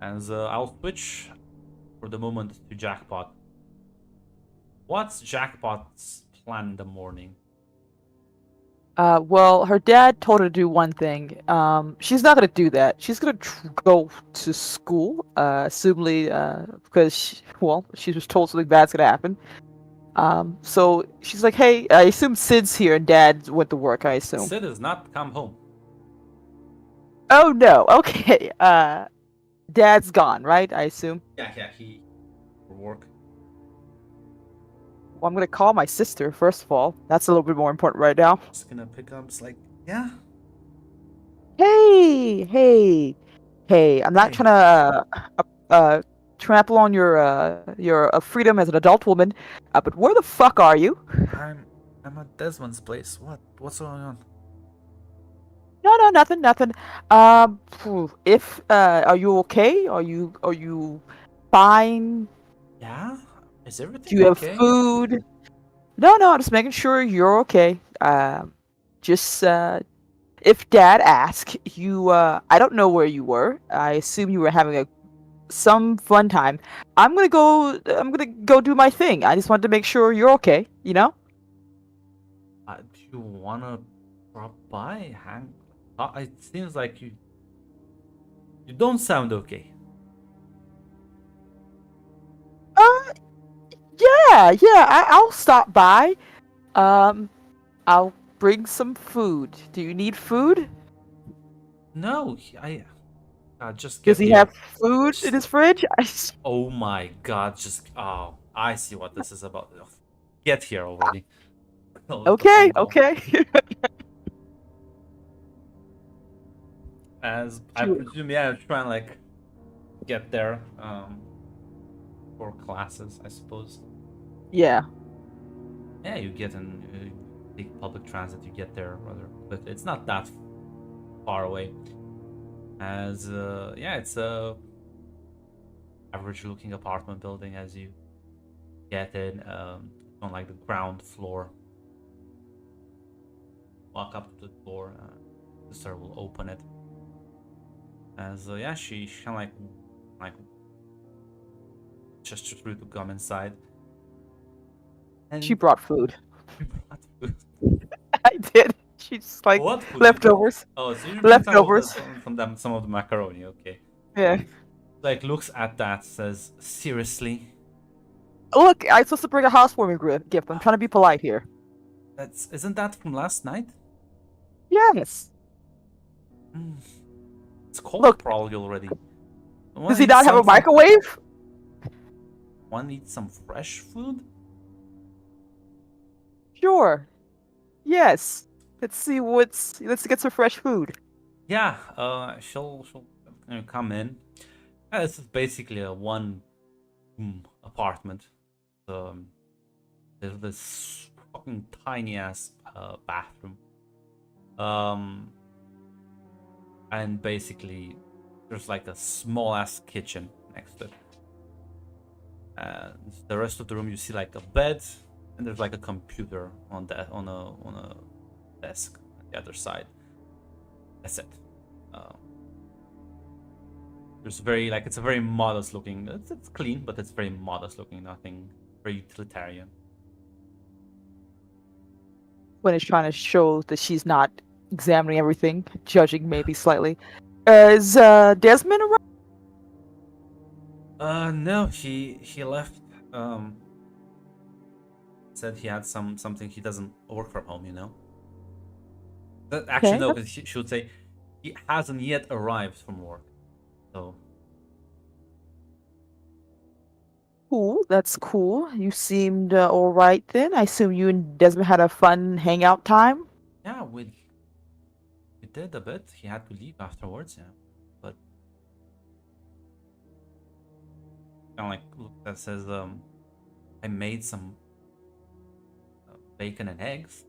And I'll switch for the moment to Jackpot. What's Jackpot's plan in the morning? Well, her dad told her to do one thing. She's not gonna do that. She's gonna go to school, assumably, because she was told something bad's gonna happen. So she's like, "Hey, I assume Sid's here and Dad went to work. I assume." Sid has not come home. Oh no. Okay. Dad's gone, right? I assume. Yeah, he for work. Well, I'm gonna call my sister first of all. That's a little bit more important right now. Just gonna pick up. It's like, yeah. Hey. I'm not Hey. trying to trample on your freedom as an adult woman, but where the fuck are you? I'm at Desmond's place. What's going on? No, nothing. If are you okay? Are you fine? Yeah? Is everything Do you have okay? food? No, I'm just making sure you're okay. Just if Dad asks you, I don't know where you were. I assume you were having some fun time. I'm gonna go do my thing. I just wanted to make sure you're okay. You know? Do you wanna drop by? Hang? It seems like you don't sound okay. Yeah. I'll stop by. I'll bring some food. Do you need food? No, just Does get he here. have food in his fridge? Oh my god, oh, I see what this is about. Ugh, get here already. I'll let the Okay, phone go. okay. As I Sure. presume, yeah, try and like get there for classes, I suppose. Yeah. Yeah, you get in, take public transit, you get there rather, but it's not that far away. As yeah, it's a average looking apartment building as you get in, on like the ground floor. Walk up to the door, sister will open it. As yeah, she kind of like gestures for you to come inside. And She brought food. you brought food. I did. She's like What food? leftovers. Oh, so you bring Leftovers. some of the macaroni. Okay. Yeah. Like looks at that, says seriously. Look, I'm supposed to bring a housewarming gift. I'm trying to be polite here. Isn't that from last night? Yes. Mm. It's cold Look. probably already. Does he not have a microwave? Want to eat some fresh food? Sure. Yes. Let's get some fresh food. Yeah, she'll come in. This is basically a one room apartment. There's this fucking tiny ass bathroom. And basically there's like a small ass kitchen next to it. And the rest of the room you see like a bed, and there's like a computer on a desk on the other side. That's it. There's it's a very modest looking. It's clean, but it's very modest looking. Nothing very utilitarian. When it's trying to show that she's not examining everything, judging maybe slightly. Is Desmond around? No, he left. Said he had something. He doesn't work from home, you know. Actually, Okay. no, because she would say he hasn't yet arrived from work. So Cool. That's cool. You seemed all right then. I assume you and Desmond had a fun hangout time. yeah, we did a bit. He had to leave afterwards, yeah. But kind of like look that says I made some bacon and eggs.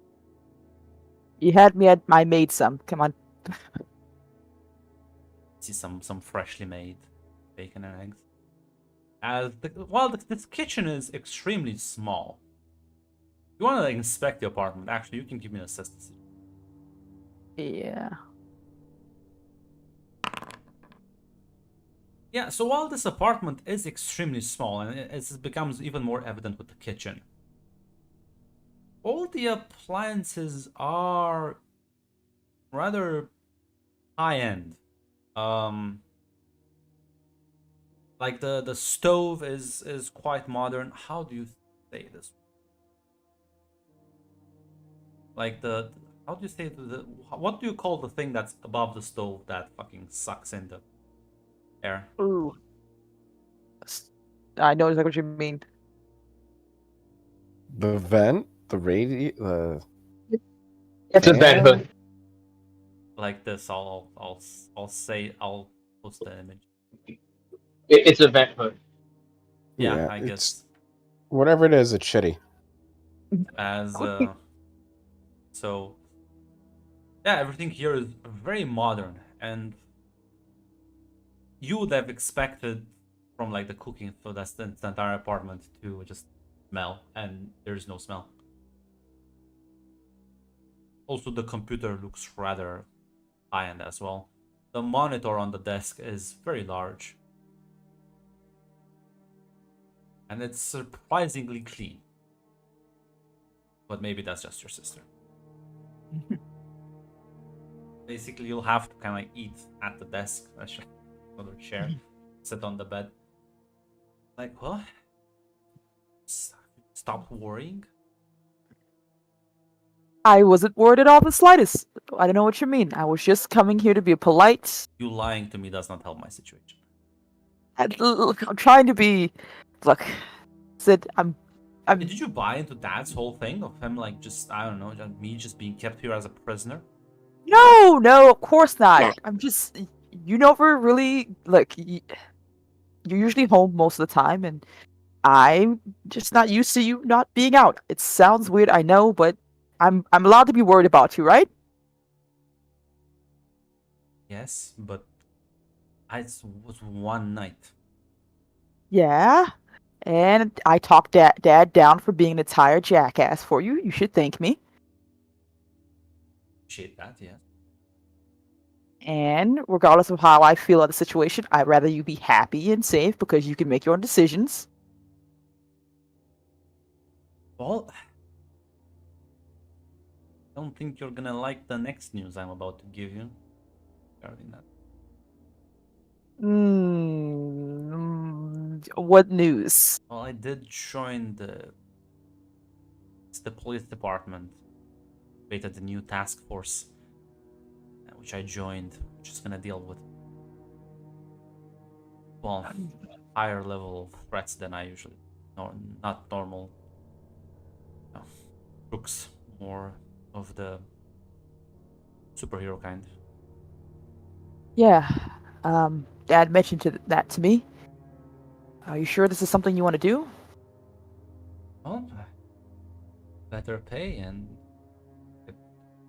You had me at I made some. Come on. See some freshly made bacon and eggs. This kitchen is extremely small. If you want to like, inspect the apartment, actually, you can give me an assistance. Yeah. Yeah, so while this apartment is extremely small, and it becomes even more evident with the kitchen, all the appliances are rather high-end. Like the stove is quite modern. How do you say this? Like how do you say what do you call the thing that's above the stove that fucking sucks in the air? Ooh. I know exactly what you mean. The vent, the radio, It's a vent fan? hood. Like this, I'll post the image. It's a vent hood. Yeah, I it's guess whatever it is, it's shitty. as so yeah, everything here is very modern, and you would have expected from like the cooking for the entire apartment to just smell, and there's no smell. Also, the computer looks rather high-end as well. The monitor on the desk is very large, and it's surprisingly clean. But maybe that's just your sister. Basically, you'll have to kind of eat at the desk. That's just another chair. Sit on the bed. Like, what? Stop worrying. I wasn't worried at all the slightest. I don't know what you mean. I was just coming here to be polite. You lying to me does not help my situation. Look, I'm trying to be. Look, Sid, I'm. Did you buy into Dad's whole thing of him, like, just, I don't know, me just being kept here as a prisoner? No, no, of course not. I'm just. You never really. Look, you're usually home most of the time, and I'm just not used to you not being out. It sounds weird, I know, but I'm allowed to be worried about you, right? Yes, but it was one night. Yeah. And I talked Dad down for being an entire jackass for you. You should thank me. Appreciate that, yeah. And regardless of how I feel about the situation, I'd rather you be happy and safe because you can make your own decisions. Well, I don't think you're gonna like the next news I'm about to give you regarding that. What news? Well, I did join the police department, created a new task force, which I joined, which is gonna deal with, well, higher level of threats than I usually, not normal, crooks, more of the superhero kind. Yeah. Dad mentioned that to me. Are you sure this is something you want to do? Well, better pay and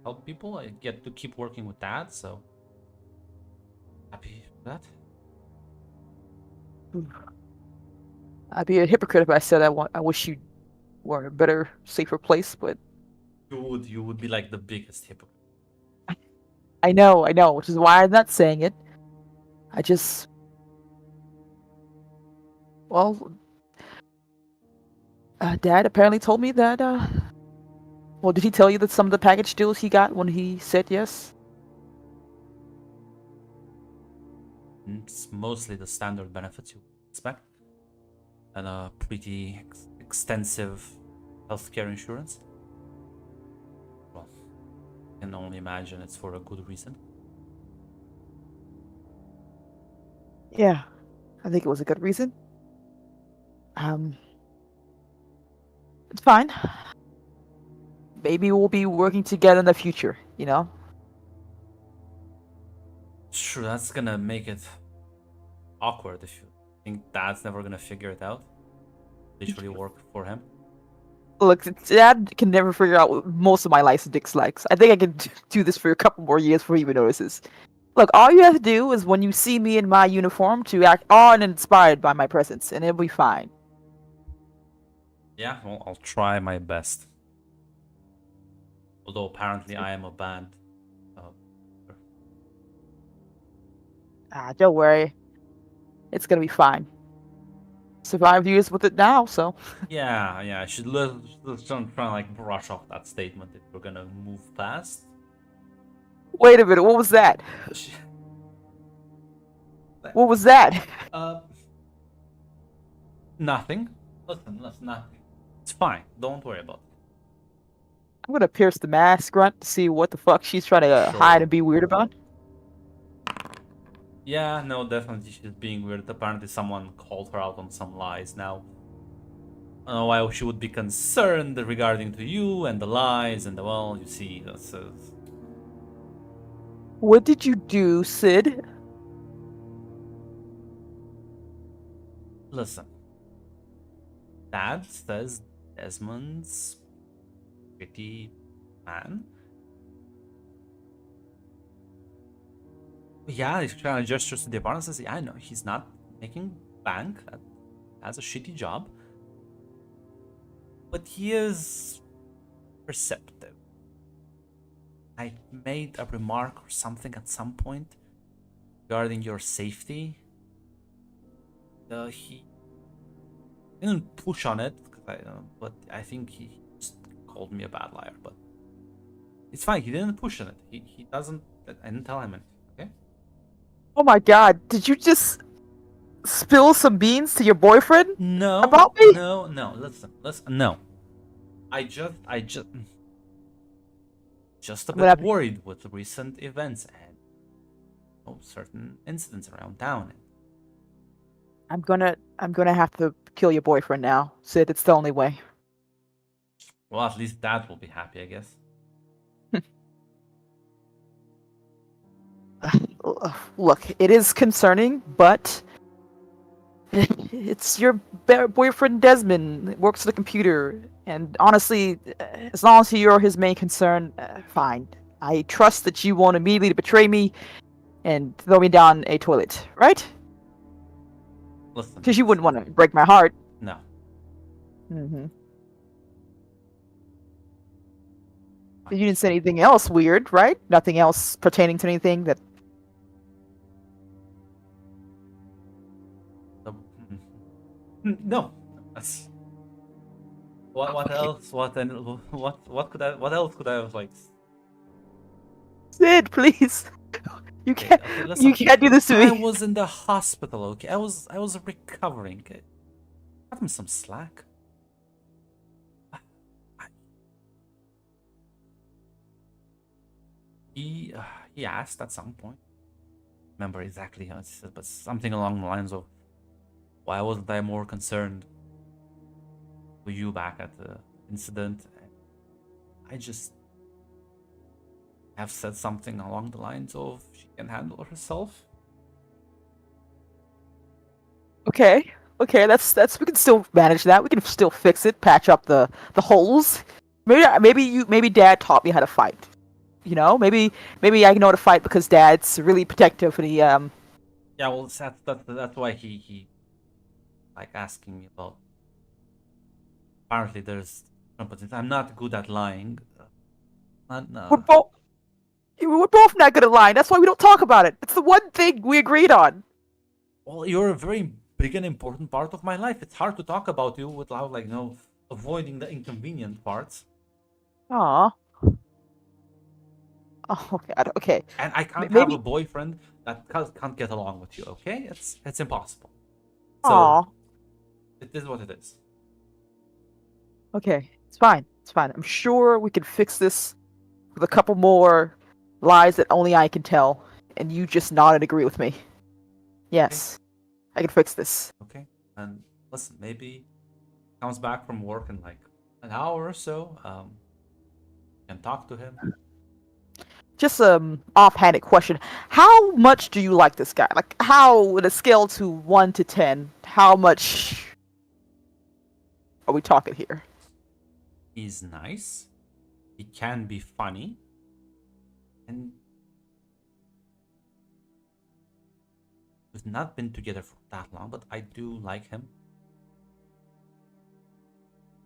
help people. I get to keep working with Dad, so happy for that. I'd be a hypocrite if I said I wish you were in a better, safer place, but You would be like the biggest hypocrite. I know, which is why I'm not saying it. I just... Well... Dad apparently told me that, Well, did he tell you that some of the package deals he got when he said yes? It's mostly the standard benefits you expect, and a pretty extensive healthcare insurance. Well, I can only imagine it's for a good reason. Yeah, I think it was a good reason. It's fine. Maybe we'll be working together in the future, you know? Sure, that's gonna make it awkward if you think Dad's never gonna figure it out. Literally work for him. Look, Dad can never figure out what most of my likes and dislikes. I think I can do this for a couple more years before he even notices. Look, all you have to do is when you see me in my uniform to act on and inspired by my presence, and it'll be fine. Yeah, well, I'll try my best. Although apparently I am a bad. Don't worry. It's gonna be fine. Survived years with it now, so. Yeah, I should let's try and like brush off that statement if we're gonna move past. Wait a minute, what was that? What was that? Nothing. Listen, nothing. It's fine. Don't worry about it. I'm gonna pierce the mask grunt to see what the fuck she's trying to hide and be weird about. Yeah, no, definitely she's being weird. Apparently someone called her out on some lies now. I don't know why she would be concerned regarding to you and the lies and the, well, you see, that's... What did you do, Sid? Listen. Dad says Desmond's pretty man. Yeah, he's trying to gesture to the apartment and says, yeah, I know, he's not making bank, has a shitty job. But he is perceptive. I made a remark or something at some point regarding your safety. He didn't push on it, but I think he just called me a bad liar. But it's fine, he didn't push on it. He doesn't, I didn't tell him anything, okay? Oh my god, did you just spill some beans to your boyfriend? No. About me? No, listen, no. I just just a I'm gonna have bit to- worried with recent events and certain incidents around town. I'm gonna have to kill your boyfriend now, Sid. It's the only way. Well, at least Dad will be happy, I guess. Look, it is concerning, but it's your boyfriend Desmond that works at the computer, and honestly, as long as you're his main concern, fine. I trust that you won't immediately betray me and throw me down a toilet, right? Listen, Because you wouldn't want to break my heart. no. Mm-hmm. You didn't say anything else weird, right? Nothing else pertaining to anything that. No. That's... What else? What else could I have like? Sid, please. You Okay, can't. okay, You listen. can't do this to I me. was in the hospital. Okay, I was recovering. Okay? Cut him some slack. He asked at some point. Remember exactly how it said, but something along the lines of, "Why wasn't I more concerned with you back at the incident?" I just have said something along the lines of, "She can handle herself." Okay. Okay, that's we can still manage that. We can still fix it, patch up the holes. Maybe Dad taught me how to fight. You know, maybe I know how to fight because Dad's really protective and he Yeah, well, that's why he like asking me about. Apparently, there's competence. I'm not good at lying. we're both not good at lying. That's why we don't talk about it. It's the one thing we agreed on. Well, you're a very big and important part of my life. It's hard to talk about you without, like, avoiding the inconvenient parts. Aw. Oh God. Okay. And I can't have Maybe. a boyfriend that can't get along with you. Okay, it's impossible. So Aw. it is what it is. Okay. It's fine. It's fine. I'm sure we can fix this with a couple more lies that only I can tell, and you just nod and agree with me. Yes, I can fix this. Okay, and listen, maybe comes back from work in like an hour or so. Can talk to him. Just offhanded question. How much do you like this guy? Like, how, on a scale to 1 to 10, how much are we talking here? He's nice. He can be funny. And we've not been together for that long, but I do like him.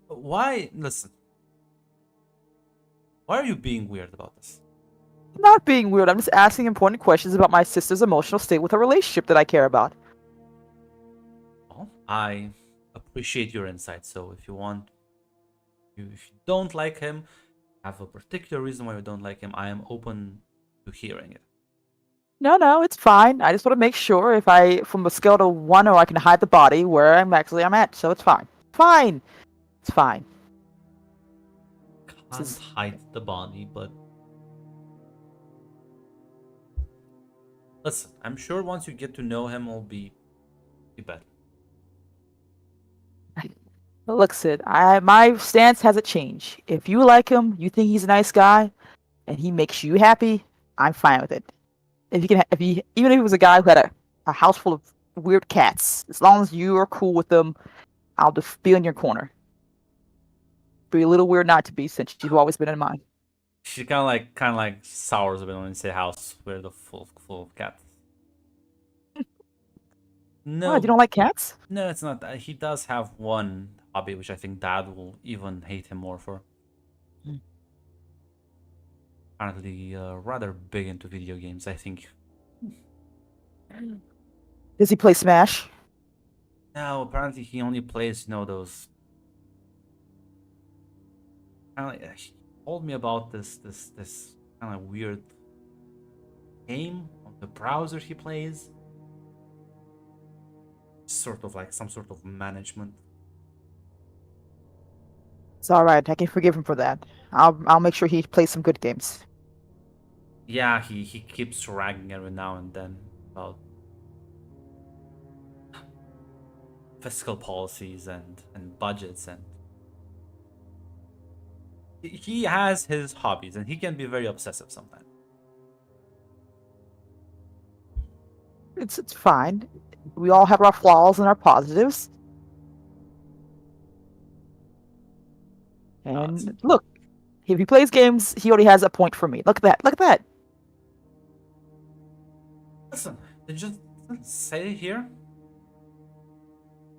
Why? Listen. Why are you being weird about this? I'm not being weird. I'm just asking important questions about my sister's emotional state with a relationship that I care about. Well, I appreciate your insight. So if you want, if you don't like him, have a particular reason why you don't like him, I am open to hearing it. No, it's fine. I just want to make sure if from a scale to 1, or I can hide the body where I'm at. So it's fine. Fine. It's fine. Can't hide the body, but listen, I'm sure once you get to know him, it'll be better. Look, Sid, my stance hasn't changed. If you like him, you think he's a nice guy, and he makes you happy, I'm fine with it. Even if he was a guy who had a house full of weird cats, as long as you are cool with them, I'll just be in your corner. Be a little weird not to be, since you've always been in mine. She kind of like sours a bit when you say house where the full of cats. No, What, you don't like cats? no, it's not. He does have one hobby, which I think Dad will even hate him more for. Apparently, rather big into video games, I think. Does he play Smash? No, apparently he only plays, those. He told me about this kind of weird game on the browser he plays. Sort of like some sort of management. It's all right. I can forgive him for that. I'll make sure he plays some good games. Yeah, he keeps ragging every now and then about fiscal policies and budgets, and he has his hobbies and he can be very obsessive sometimes. It's fine. We all have our flaws and our positives. And look, if he plays games, he already has a point for me. Look at that. Look at that. Listen, then just stay here,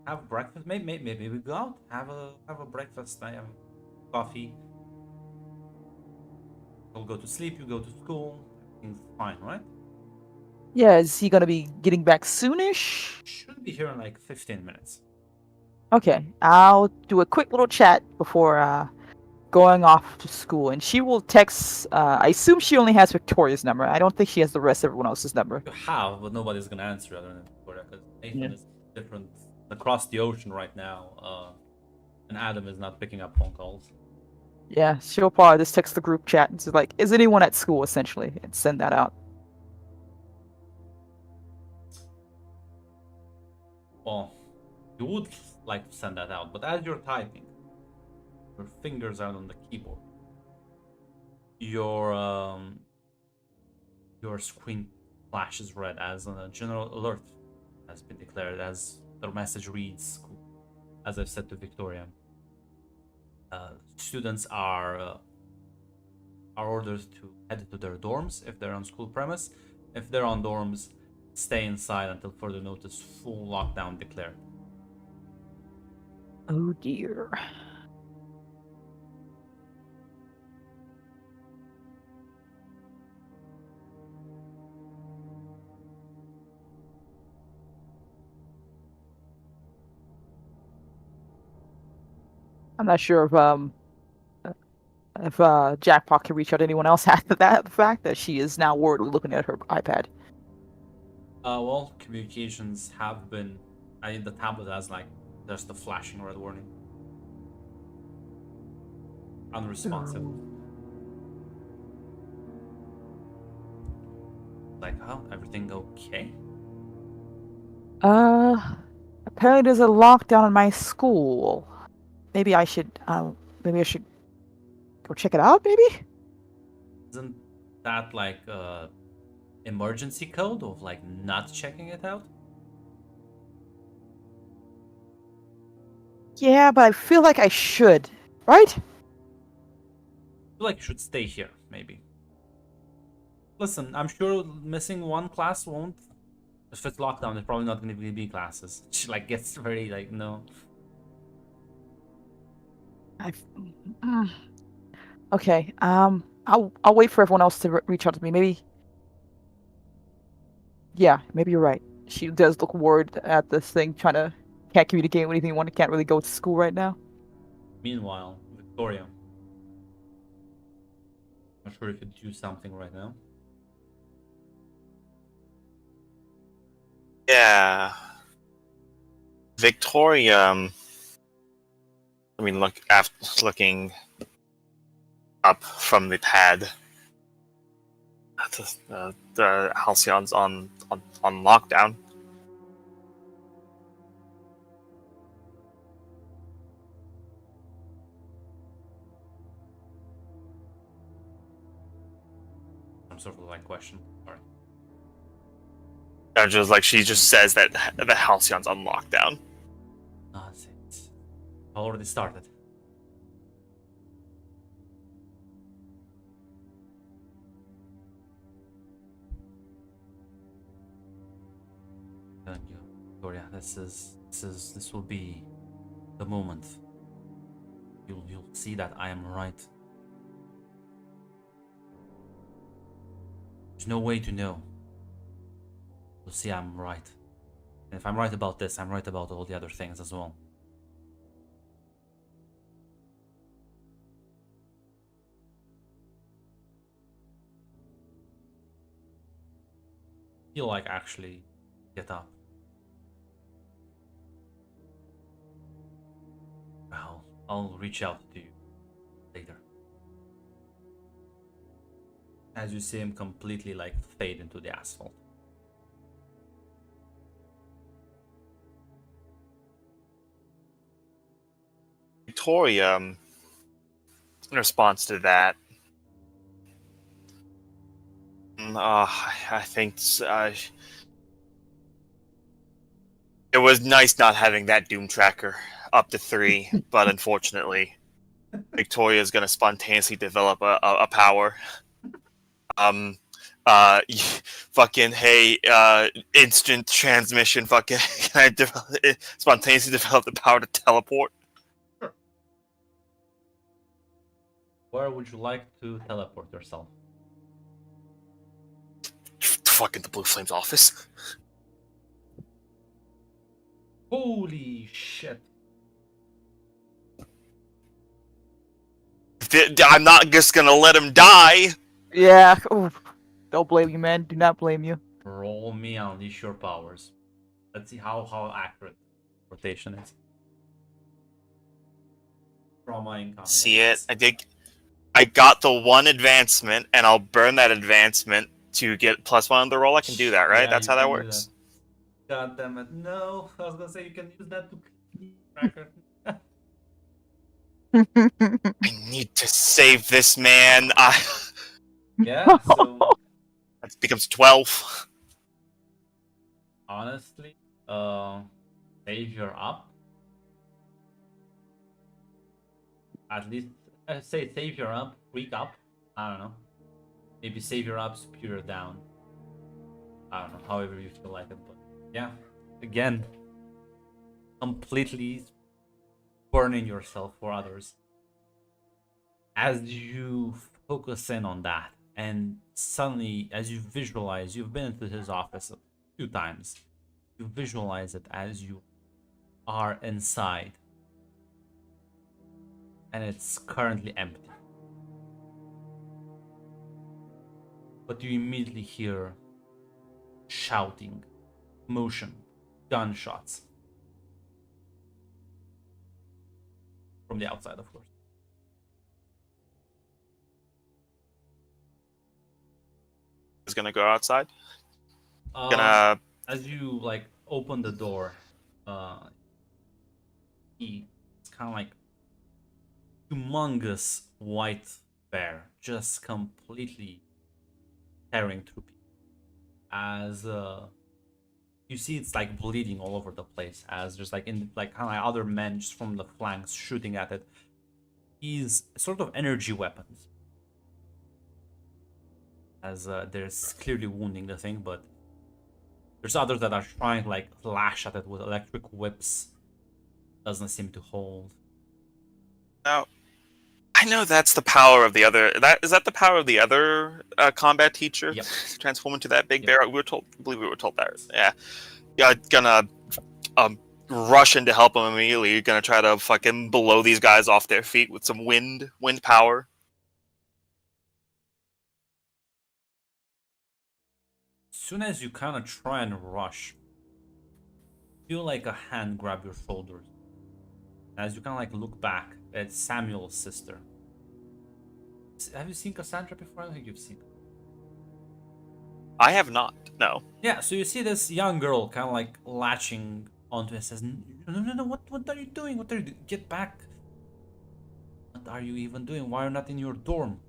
have breakfast. Maybe we go out, have a breakfast. I have coffee. We'll go to sleep. You go to school. Everything's fine, right? Yeah, is he gonna be getting back soonish? Should be here in like 15 minutes. Okay, I'll do a quick little chat before going off to school, and she will text. I assume she only has Victoria's number. I don't think she has the rest of everyone else's number. You have, but nobody's gonna answer other than Victoria because Nathan Yeah. is different across the ocean right now, and Adam is not picking up phone calls. Yeah, she'll probably just text the group chat and say like, "Is anyone at school?" essentially, and send that out. Well, you would like to send that out, but as you're typing, your fingers are on the keyboard. Your screen flashes red as a general alert has been declared, as the message reads, as I've said to Victoria. Students are ordered to head to their dorms if they're on school premise. If they're on dorms, stay inside until further notice. Full lockdown declared. Oh dear. I'm not sure if Jackpot can reach out to anyone else after that. The fact that she is now worried looking at her iPad. Well, communications have been. The tablet has like there's the flashing red warning. Unresponsive. Like, oh, everything okay? Apparently there's a lockdown in my school. Maybe I should go check it out. Maybe. Isn't that like emergency code of like not checking it out? Yeah, but I feel like I should, right? I feel like you should stay here, maybe. Listen, I'm sure missing one class won't. If it's lockdown, there's probably not going to be classes. She like gets very like no. Okay. I'll wait for everyone else to reach out to me. Maybe. Yeah, maybe you're right. She does look worried at this thing, can't communicate with anything. Can't really go to school right now. Meanwhile, Victoria. Not sure if you could do something right now. Yeah. Victoria. I mean, looking up from the pad. The Halcyon's on lockdown. Some sort of like question. Sorry. Just like she just says that the Halcyon's on lockdown. No, it's already started. Thank you, Victoria. This will be the moment. You'll see that I am right. There's no way to know. You'll see I'm right. And if I'm right about this, I'm right about all the other things as well. Feel like actually get up. Well, I'll reach out to you later. as you see him completely like fade into the asphalt. Victoria, in response to that, I think it was nice not having that Doom Tracker up to 3, but unfortunately, Victoria is going to spontaneously develop a power. Fucking hey, instant transmission. Fucking, can I spontaneously develop the power to teleport? Where would you like to teleport yourself? Fucking the Blue Flames office. Holy shit. I'm not just gonna let him die. Yeah. Ooh, don't blame you, man. Do not blame you. Roll me unleash your powers. Let's see how accurate rotation is. Trauma incoming. See it? I got the 1 advancement, and I'll burn that advancement to get +1 on the roll. I can do that, right? Yeah, That's you how that can do works. God damn it. No, I was gonna say you can use that to tracker. I need to save this man. Yeah, so That becomes 12. honestly, savior up. At least say savior up, freak up. I don't know. Maybe savior up, superior down. I don't know, however you feel like it, but yeah. Again, completely burning yourself for others. As you focus in on that, and suddenly, as you visualize, you've been into his office a few times. You visualize it as you are inside, and it's currently empty. But you immediately hear shouting, motion, gunshots from the outside, of course. Is gonna go outside. Gonna As you like open the door, it's kind of like humongous white bear just completely tearing through people. As you see, it's like bleeding all over the place. As there's like kind of like other men just from the flanks shooting at it. These sort of energy weapons. As there's clearly wounding the thing, but there's others that are trying to like lash at it with electric whips. Doesn't seem to hold. Now, I know that's the power of the other. Is that the power of the other combat teacher? Yep. Transform into that big Yep. bear. I believe we were told that. Yeah. Gonna rush in to help him immediately. You're gonna try to fucking blow these guys off their feet with some wind power. As soon as you kind of try and rush, feel like a hand grab your shoulders. As you kind of like look back, it's Samuel's sister. Have you seen Cassandra before? I don't think you've seen her. I have not. No. Yeah, so you see this young girl kind of like latching onto it, says, no, what are you doing? What are you doing? Get back. What are you even doing? Why are you not in your dorm?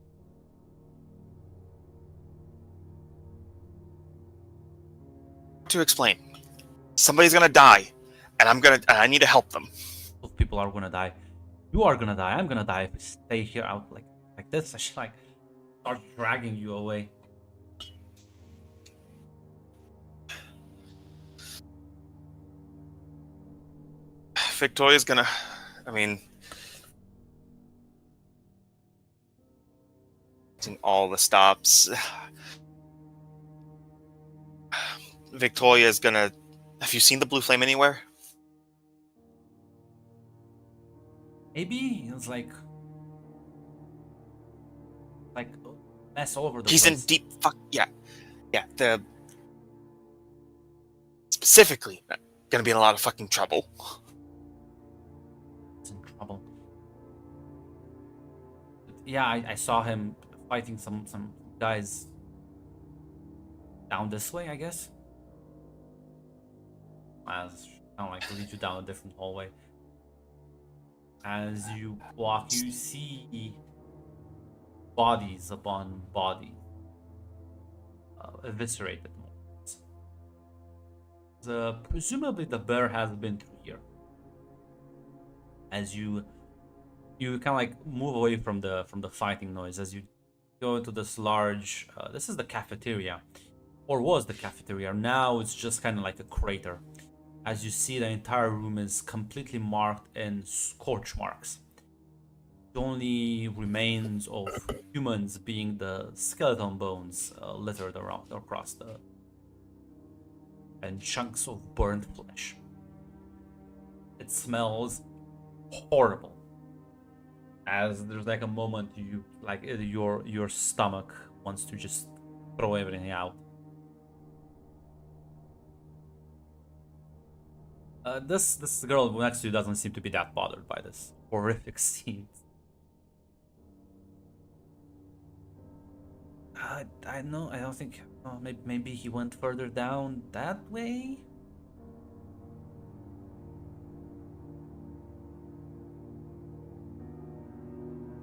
To explain, somebody's gonna die, and I need to help them. Both people are gonna die. You are gonna die. I'm gonna die if we stay here out like this. I should like start dragging you away. Victoria's gonna. I mean, using all the stops. Victoria's gonna. Have you seen the blue flame anywhere? Maybe it's like mess all over the He's place. in deep fuck. Yeah. The specifically gonna be in a lot of fucking trouble. He's in trouble. Yeah, I saw him fighting some guys down this way, I guess. As kind of like lead you down a different hallway. As you walk, you see bodies upon bodies, eviscerated. Presumably the bear has been through here. As you kind of like move away from the fighting noise, as you go into this large. This is the cafeteria, or was the cafeteria. Now it's just kind of like a crater. As you see, the entire room is completely marked in scorch marks. The only remains of humans being the skeleton bones littered around across the, and chunks of burnt flesh. It smells horrible. As there's like a moment you like your stomach wants to just throw everything out. This girl next to you doesn't seem to be that bothered by this horrific scene. I know. I don't think. Maybe he went further down that way.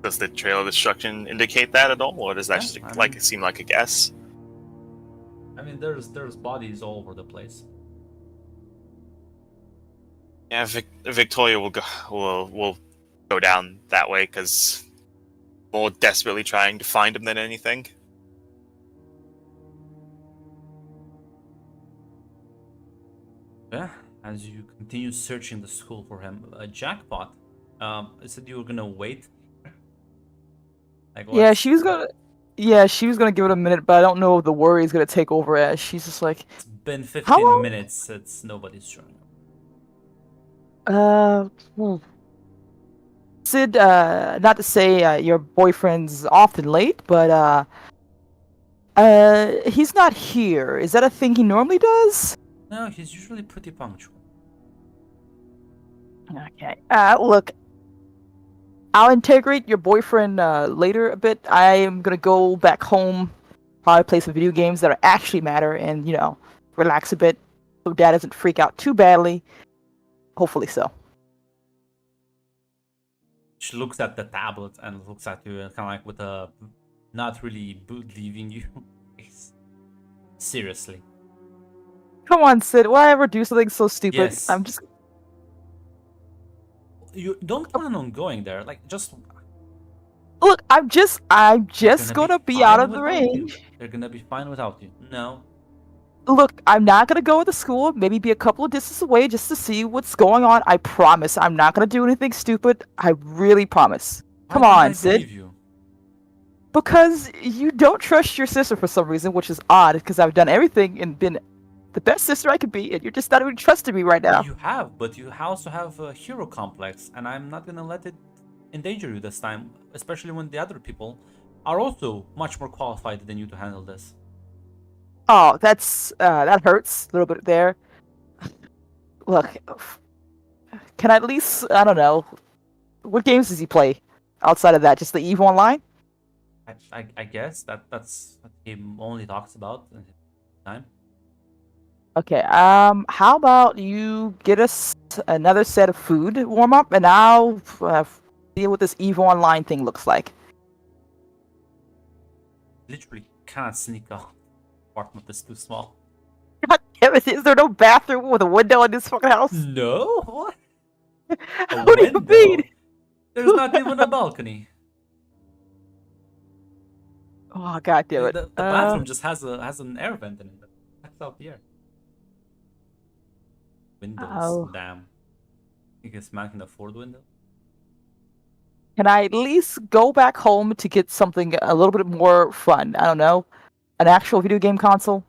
Does the trail of destruction indicate that at all, or does that Yeah, just I like mean- seem like a guess? I mean, there's bodies all over the place. Yeah, Victoria will go down that way because more desperately trying to find him than anything. Yeah. As you continue searching the school for him, Jackpot. I said you were gonna wait. Like Yeah, what's- she was gonna. Yeah, she was gonna give it a minute, but I don't know if the worry is gonna take over. As she's just like, It's been How 15 long? minutes since nobody's showing up. Sid. Not to say your boyfriend's often late, but he's not here. Is that a thing he normally does? No, he's usually pretty punctual. Okay. Look, I'll integrate your boyfriend later a bit. I am gonna go back home, probably play some video games that actually matter, and relax a bit, so Dad doesn't freak out too badly. Hopefully so. She looks at the tablet and looks at you, kind of like with a not really believing you face. Seriously. Come on, Sid. Why ever do something so stupid? Yes. I'm just. You don't plan on going there, like just. Look, I'm just they're gonna be fine out of the without you. range. They're gonna be fine without you. No. Look, I'm not gonna go to school. Maybe be a couple of distance away just to see what's going on. I promise. I'm not gonna do anything stupid. I really promise. Come Why on, can't I Sid. believe you? Because you don't trust your sister for some reason, which is odd. Because I've done everything and been the best sister I could be, and you're just not even trusting me right now. You have, but you also have a hero complex, and I'm not gonna let it endanger you this time, especially when the other people are also much more qualified than you to handle this. Oh, that hurts a little bit there. Look, can I at least, I don't know, what games does he play outside of that? Just the EVE Online? I guess that's what he only talks about in his time. Okay, how about you get us another set of food warm up, and I'll see what this EVE Online thing looks like. Literally cannot sneak out. Apartment is too small. God damn it, is there no bathroom with a window in this fucking house? No, what? A What do you window? mean? There's not even a balcony. Oh, god damn it. The bathroom just has an air vent in it that sucks out the air. Windows, Oh. damn. You guess man can afford windows? Can I at least go back home to get something a little bit more fun? I don't know. An actual video game console?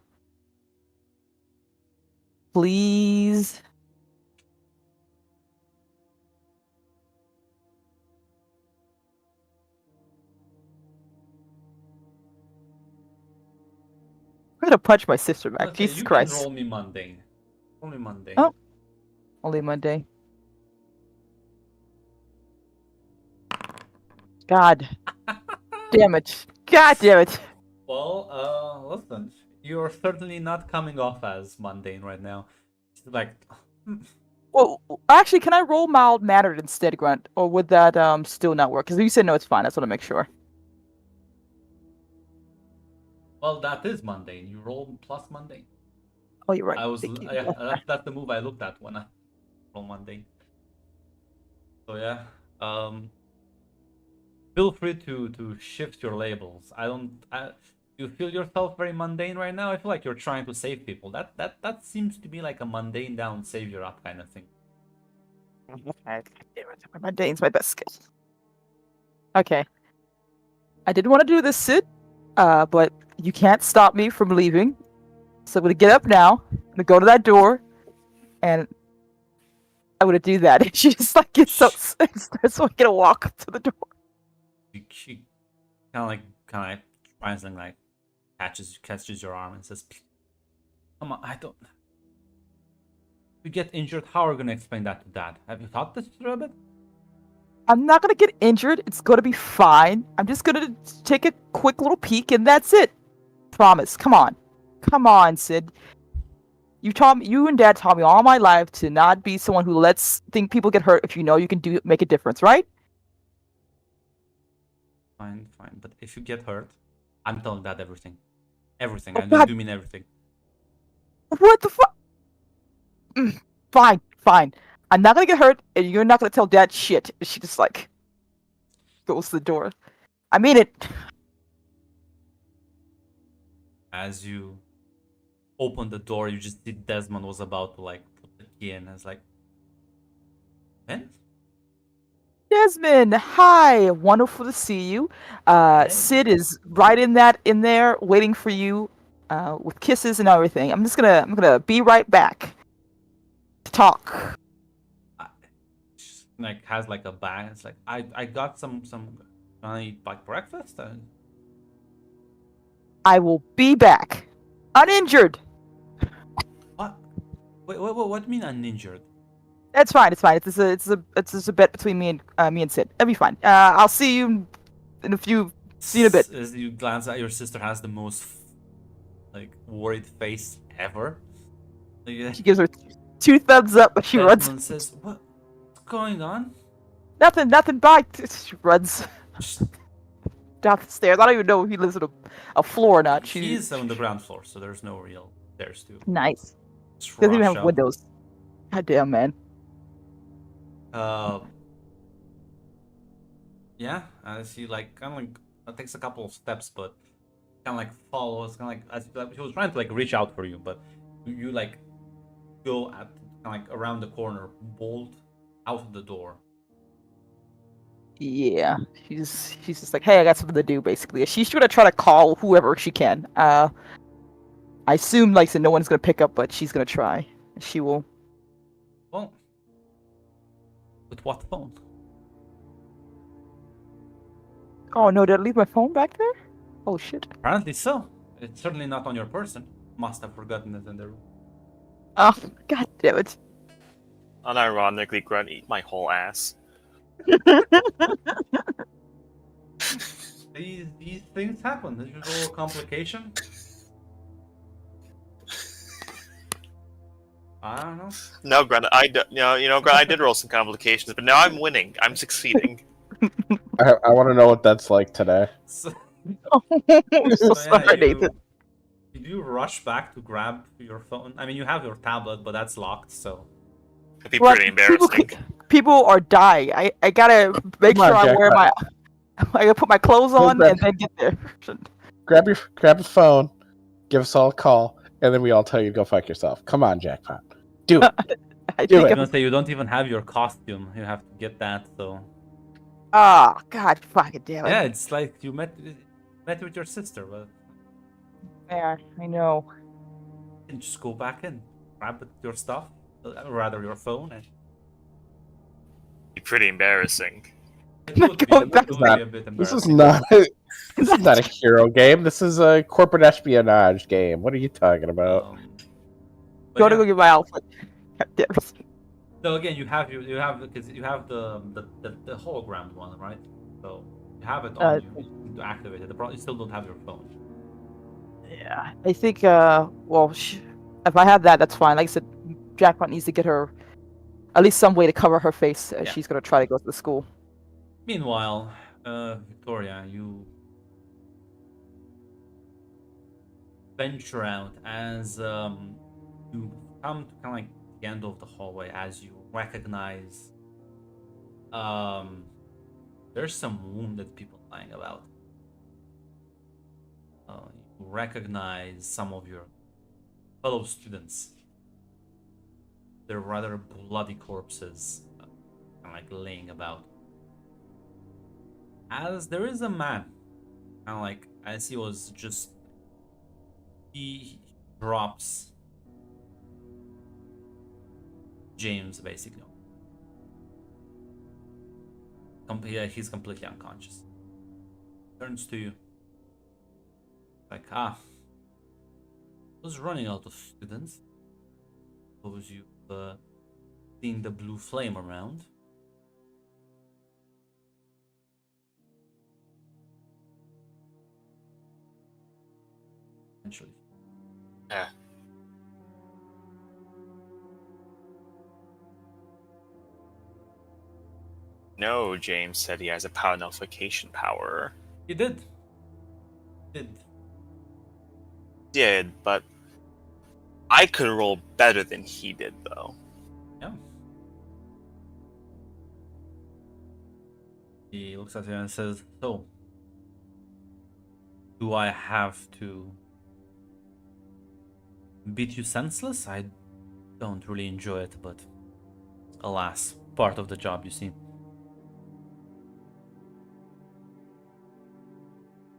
Please? I'm gonna punch my sister back. Okay, Jesus you Christ. can roll me mundane. Roll me mundane. Oh. Only Monday. God damn it. God damn it. Well, listen, you're certainly not coming off as mundane right now. It's like, Well, actually, can I roll mild mannered instead, Grunt, or would that still not work? Because you said no, it's fine. I just want to make sure. well, that is mundane. You roll plus mundane. Oh, you're right. I was, Thank you. yeah, that's the move I looked at when I roll mundane. So yeah, feel free to shift your labels. You feel yourself very mundane right now? I feel like you're trying to save people. That seems to be like a mundane down, savior up kind of thing. Mundane's my best skill. Okay. I didn't want to do this, Sid, but you can't stop me from leaving. So I'm gonna get up now. I'm gonna go to that door, and I'm gonna do that. And she just like gets up, so I'm gonna walk up to the door. She kind of tries and like catches your arm and says, "Come on, I don't. If you get injured, how are we gonna explain that to Dad? Have you thought this through a bit?" I'm not gonna get injured. It's gonna be fine. I'm just gonna take a quick little peek, and that's it. Promise. Come on, Sid. You and Dad taught me all my life to not be someone who think people get hurt if you know you can make a difference, right? Fine. But if you get hurt, I'm telling Dad everything. Everything. Oh, I God. do mean everything. What the fuck? Fine. I'm not gonna get hurt, and you're not gonna tell Dad shit. And she just like goes to the door. I mean it. As you open the door, you just see Desmond was about to like put the key in. It's like, Ben? Desmond, hi. Wonderful to see you. Hey. Sid is right in there, waiting for you, with kisses and everything. I'm gonna be right back to talk. She, like has like a bag. It's like I got some. I eat like breakfast. I will be back, uninjured. What? Wait, what do you mean uninjured? It's fine. It's just a bet between me and Sid. It'll be fine. I'll see you in a few. See you in a bit. As you glance at your sister, has the most like worried face ever. Like, She gives her 2 thumbs up, but she runs. Desmond says, "What's going on?" Nothing. Bye. She runs down the stairs. I don't even know if he lives on a floor or not. He's on the ground floor, so there's no real stairs to. Nice. Just Doesn't even rush have up. windows. God damn, man. Yeah, as he like kind of like it takes a couple of steps, but kind of like follows, kind of like he was trying to like reach out for you, but you like go at kind of like around the corner, bolt out of the door. Yeah, she's just like, hey, I got something to do, basically. She's gonna try to call whoever she can. I assume, like, so no one's gonna pick up, but she's gonna try. She will. Well, with what phone? Oh no, did I leave my phone back there? Oh shit. Apparently so. It's certainly not on your person. Must have forgotten it in the room. Oh, god damn it. Unironically, Grunt, eat my whole ass. These things happen. This is all a complication. I don't know. No, Grunt, Grunt, I did roll some complications, but now I'm winning. I'm succeeding. I want to know what that's like today. So, I'm so sorry, Nathan. Did you rush back to grab your phone? I mean, you have your tablet, but that's locked, so. It'd be Well, pretty embarrassing. People are dying. I gotta make Come on, sure I Jack, wear bud. I gotta put my clothes on grab- and then get there. Grab your phone, give us all a call, and then we all tell you to go fuck yourself. Come on, Jackpot. Do it. I Do think it. I I'm- was gonna say you don't even have your costume. You have to get that. So Oh god, fucking damn it. yeah, it's like you met with your sister, but Yeah, I know. you can just go back in, grab your stuff, rather your phone, and Be pretty embarrassing. it would be, Going back- it would be a bit This is embarrassing. not. This is not a hero game. This is a corporate espionage game. What are you talking about? But Gotta yeah. go get my outfit. God damn it. So again, you have because you have the hologram one, right? So you have it on you to activate it. You still don't have your phone. Yeah, I think. Well, if I have that, that's fine. Like I said, Jackpot needs to get her at least some way to cover her face. Yeah. She's gonna try to go to the school. Meanwhile, Victoria, you venture out as you come to kind of like the end of the hallway as you recognize there's some wounded people lying about. You recognize some of your fellow students. They're rather bloody corpses, kind of like laying about. As there is a man, kind of like as he was just he drops James basically. He's completely unconscious. Turns to you. Like, I was running out of students. Suppose you've seen the blue flame around. Eventually. Yeah. No, James said he has a power nullification power. He did. Did, but I could roll better than he did, though. Yeah. He looks at you and says, "So, do I have to beat you senseless? I don't really enjoy it, but alas, part of the job, you see."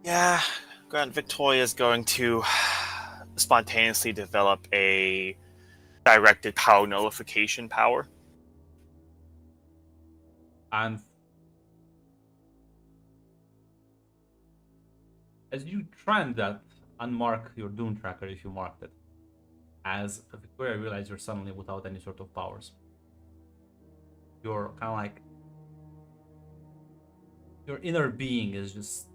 Yeah, Grant Victoria's going to spontaneously develop a directed power nullification power. And as you try and that, unmark your Doom tracker if you marked it. As Victoria realizes you're suddenly without any sort of powers. You're kind of like your inner being is just,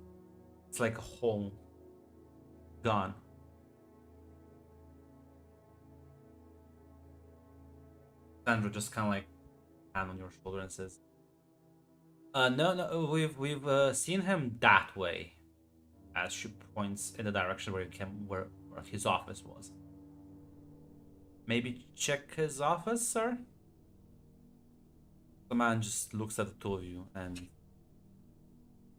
it's like a hole gone. Sandra just kind of like hand on your shoulder and says, no, we've seen him that way," as she points in the direction where where his office was. "Maybe check his office, sir?" The man just looks at the two of you and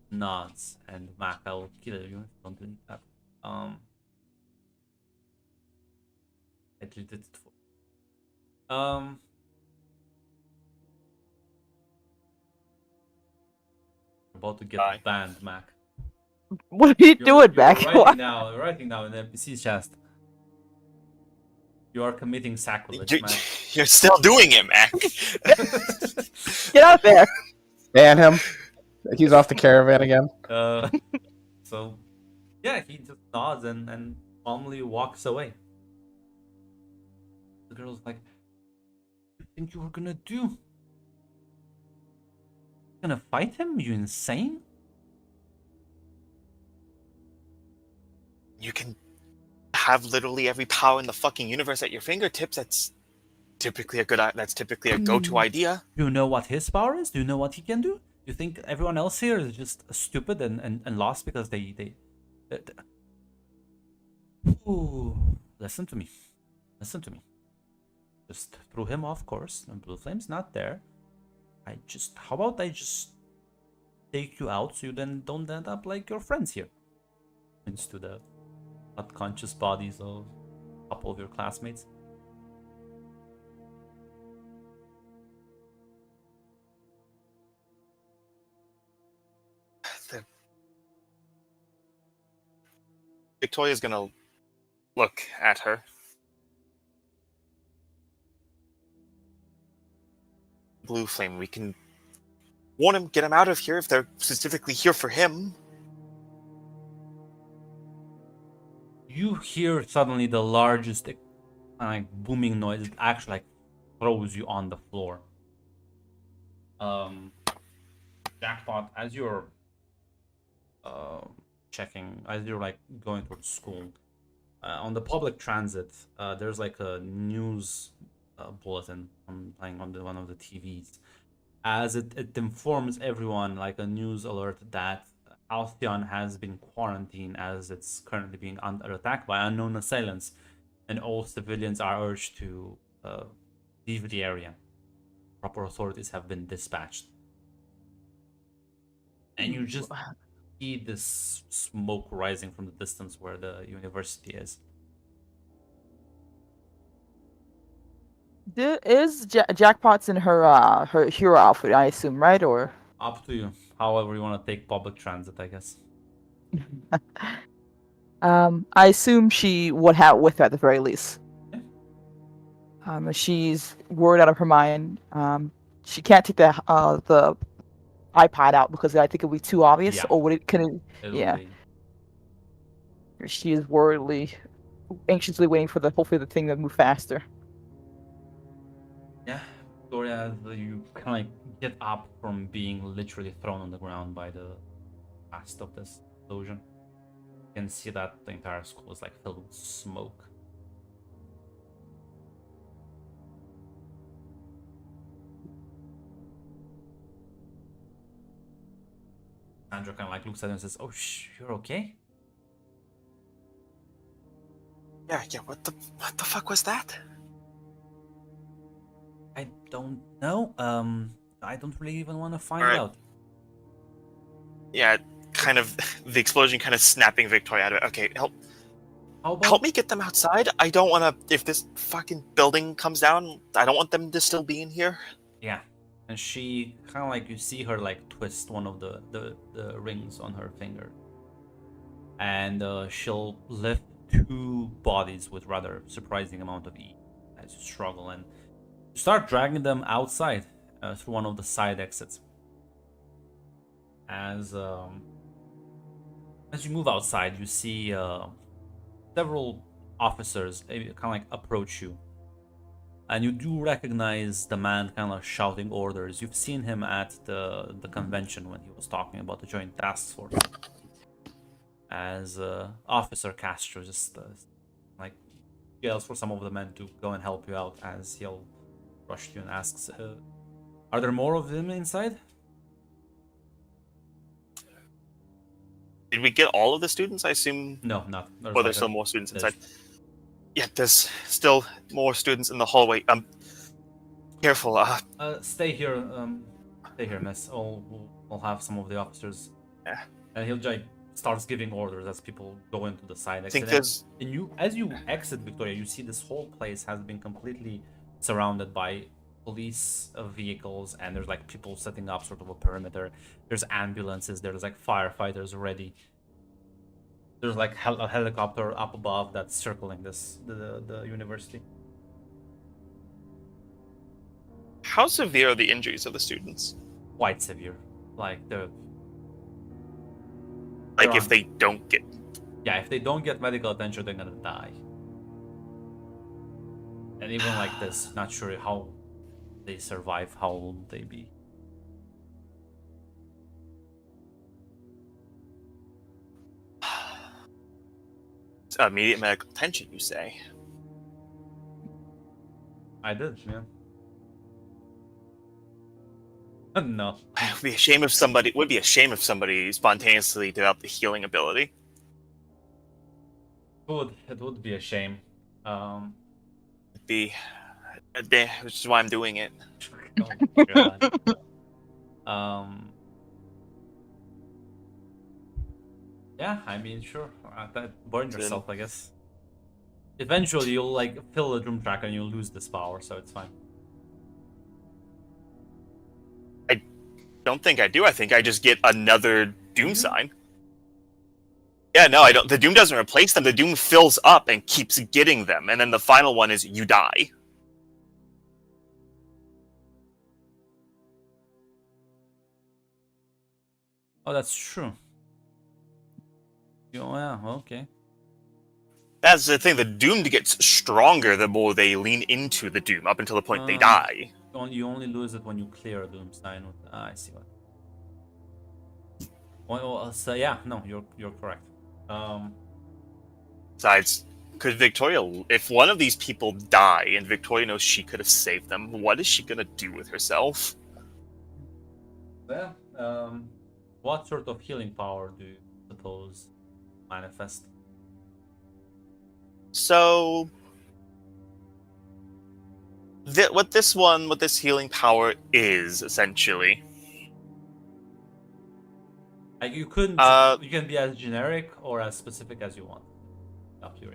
nods. And Mac, I will kill you if you don't delete that. I deleted it for. About to get Bye. banned, Mac. What are you doing back? You're writing now in the NPC's chest. You are committing sacrilege, Mac. You're still doing it, Mac. Get out of there! Ban him. He's off the caravan again. So, yeah, he just nods and calmly walks away. The girl's like, "What do you think you were gonna do? Gonna fight him? You insane?" You can have literally every power in the fucking universe at your fingertips. That's typically a go-to idea. Do you know what his power is? Do you know what he can do? Do you think everyone else here is just stupid and lost because they... Ooh, listen to me. Listen to me. Just threw him off course, and Blue Flame's not there. How about I just take you out so you then don't end up like your friends here? Points to the unconscious bodies of a couple of your classmates. Victoria's gonna look at her. Blue Flame, we can warn him, get him out of here if they're specifically here for him. You hear suddenly the largest like booming noise. It actually like throws you on the floor. Jackpot, as you're checking, as you're like going towards school, on the public transit, there's like a news bulletin playing on one of the TVs, as it informs everyone, like a news alert, that Alcyon has been quarantined as it's currently being under attack by unknown assailants, and all civilians are urged to leave the area. Proper authorities have been dispatched. And you just see this smoke rising from the distance where the university is. Is Jackpot's in her hero outfit, I assume, right? Or Up to you. However you want to take public transit, I guess. I assume she would have with her at the very least. Yeah. She's worried out of her mind. She can't take the iPad out because I think it would be too obvious. Yeah. Or would it? Can it? It'll Yeah. be- She is anxiously waiting for hopefully the thing to move faster. Yeah, Victoria, you kind of like get up from being literally thrown on the ground by the blast of this explosion. You can see that the entire school is like filled with smoke. Sandra kind of like looks at him and says, "Oh, you're okay?" Yeah. What the fuck was that? I don't know. I don't really even want to find Alright. out. Yeah, kind of the explosion kind of snapping Victoria out of it. Okay, How about help me get them outside. I don't want to. If this fucking building comes down, I don't want them to still be in here. Yeah, and she kind of like, you see her like twist one of the rings on her finger, and she'll lift two bodies with rather surprising amount of ease as you struggle, and you start dragging them outside through one of the side exits. As you move outside, you see several officers kind of like approach you. And you do recognize the man kind of shouting orders. You've seen him at the convention when he was talking about the Joint Task Force. As Officer Castro just like yells for some of the men to go and help you out, as he'll rush to you and asks, "Are there more of them inside?" Did we get all of the students? I assume. No, not. Oh, there's still more students there's- inside. Yeah, there's still more students in the hallway. Careful. Stay here. Stay here, miss. I'll have some of the officers. Yeah. And he'll like starts giving orders as people go into the side I exit. think there's. And as you exit Victoria, you see this whole place has been completely surrounded by police vehicles, and there's like people setting up sort of a perimeter. There's ambulances. There's like firefighters ready. There's like a helicopter up above that's circling the university. How severe are the injuries of the students? Quite severe. Like they're Like, They're if on- they don't get. Yeah, if they don't get medical attention, they're gonna die. And even like this, not sure how they survive, how old will they be. Immediate medical attention, you say? I did, yeah. No. It would be a shame if somebody spontaneously developed the healing ability. It would be a shame. It'd be, which is why I'm doing it. Oh, God. Yeah, I mean, sure. Burn Then- yourself, I guess. Eventually, you'll like fill the doom tracker and you'll lose this power, so it's fine. Don't think I do. I think I just get another Doom sign. Yeah, no, I don't. The Doom doesn't replace them. The Doom fills up and keeps getting them, and then the final one is you die. Oh, that's true. Yeah, okay. That's the thing. The Doom gets stronger the more they lean into the Doom, up until the point they Ah. die. You only lose it when you clear a doom sign. I see what. So yeah, no, you're correct. Besides, could Victoria, if one of these people die and Victoria knows she could have saved them, what is she gonna do with herself? Well, what sort of healing power do you suppose manifest? So, what this healing power is essentially. Like you couldn't. Uh, You can be as generic or as specific as you want. Up to you.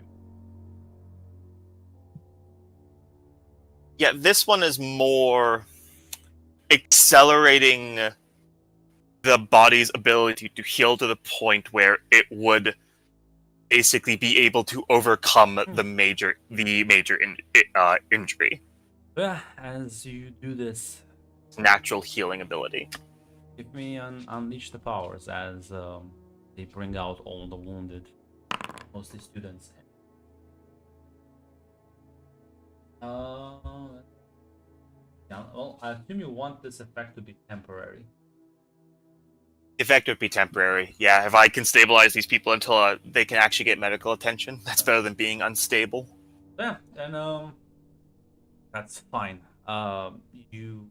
Yeah, this one is more accelerating the body's ability to heal to the point where it would basically be able to overcome the major injury. Yeah, as you do this, Natural healing ability. give me an unleash the powers as they bring out all the wounded, mostly students. Yeah, well, I assume you want this effect to be temporary. Effect would be temporary. Yeah, if I can stabilize these people until they can actually get medical attention, that's better than being unstable. Yeah, and that's fine. You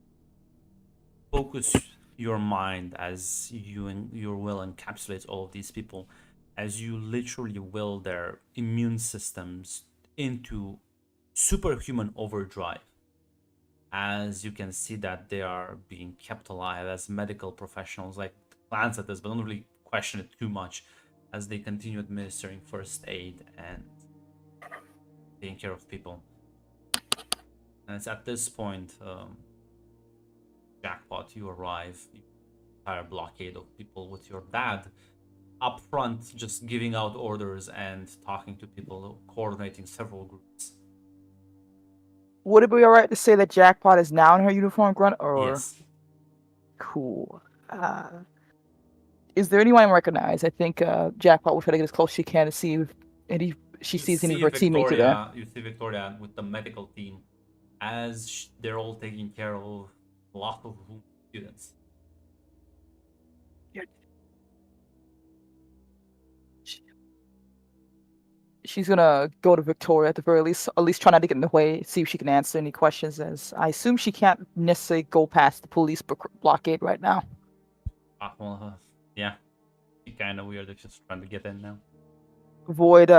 focus your mind as your will encapsulates all of these people, as you literally will their immune systems into superhuman overdrive. As you can see that they are being kept alive as medical professionals, like glance at this, but don't really question it too much, as they continue administering first aid and taking care of people. And it's at this point, Jackpot, you arrive, the entire blockade of people with your dad up front, just giving out orders and talking to people, coordinating several groups. Would it be alright to say that Jackpot is now in her uniform, Grunt? Or Yes. cool. Is there anyone I recognize? I think Jackpot will try to get as close as she can to see if she You sees any of see her teammates are there. You see Victoria with the medical team as they're all taking care of a lot of wounded students. She's gonna go to Victoria at the very least, at least try not to get in the way, see if she can answer any questions, as I assume she can't necessarily go past the police blockade right now. Yeah. Kind of weird if she's trying to get in now.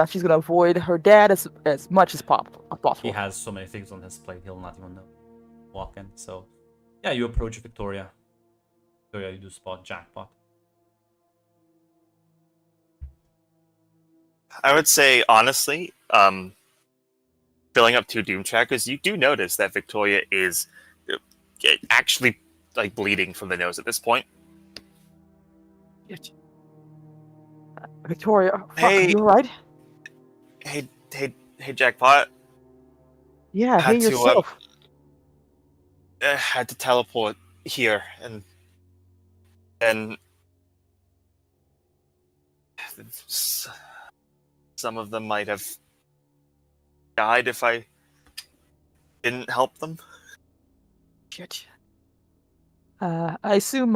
She's gonna avoid her dad as much as possible. He has so many things on his plate, he'll not even know walk in. So, yeah, you approach Victoria. Victoria, you do spot Jackpot. I would say, honestly, filling up 2 Doom Trackers, you do notice that Victoria is actually like bleeding from the nose at this point. Victoria, fuck, Hey. are you alright? Hey, Jackpot. Yeah, Had hey to, yourself. Had to teleport here, and some of them might have died if I didn't help them. Shit. I assume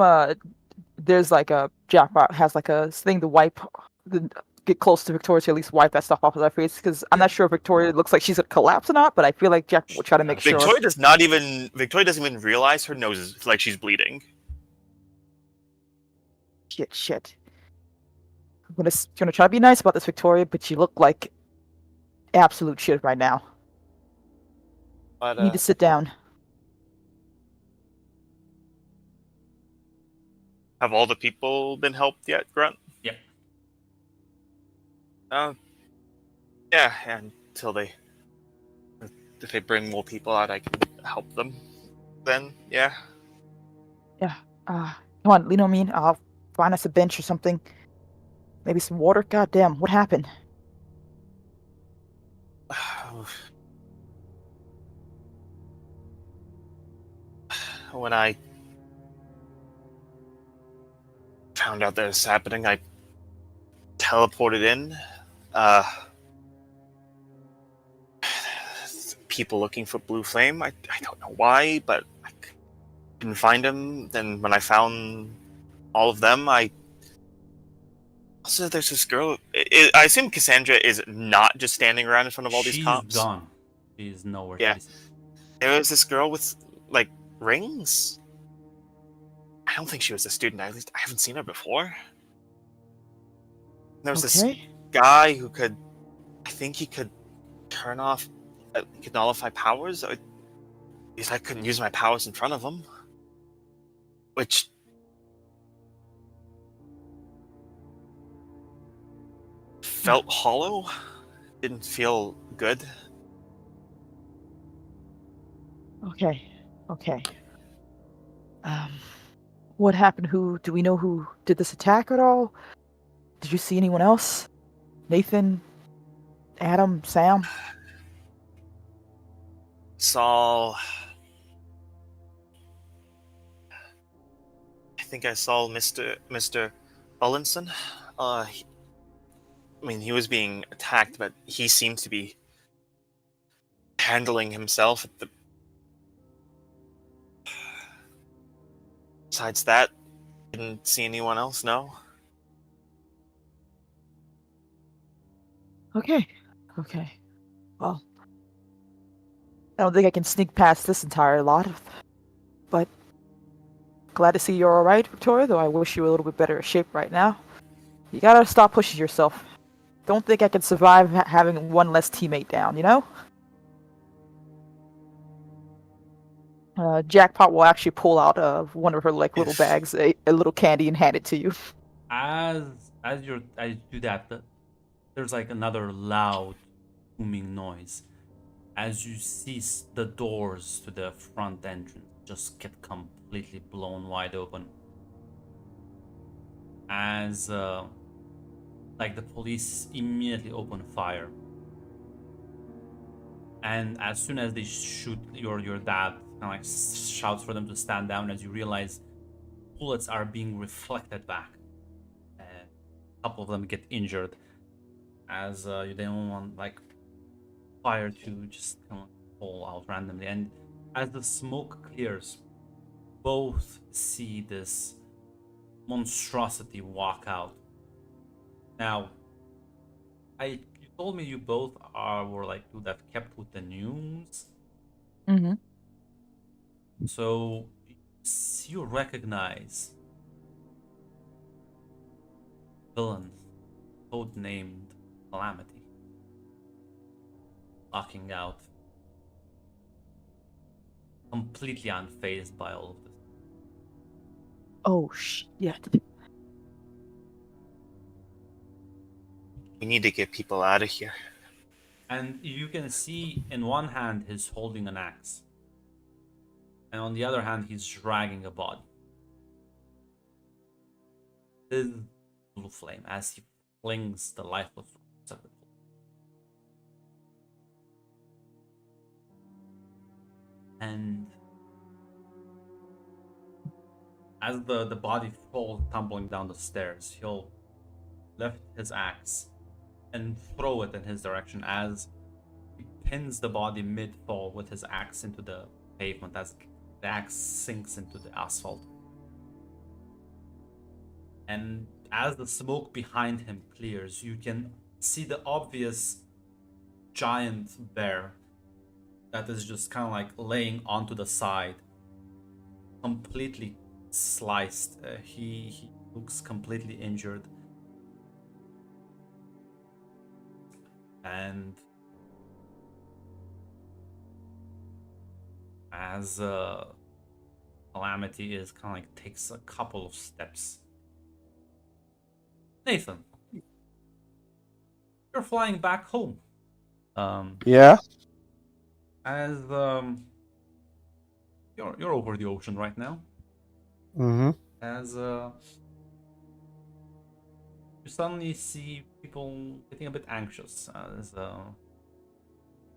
there's like a Jackpot has like a thing to wipe, get close to Victoria to at least wipe that stuff off of her face, because I'm not sure if Victoria looks like she's gonna collapse or not, but I feel like Jackpot will try to make sure. Victoria doesn't even realize her nose is like she's bleeding. Shit. I'm gonna try to be nice about this, Victoria, but you look like absolute shit right now. But, You need to sit down. have all the people been helped yet, Grunt? Yep. Yeah, until if they bring more people out, I can help them. Then, yeah. Come on, lean on me. I'll find us a bench or something. Maybe some water. God damn, what happened? When I found out that was happening, I teleported in. People looking for Blue Flame. I don't know why, but I couldn't find him. Then when I found all of them, I Also, there's this girl. I assume Cassandra is not just standing around in front of all these She's cops. gone. She's nowhere Yeah. to be seen. There was this girl with like rings. I don't think she was a student. At least I haven't seen her before. There was this Okay. guy who could. I think he could turn off. He could nullify powers. At least I couldn't use my powers in front of him. Which. Felt hollow. Didn't feel good. Okay. Okay. What happened? Do we know who did this attack at all? Did you see anyone else? Nathan, Adam, Sam? Saw. I think I saw Mr. Ullinson. He was being attacked, but he seemed to be handling himself. Besides that, didn't see anyone else. No. Okay. Okay. Well, I don't think I can sneak past this entire lot, but glad to see you're alright, Victoria, though I wish you were a little bit better shape right now. You gotta stop pushing yourself. Don't think I can survive having one less teammate down, you know? Jackpot will actually pull out one of her little Yes. bags, a little candy, and hand it to you. As you do that, there's like another loud booming noise as you see the doors to the front entrance just get completely blown wide open. As like the police immediately open fire, and as soon as they shoot, your dad kind of like shouts for them to stand down. As you realize bullets are being reflected back, and a couple of them get injured. As you don't want like fire to just kind of fall out randomly, and as the smoke clears, both see this monstrosity walk out. Now, you told me you both were like you that kept with the news, Mm-hmm. so you recognize villain codenamed Calamity walking out, completely unfazed by all of this. Oh, shit. We need to get people out of here. And you can see in one hand he's holding an axe, and on the other hand he's dragging a body. This blue flame as he flings the lifeless roots of the floor. And as the body falls tumbling down the stairs, he'll lift his axe and throw it in his direction as he pins the body mid-fall with his axe into the pavement as the axe sinks into the asphalt. And as the smoke behind him clears, you can see the obvious giant bear that is just kind of like laying onto the side, completely sliced. He looks completely injured. And as Calamity is kind of like takes a couple of steps, Nathan, you're flying back home. Yeah. As you're over the ocean right now. Mm-hmm. As you suddenly see people getting a bit anxious. As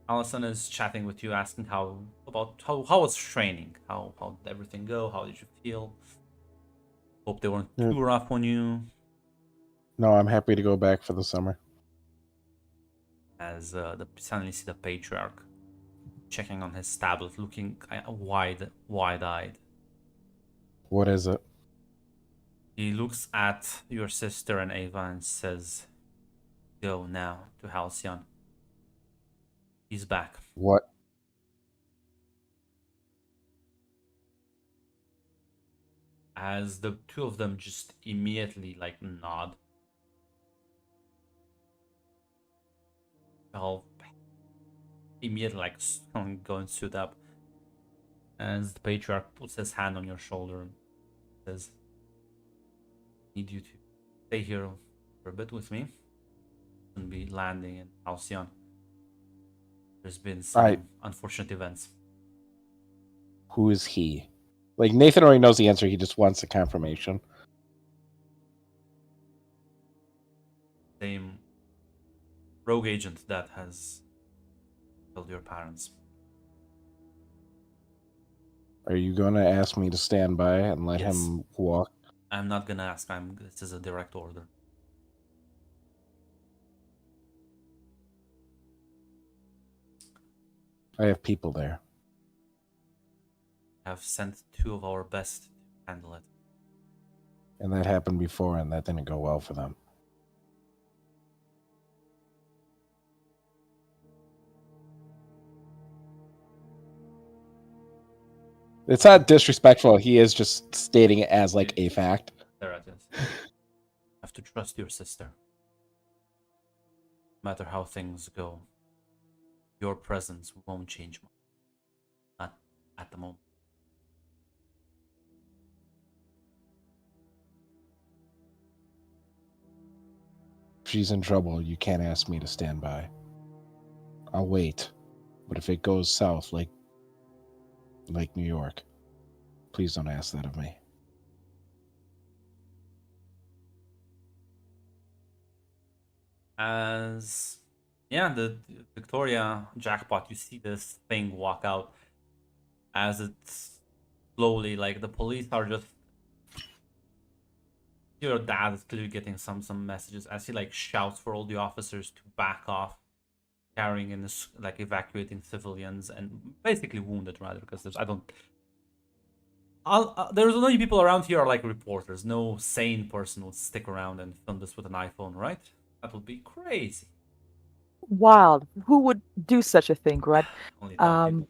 Allison is chatting with you, asking how was training? How did everything go? How did you feel? Hope they weren't Yeah. too rough on you. No, I'm happy to go back for the summer. As suddenly see the patriarch checking on his tablet, looking wide-eyed. What is it? He looks at your sister and Ava and says, "Go now to Halcyon. He's back." What? As the two of them just immediately like nod. All immediately like go and suit up. As the patriarch puts his hand on your shoulder and says, "Need you to stay here for a bit with me and be landing in Halcyon. There's been some Alright. unfortunate events." Who is he? Like, Nathan already knows the answer. He just wants a confirmation. Same rogue agent that has killed your parents. Are you going to ask me to stand by and let Yes. him walk? I'm not gonna ask. This is a direct order. I have people there. Have sent two of our best to handle it. And that happened before, and that didn't go well for them. It's not disrespectful. He is just stating it as like a fact. There it is. Have to trust your sister. No matter how things go, your presence won't change much. Not at the moment. If she's in trouble, you can't ask me to stand by. I'll wait. But if it goes south, like New York, please don't ask that of me. As the Victoria jackpot, you see this thing walk out as it's slowly like the police are just. Your dad is clearly getting some messages as he like shouts for all the officers to back off, carrying in this like evacuating civilians and basically wounded rather because there's there's only people around here are like reporters. No sane person would stick around and film this with an iPhone, right? That would be crazy. Wild. Who would do such a thing, Grud? Only dumb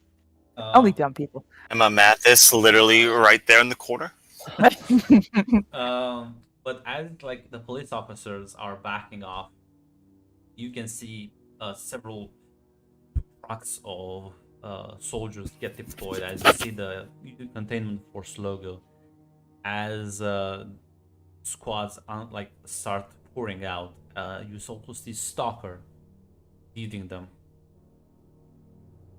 people. Only dumb people. Emma Mathis, literally right there in the corner. But as like the police officers are backing off, you can see several trucks of soldiers get deployed as you see the containment force logo as squads like start pouring out. You also see Stalker leading them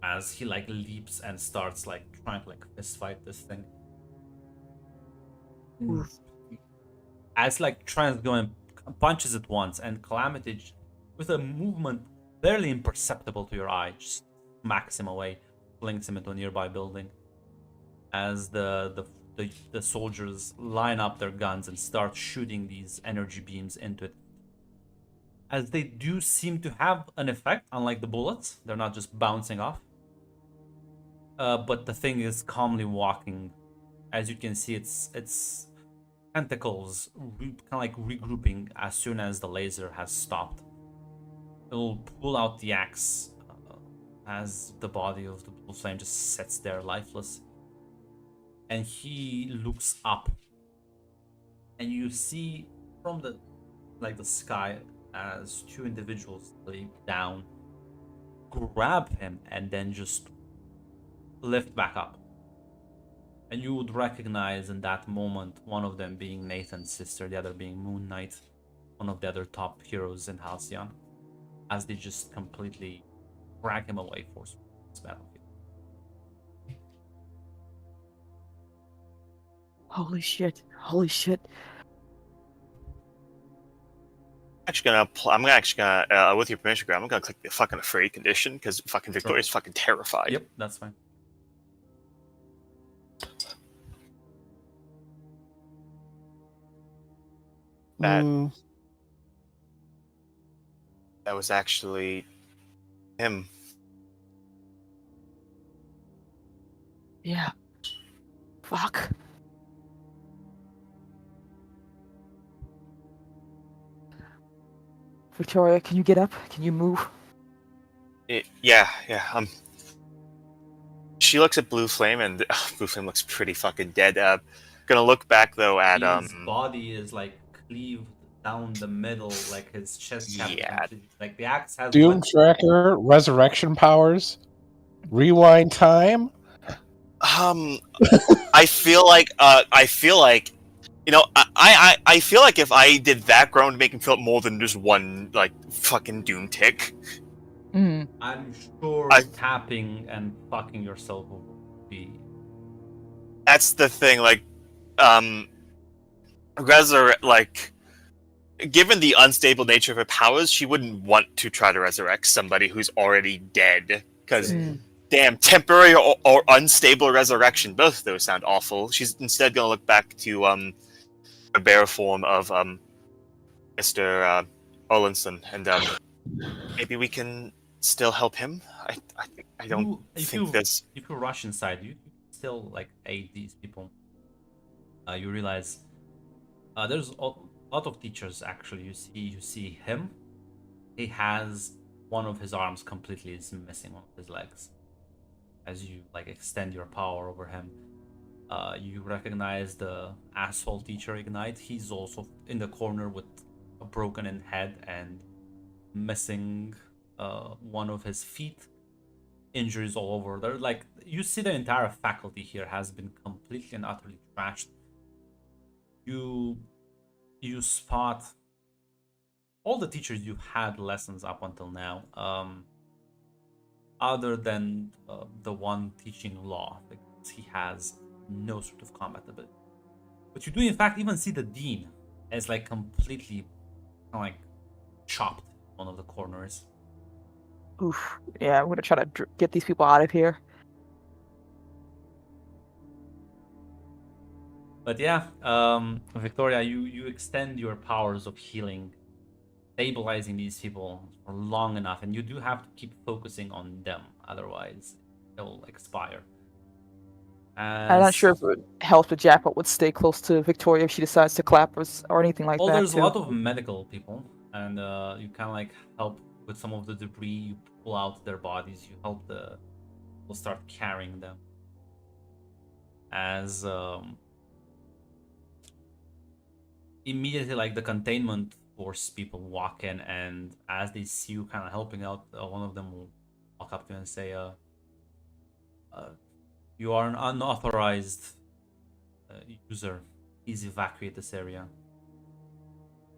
as he like leaps and starts like trying to like fist fight this thing. As like Trans going punches it once, and Calamity, with a movement barely imperceptible to your eye, just smacks him away, flings him into a nearby building. As the soldiers line up their guns and start shooting these energy beams into it. As they do seem to have an effect, unlike the bullets, they're not just bouncing off. But the thing is calmly walking. As you can see, its tentacles kind of like regrouping as soon as the laser has stopped. It'll pull out the axe as the body of the blue flame just sits there lifeless. And he looks up, and you see from the sky as two individuals leap down, grab him, and then just lift back up. And you would recognize in that moment one of them being Nathan's sister, the other being Moon Knight, one of the other top heroes in Halcyon, as they just completely drag him away for this battlefield. Holy shit. Holy shit. I'm actually gonna, with your permission, Graham, I'm gonna click the fucking afraid condition because fucking Victoria's fucking terrified. Yep, that's fine. That that was actually him. Yeah. Fuck. Victoria, can you get up? Can you move? Yeah. She looks at Blue Flame, and Blue Flame looks pretty fucking dead. Gonna look back though at His body is like cleaved down the middle, like his chest cavity Yeah. completely. Like the axe has Doom went Tracker, resurrection powers, rewind time. I feel like you know, I feel like if I did that groan to make him feel more than just one like fucking doom tick. Mm. I'm sure I- tapping and fucking yourself would be. That's the thing, like like given the unstable nature of her powers, she wouldn't want to try to resurrect somebody who's already dead. Because Mm. damn, temporary or unstable resurrection, both of those sound awful. She's instead gonna look back to a bear form of Mr. Olinson, and maybe we can still help him. I don't think this. If you rush inside, you still like aid these people. You realize there's a lot of teachers actually. You see him. He has one of his arms completely is missing one of his legs. As you like extend your power over him, you recognize the asshole teacher Ignite. He's also in the corner with a broken in head and missing one of his feet. Injuries all over. They're like you see the entire faculty here has been completely and utterly trashed. You spot all the teachers you had lessons up until now, other than the one teaching law, because he has no sort of combat ability. But you do in fact even see the dean as like completely like chopped in one of the corners. Oof. Yeah, I'm gonna try to get these people out of here. But yeah, Victoria, you extend your powers of healing, stabilizing these people for long enough, and you do have to keep focusing on them, otherwise they'll expire. I'm not sure if it would help if Jackpot would stay close to Victoria if she decides to clap or anything like well, that. there's too. a lot of medical people, and you kind of like help with some of the debris. You pull out their bodies. You help the people start carrying them. As immediately, like the containment force people walk in, and as they see you kind of helping out, one of them will walk up to you and say, "You are an unauthorized user. Please evacuate this area."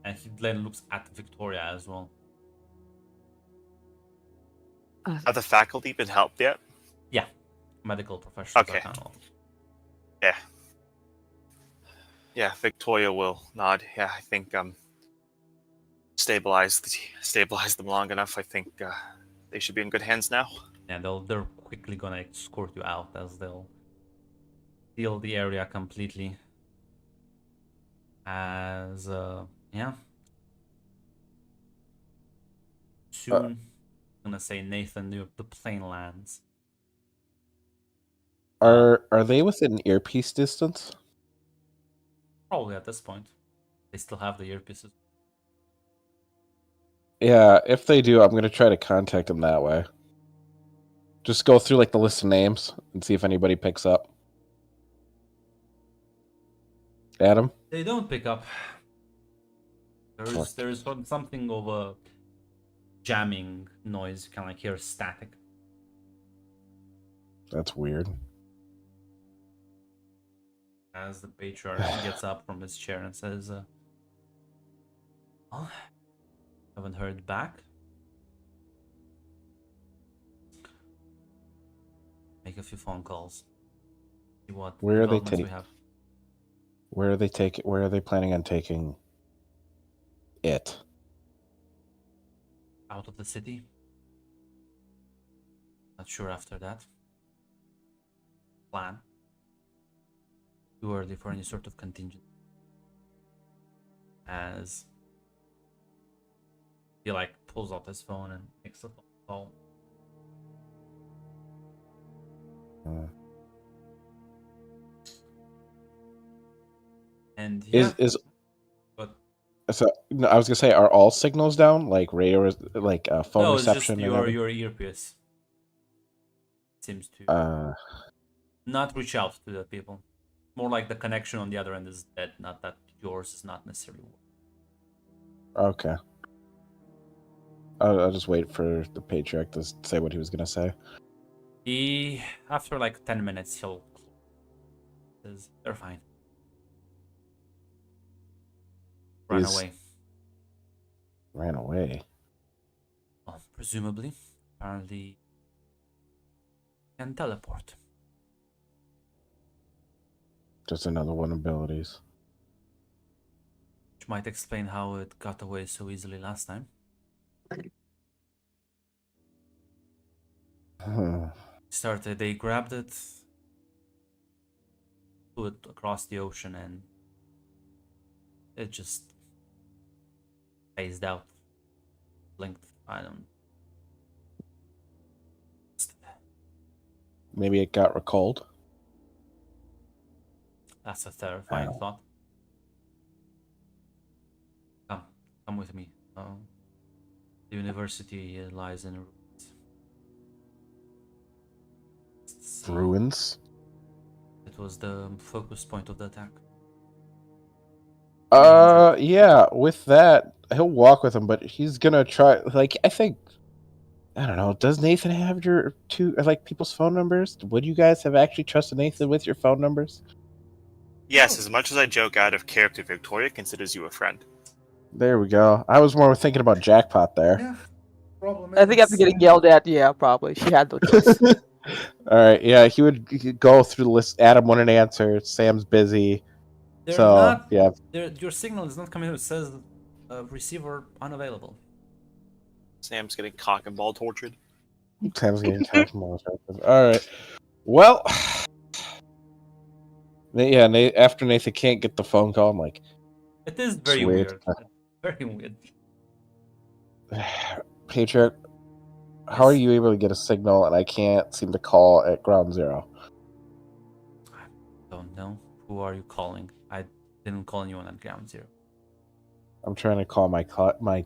And he then looks at Victoria as well. Have the faculty been helped yet? Yeah, medical professionals Okay. are kind of. Yeah, Victoria will nod. Yeah, I think stabilize them long enough. I think they should be in good hands now. And they're quickly gonna escort you out as they'll seal the area completely. As yeah. Soon, I'm gonna say Nathan, the plane lands. Are they within earpiece distance? Probably at this point, they still have the earpieces. Yeah, if they do, I'm gonna try to contact them that way. Just go through like the list of names and see if anybody picks up. Adam? They don't pick up. Fuck. There's something of a jamming noise, kind of like hear static. That's weird. As the patriarch gets up from his chair and says, "Well, haven't heard back. Make a few phone calls. See what Where are they developments we taking? have." Where are they planning on taking it? Out of the city. Not sure after that. Plan. Too early for any sort of contingent. As he like pulls out his phone and makes a phone call. Uh, And yeah, is but So no, I was gonna say, are all signals down, like radio, like phone No, it's just reception and your everything? earpiece. Seems to Uh, not reach out to the people. More like the connection on the other end is dead, not that yours is not necessarily. okay. I'll just wait for the patriarch to say what he was gonna say. He, after like 10 minutes, he'll says they're fine. Run He's- away. Ran away. Well, presumably, apparently, can teleport. Just another one of abilities. Which might explain how it got away so easily last time. They grabbed it, flew it across the ocean, and it just phased out. Blinked. I don't. Maybe it got recalled. That's a terrifying Wow. thought. Come with me. The university lies in ruins. See, Ruins. it was the focus point of the attack. Yeah, with that, he'll walk with him, but he's gonna try, like, I think, I don't know, does Nathan have your people's phone numbers? Would you guys have actually trusted Nathan with your phone numbers? Yes, as much as I joke out of character, Victoria considers you a friend. There we go. I was more thinking about jackpot there. Yeah. Problem I think after getting yelled at, yeah, probably she had no choice. Alright, yeah, he'd go through the list. Adam wouldn't answer, Sam's busy. They're So, not. yeah. Your signal is not coming out. It says receiver unavailable. Sam's getting cock and ball tortured. Sam's getting talked about. Alright. Well, yeah, after Nathan can't get the phone call, I'm like, It is very weird. weird. Very weird. Patriot, how are you able to get a signal and I can't seem to call at ground zero? Don't know. Who are you calling? I didn't call anyone at ground zero. I'm trying to call my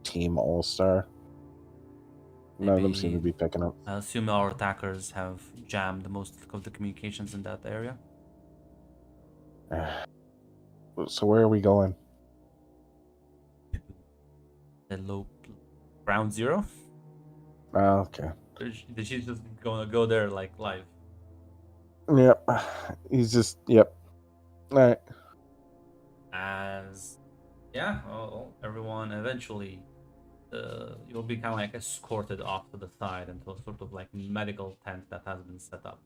team all-star. None of them seem to Maybe- be picking up. I assume our attackers have jammed most of the communications in that area. So where are we going? The low ground zero. Oh, okay. She's just gonna go there like live. Yep. He's just, yep. Alright. As yeah, well, everyone eventually you'll be kind of like escorted off to the side into a sort of like medical tent that has been set up.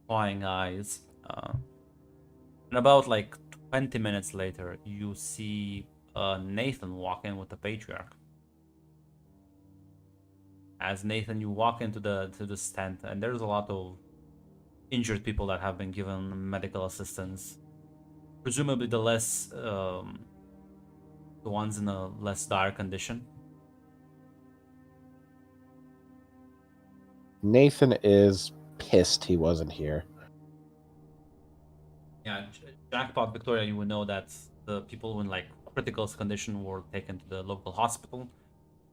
Prying eyes. And about like 20 minutes later, you see Nathan walk in with the patriarch. As Nathan, you walk into the tent, and there's a lot of injured people that have been given medical assistance. Presumably, the ones in a less dire condition. Nathan is pissed he wasn't here. Yeah, Jackpot, Victoria, you would know that the people in like critical condition were taken to the local hospital,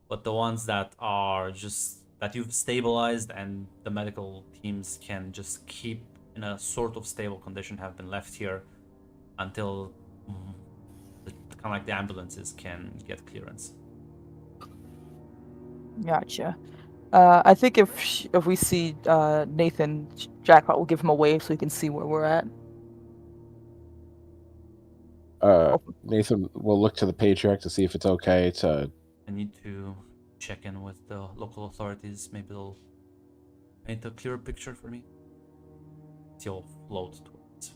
but the ones that are just that you've stabilized and the medical teams can just keep in a sort of stable condition have been left here until kind of like the ambulances can get clearance. Gotcha. I think if we see Nathan, Jackpot will give him a wave so he can see where we're at. Nathan will look to the patriarch to see if it's okay to. I need to check in with the local authorities. Maybe they'll paint a clearer picture for me. He'll float towards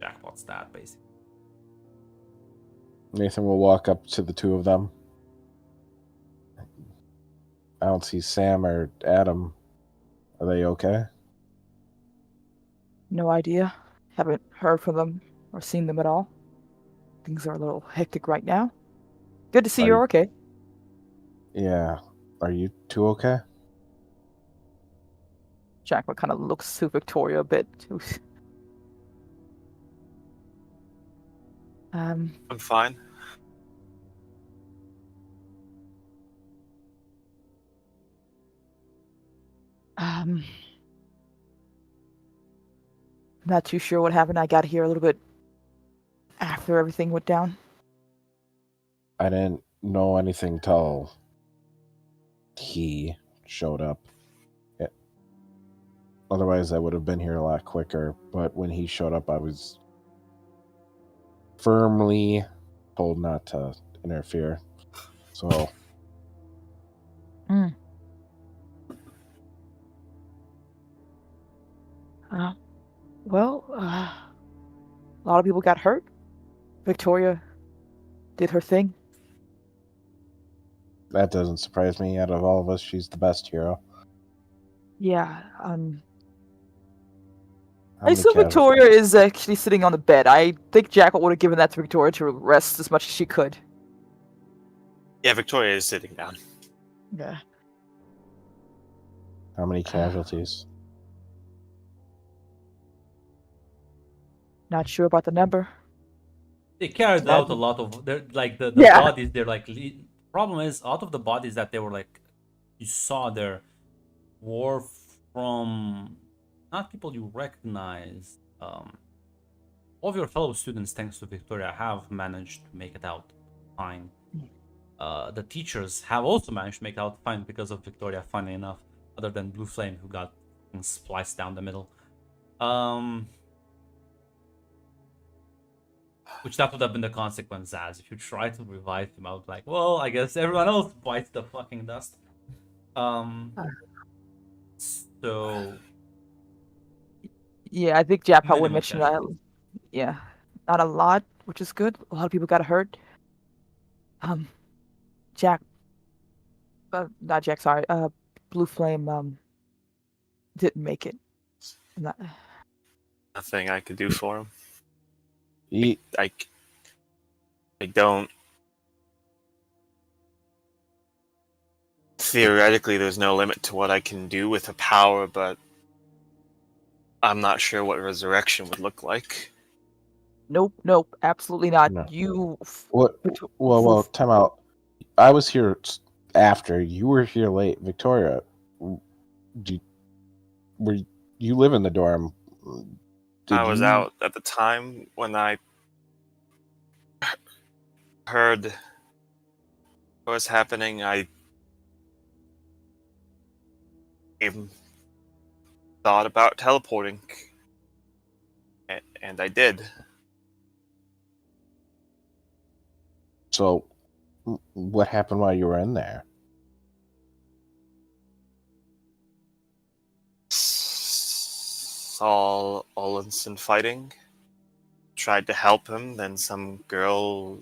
Jackpot's dad, basically. Nathan will walk up to the two of them. I don't see Sam or Adam. Are they okay? No idea. Haven't heard from them or seen them at all. Things are a little hectic right now. Good to see Are you're you- okay. Yeah. Are you two okay? Jackpot kind of looks to Victoria a bit. I'm fine. Not too sure what happened. I got here a little bit after everything went down. I didn't know anything till he showed up. Otherwise, I would have been here a lot quicker. But when he showed up, I was firmly told not to interfere. So, Well, a lot of people got hurt. Victoria did her thing. that doesn't surprise me. Out of all of us, she's the best hero. Yeah. How I many saw casualties? Victoria is actually sitting on the bed. I think Jackal would have given that to Victoria to rest as much as she could. Yeah, Victoria is sitting down. Yeah. How many casualties? Not sure about the number. They carried That- out a lot of the Yeah. bodies. They're like problem is out of the bodies that they were like you saw there were from not people you recognize. All of your fellow students, thanks to Victoria, have managed to make it out fine. The teachers have also managed to make it out fine because of Victoria, funny enough, other than Blue Flame, who got spliced down the middle. Which that would have been the consequence, as if you try to revive him out, like, well, I guess everyone else bites the fucking dust. So Yeah, I think Jackal would Minimum mention that. casualties. Yeah, not a lot, which is good. A lot of people got hurt. Jack, not Jack. Sorry, Blue Flame didn't make it. Not, Nothing I could do for him. He, I don't. Theoretically, there's no limit to what I can do with a power, but I'm not sure what resurrection would look like. nope, absolutely not. No. You. what? Well, time out. I was here after. You were here late. Victoria, you live in the dorm? I was out at the time when I heard what was happening. I even thought about teleporting, and I did. So, what happened while you were in there? Saw Olinson fighting. Tried to help him. Then some girl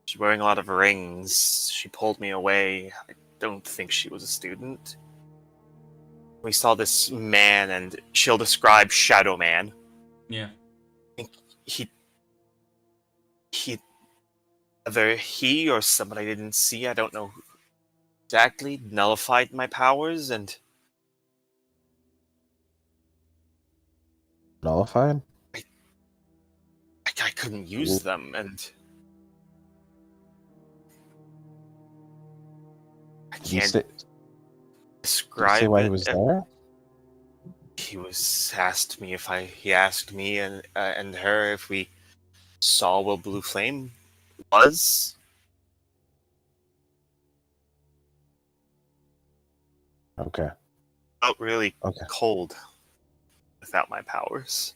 she's wearing a lot of rings. She pulled me away. I don't think she was a student. We saw this man, and she'll describe Shadow Man. yeah. He either he or someone I didn't see, I don't know exactly, nullified my powers, and Nullified? I couldn't use them, and I Did you can't say, did you describe say why it. he was there? He asked me and her if we saw what Blue Flame was. Okay. Felt really Okay. cold without my powers.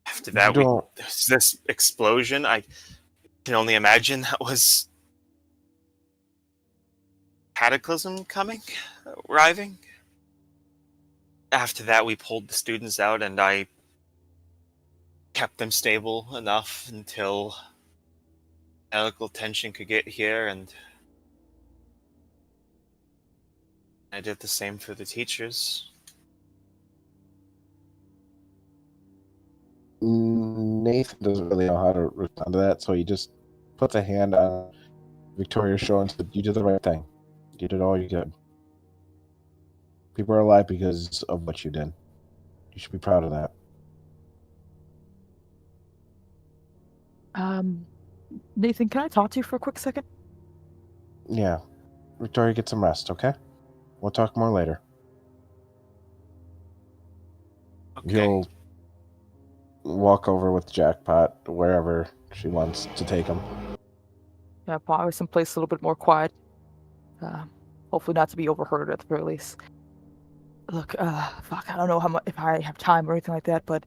After that, You don't- there's this explosion. I can only imagine that was Cataclysm arriving. After that, we pulled the students out, and I kept them stable enough until medical attention could get here, and I did the same for the teachers. Nathan doesn't really know how to respond to that, so he just puts a hand on Victoria's shoulder and said, "You did the right thing. You did all you could." People are alive because of what you did. You should be proud of that. Nathan, can I talk to you for a quick second? Yeah. Victoria, get some rest, okay? We'll talk more later. Okay. He'll walk over with Jackpot wherever she wants to take him. Yeah, probably someplace a little bit more quiet. Hopefully not to be overheard at the very least. Look, fuck, I don't know how much if I have time or anything like that, but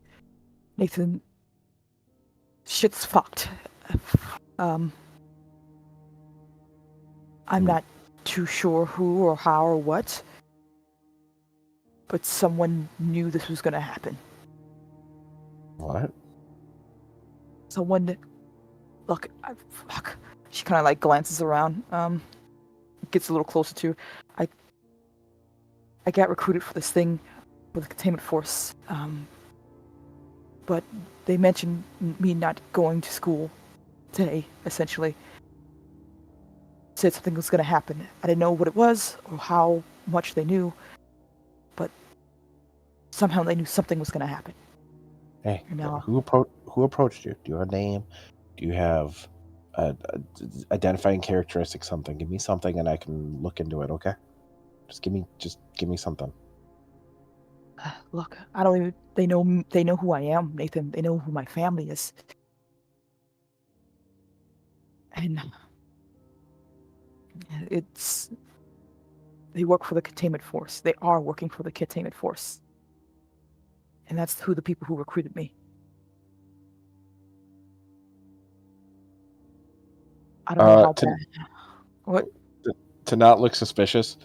Nathan, shit's fucked. I'm not too sure who or how or what, but someone knew this was gonna happen. What? Someone, look, fuck. She kind of like glances around, gets a little closer to. I got recruited for this thing with the containment force, but they mentioned me not going to school today, essentially. Said something was going to happen. I didn't know what it was or how much they knew, but somehow they knew something was going to happen. Hey, No. who approached you? Do you have a name? Do you have a identifying characteristic? Something. Give me something, and I can look into it. Okay. Just give me something. Look, I don't even. They know who I am, Nathan. They know who my family is, and it's. They work for the containment force. They are working for the containment force, and that's who the people who recruited me. I don't know how bad. What? To not look suspicious,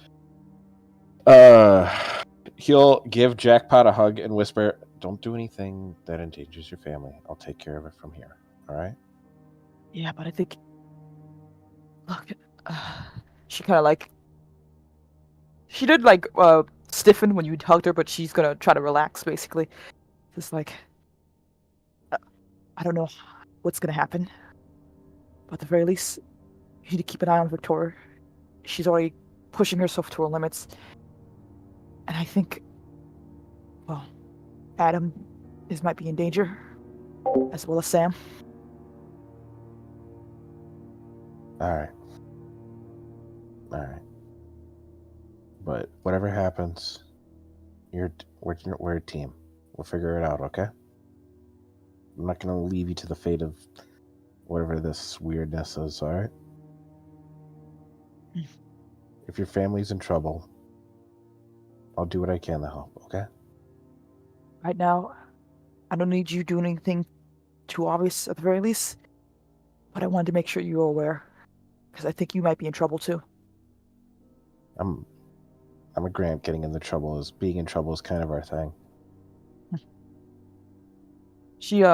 he'll give Jackpot a hug and whisper, "Don't do anything that endangers your family. I'll take care of it from here. All right?" Yeah, but I think. Look, she kind of like. She did like stiffen when you hugged her, but she's gonna try to relax, basically. Just like. I don't know what's gonna happen, but at the very least, you need to keep an eye on Victoria. She's already pushing herself to her limits, and I think, well, Adam might be in danger, as well as Sam. All right. But whatever happens, we're a team. We'll figure it out, okay? I'm not gonna leave you to the fate of whatever this weirdness is, all right? If your family's in trouble, I'll do what I can to help, okay? Right now, I don't need you doing anything too obvious at the very least, but I wanted to make sure you were aware, because I think you might be in trouble too. I'm a Grant. Being in trouble is kind of our thing. She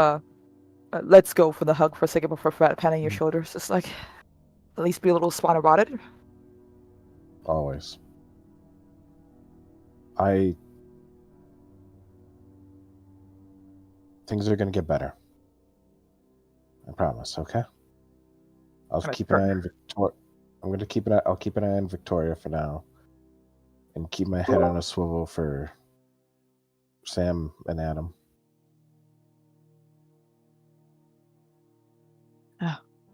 lets go for the hug for a second before patting your shoulders. Just like, at least be a little smart about it. Always. Things are gonna get better. I promise, okay? I'll Alright, keep an eye on Victoria. I'll keep an eye on Victoria for now. And keep my head on a swivel for Sam and Adam.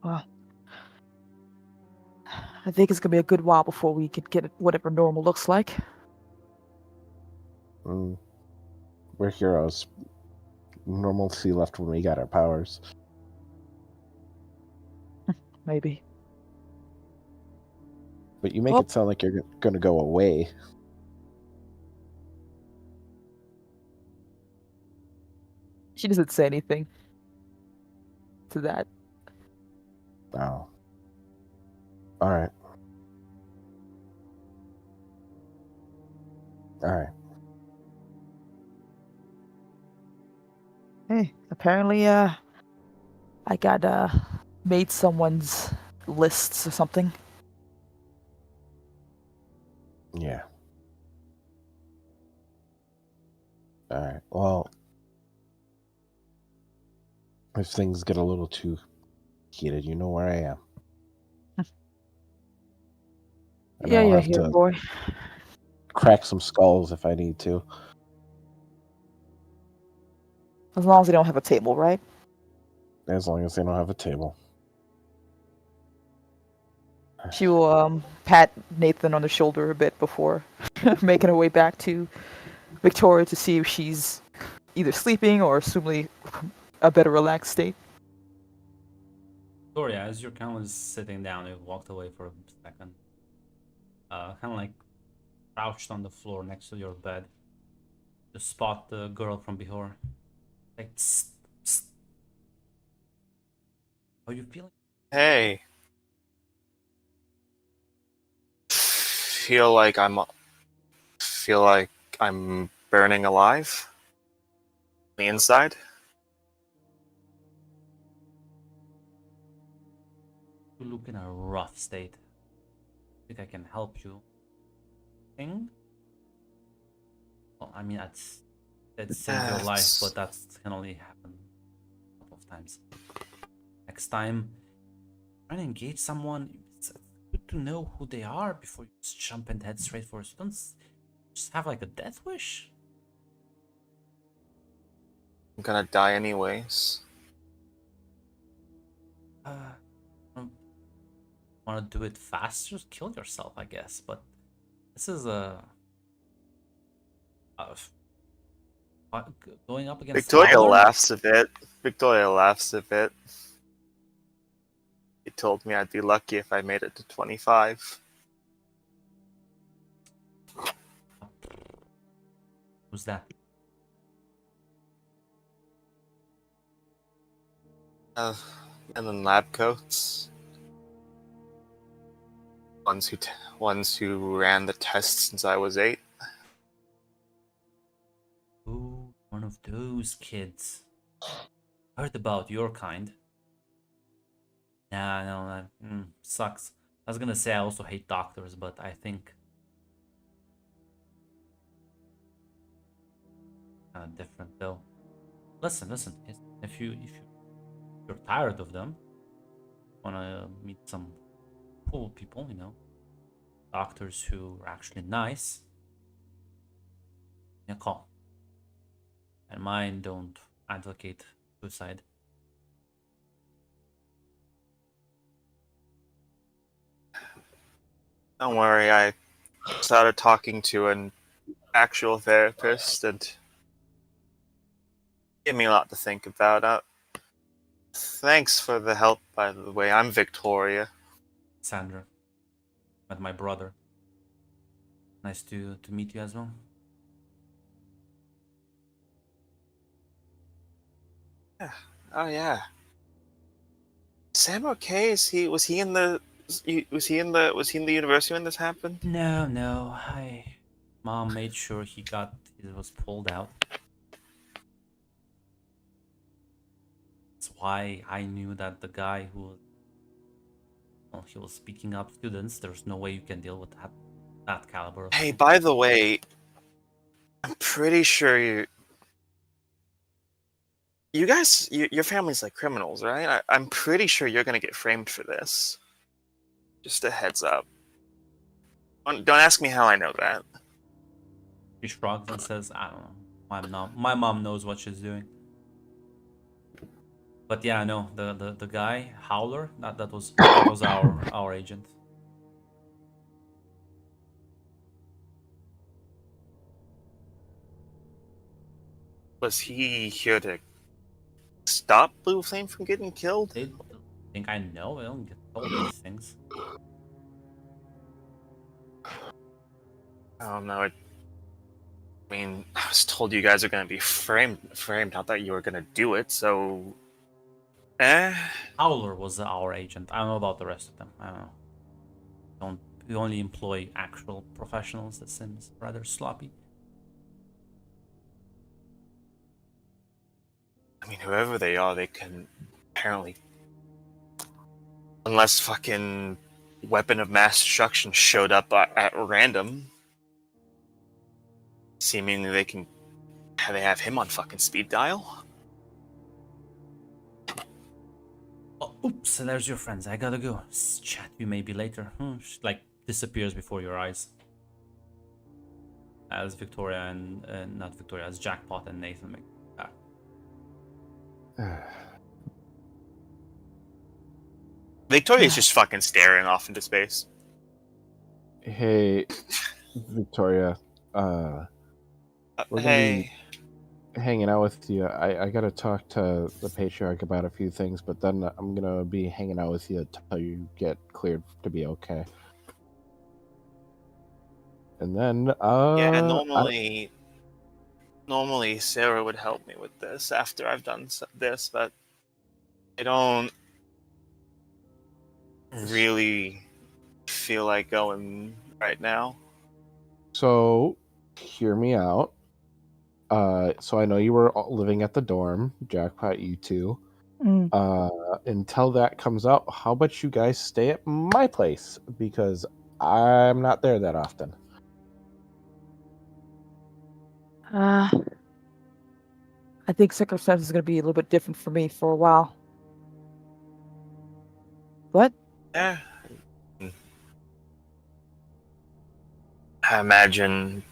Well, I think it's gonna be a good while before we could get whatever normal looks like. We're heroes. Normalcy left when we got our powers. Maybe. But you make it sound like you're going to go away. She doesn't say anything to that. Oh. All right. Hey, apparently, I got made someone's lists or something. Yeah. All right. Well, if things get a little too heated, you know where I am. And Yeah, I'll yeah, have here, to- boy. crack some skulls if I need to. As long as they don't have a table, right? As long as they don't have a table. She will pat Nathan on the shoulder a bit before making her way back to Victoria to see if she's either sleeping or assumably a better relaxed state. Victoria, as you're kind of just sitting down, you walked away for a second. Kind of like crouched on the floor next to your bed. To spot the girl from before. Like, psst, psst. How are you feeling? Hey. Feel like I'm burning alive. The inside. You look in a rough state. Think I can help you? Thing? Well, I mean, that saved your life, but that can only happen a couple of times. Next time, try to engage someone. It's good to know who they are before you just jump and head straight for it. You don't just have like a death wish. I'm gonna die anyways. Want to do it faster? Kill yourself, I guess. But this is going up against Victoria Howler? laughs a bit. Victoria laughs a bit. He told me I'd be lucky if I made it to 25. Who's that? And then lab coats. Ones who ran the tests since I was 8. Ooh, one of those kids. Heard about your kind. Nah, no, that sucks. I was gonna say I also hate doctors, but I think kind of different though. Listen. If you're tired of them, wanna meet some cool people, you know, doctors who are actually nice, yeah, call. And mine don't advocate suicide. Don't worry, I started talking to an actual therapist and gave me a lot to think about. Thanks for the help, by the way. I'm Victoria. Sandra, met my brother. Nice to meet you as well. Oh yeah. Sam okay? Was he in the university when this happened? No. Mom made sure he was pulled out. That's why I knew that the guy he was speaking up students. There's no way you can deal with that caliber. Hey, by the way, I'm pretty sure you guys, your family's like criminals, right? I'm pretty sure you're gonna get framed for this. Just a heads up. Don't ask me how I know that. He shrugs and says, "I don't know. My mom knows what she's doing." But yeah, no, the guy Howler, that was our agent. Was he here to stop Blue Flame from getting killed? They think I know. I don't get told these things. I don't know. I mean, I was told you guys are gonna be framed. Not that you were gonna do it. So, Howler was our agent. I don't know about the rest of them. I don't know. We only employ actual professionals. That seems rather sloppy. I mean, whoever they are, they can apparently, unless fucking weapon of mass destruction showed up at random, seemingly they have him on fucking speed dial. Oh, oops, and there's your friends. I gotta go. Chat you maybe later. She, like, disappears before your eyes. as Victoria and not Victoria, as Jackpot and Nathan make it back. Victoria's just fucking staring off into space. Hey, Victoria. We're gonna Hey, be hanging out with you. I gotta talk to the patriarch about a few things, but then I'm gonna be hanging out with you until you get cleared to be okay. And then, yeah, normally Sarah would help me with this after I've done this, but I don't really feel like going right now. So, hear me out. So I know you were all living at the dorm, Jackpot, you two. Mm. Until that comes out, how about you guys stay at my place? Because I'm not there that often. I think circumstances are going to be a little bit different for me for a while. What? Yeah. I imagine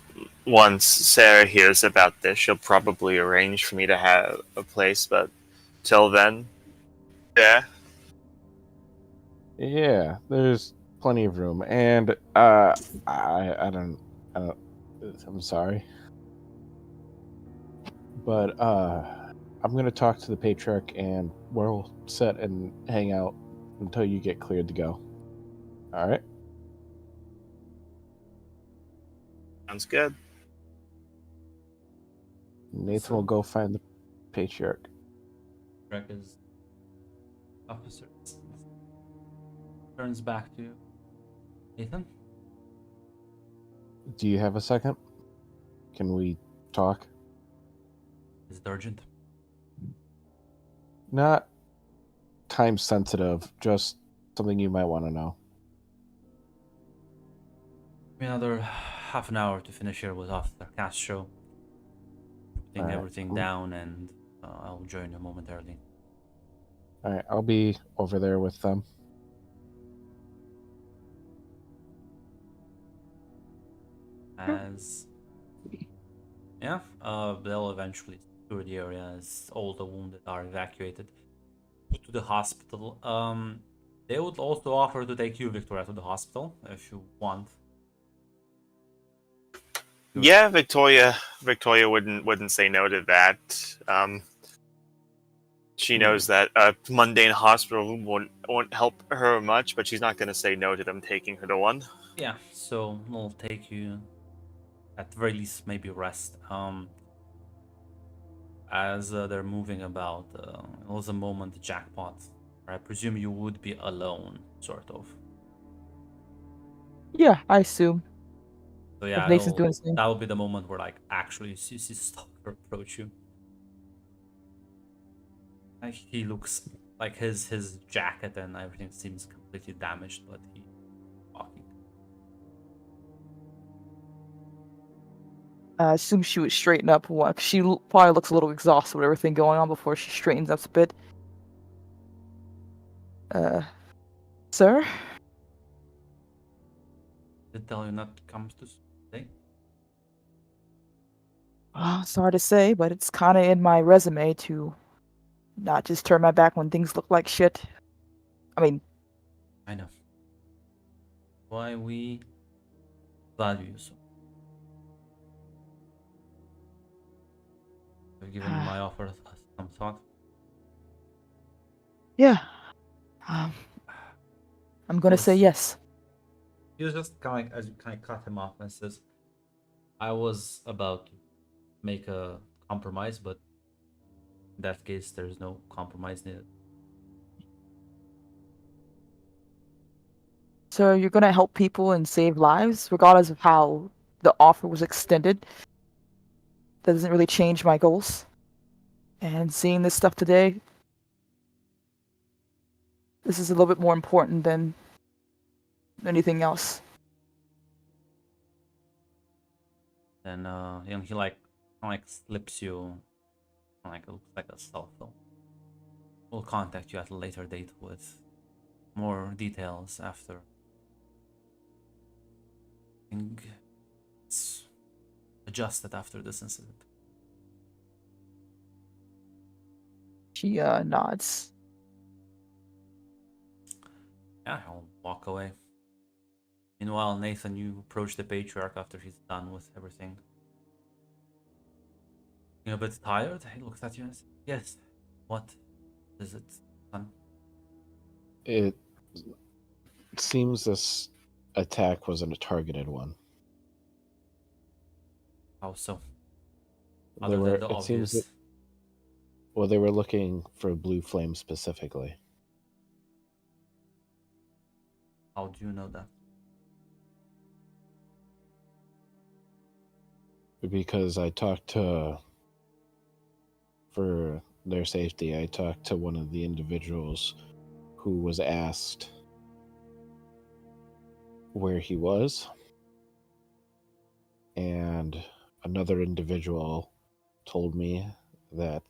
once Sarah hears about this, she'll probably arrange for me to have a place, but till then, yeah. Yeah, there's plenty of room, and I don't, I'm sorry, but I'm gonna talk to the patriarch, and we'll sit and hang out until you get cleared to go. All right. Sounds good. Nathan will go find the patriarch. Is officer turns back to Nathan. Do you have a second? Can we talk? Is it urgent? Not time sensitive, just something you might want to know. Give me another half an hour to finish here with Officer Castro. Putting Alright. everything down, and I'll join you momentarily. All right, I'll be over there with them. As they'll eventually secure the area as all the wounded are evacuated to the hospital. They would also offer to take you, Victoria, to the hospital if you want. Sure. Yeah, Victoria wouldn't say no to that. She knows that a mundane hospital won't help her much, but she's not going to say no to them taking her to one. Yeah, so we'll take you at the very least maybe rest. As they're moving about, it was a moment Jackpot. I presume you would be alone, sort of. Yeah, I assume. So yeah, If Nathan's doing his thing. that will be the moment where like actually you see Stalker approach you. Like he looks like his jacket and everything seems completely damaged, but he's walking. I assume she would straighten up. She probably looks a little exhausted with everything going on before she straightens up a bit. Sir? Did tell you not to come to today? Sorry to say, but it's kind of in my resume to not just turn my back when things look like shit. I mean, I know. Why we value you so. Have you given my offer some thought? yeah. I'm gonna say Course. yes. He was just kind of like, as you kind of cut him off and says, I was about to make a compromise, but in that case, there's no compromise needed. So you're gonna help people and save lives, regardless of how the offer was extended. That doesn't really change my goals. And seeing this stuff today, this is a little bit more important than anything else. Then he like slips you like it looks like a cell phone. We'll contact you at a later date with more details after. I think it's adjusted after this incident. She nods. Yeah, I'll walk away. Meanwhile, Nathan, you approach the patriarch after he's done with everything. You're a bit tired? He looks at you and says, yes. What is it, son? It seems this attack wasn't a targeted one. How so? They Other were. than the It seems obvious. that. Well, they were looking for blue flame specifically. How do you know that? Because I talked to, for their safety, I talked to one of the individuals who was asked where he was, and another individual told me that,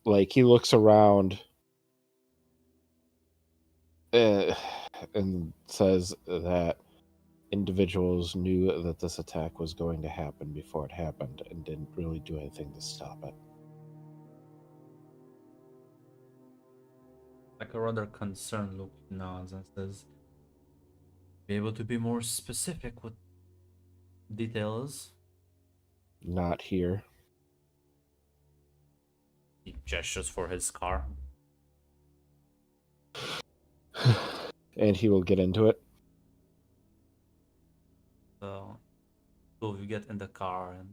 like, he looks around and says that individuals knew that this attack was going to happen before it happened and didn't really do anything to stop it. Like a rather concerned look, he nods and says, be able to be more specific with details? Not here. He gestures for his car. And he will get into it. So, two of you get in the car and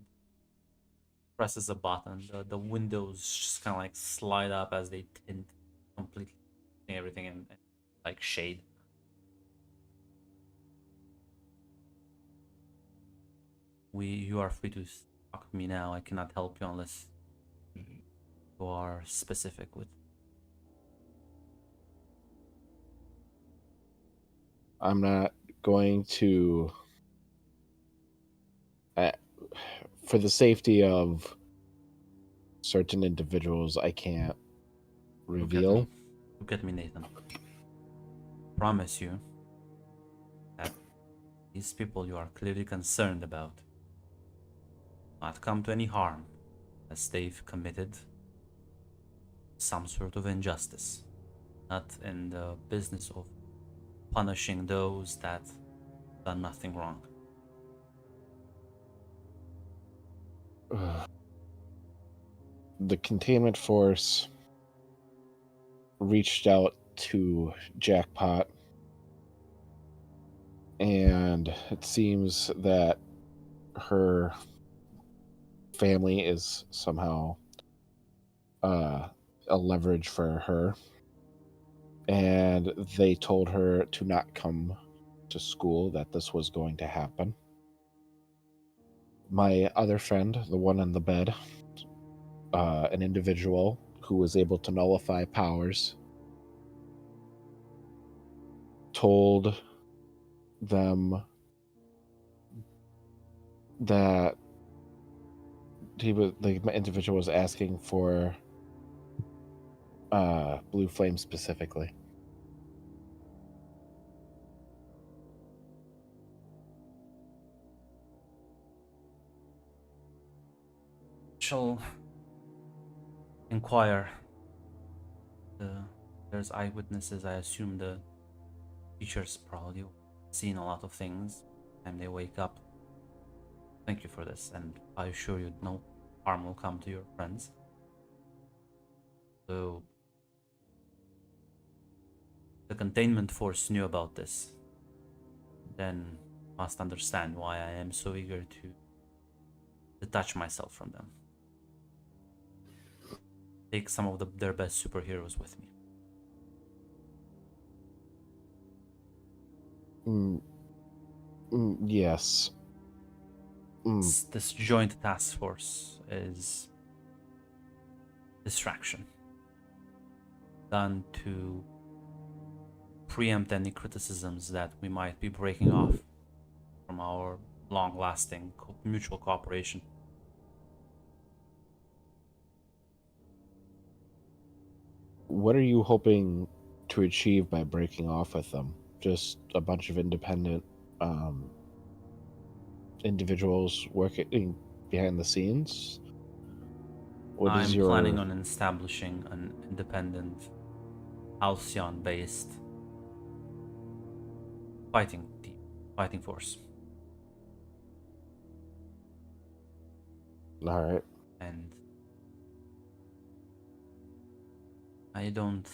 presses a button. The windows just kind of like slide up as they tint completely everything in like shade. You are free to talk to me now. I cannot help you unless you are specific with. I'm not going to, for the safety of certain individuals, I can't reveal. Look at me, Nathan. Promise you that these people you are clearly concerned about not come to any harm as they've committed some sort of injustice, not in the business of punishing those that done nothing wrong. The containment force reached out to Jackpot, and it seems that her family is somehow a leverage for her, and they told her to not come to school, that this was going to happen. My other friend, the one in the bed, an individual who was able to nullify powers, told them that the individual was asking for blue flame specifically. Shall inquire. There's eyewitnesses. I assume the teachers probably seen a lot of things and they wake up. Thank you for this, and I assure you no harm will come to your friends. So the containment force knew about this, then must understand why I am so eager to detach myself from them. Take some of their best superheroes with me. Yes. This joint task force is distraction done to preempt any criticisms that we might be breaking off from our long-lasting mutual cooperation. What are you hoping to achieve by breaking off with them? Just a bunch of independent individuals working behind the scenes? What is I'm your planning on establishing an independent Halcyon-based fighting team, fighting force, all right? and I don't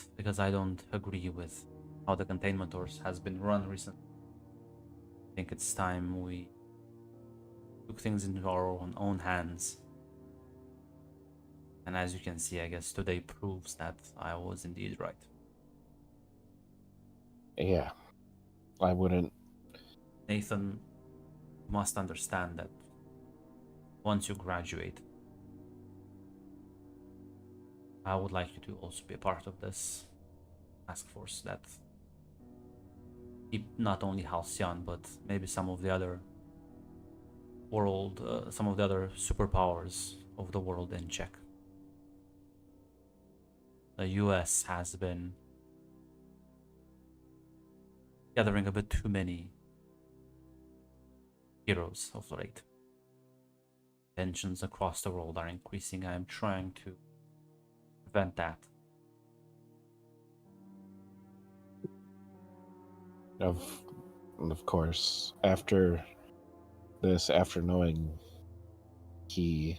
agree with how the containment force has been run recently. I think it's time we took things into our own hands. And as you can see, I guess today proves that I was indeed right. Yeah, I wouldn't. Nathan, you must understand that once you graduate, I would like you to also be a part of this task force that keep not only Halcyon, but maybe some of the other some of the other superpowers of the world in check. The US has been gathering a bit too many heroes of late. Tensions across the world are increasing. I am trying to prevent that. Of course, after this, after knowing he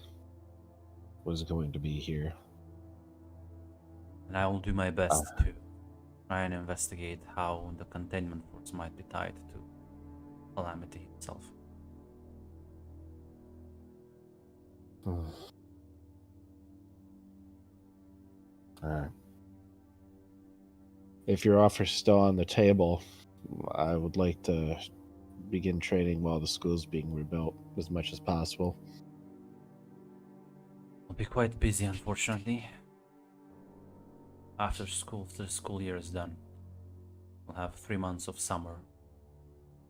was going to be here, And I will do my best to try and investigate how the containment force might be tied to Calamity himself. Alright. If your offer's still on the table, I would like to begin training while the school's being rebuilt as much as possible. I'll be quite busy, unfortunately. After the school year is done, we'll have 3 months of summer.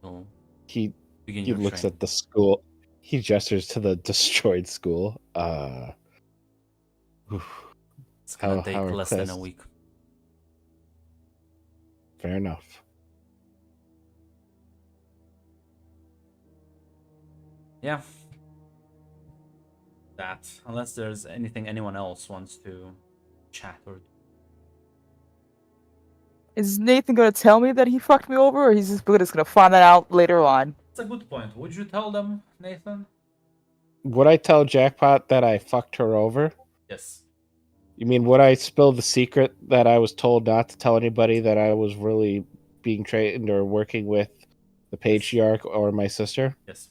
We'll He begin he your looks training. at the school. He gestures to the destroyed school. It's gonna how take are less than a classes? week. Fair enough. Yeah. That, unless there's anything anyone else wants to chat or do. Is Nathan gonna tell me that he fucked me over, or he's just gonna find that out later on? It's a good point. Would you tell them, Nathan? Would I tell Jackpot that I fucked her over? Yes. You mean would I spill the secret that I was told not to tell anybody that I was really being trained or working with the patriarch or my sister? Yes.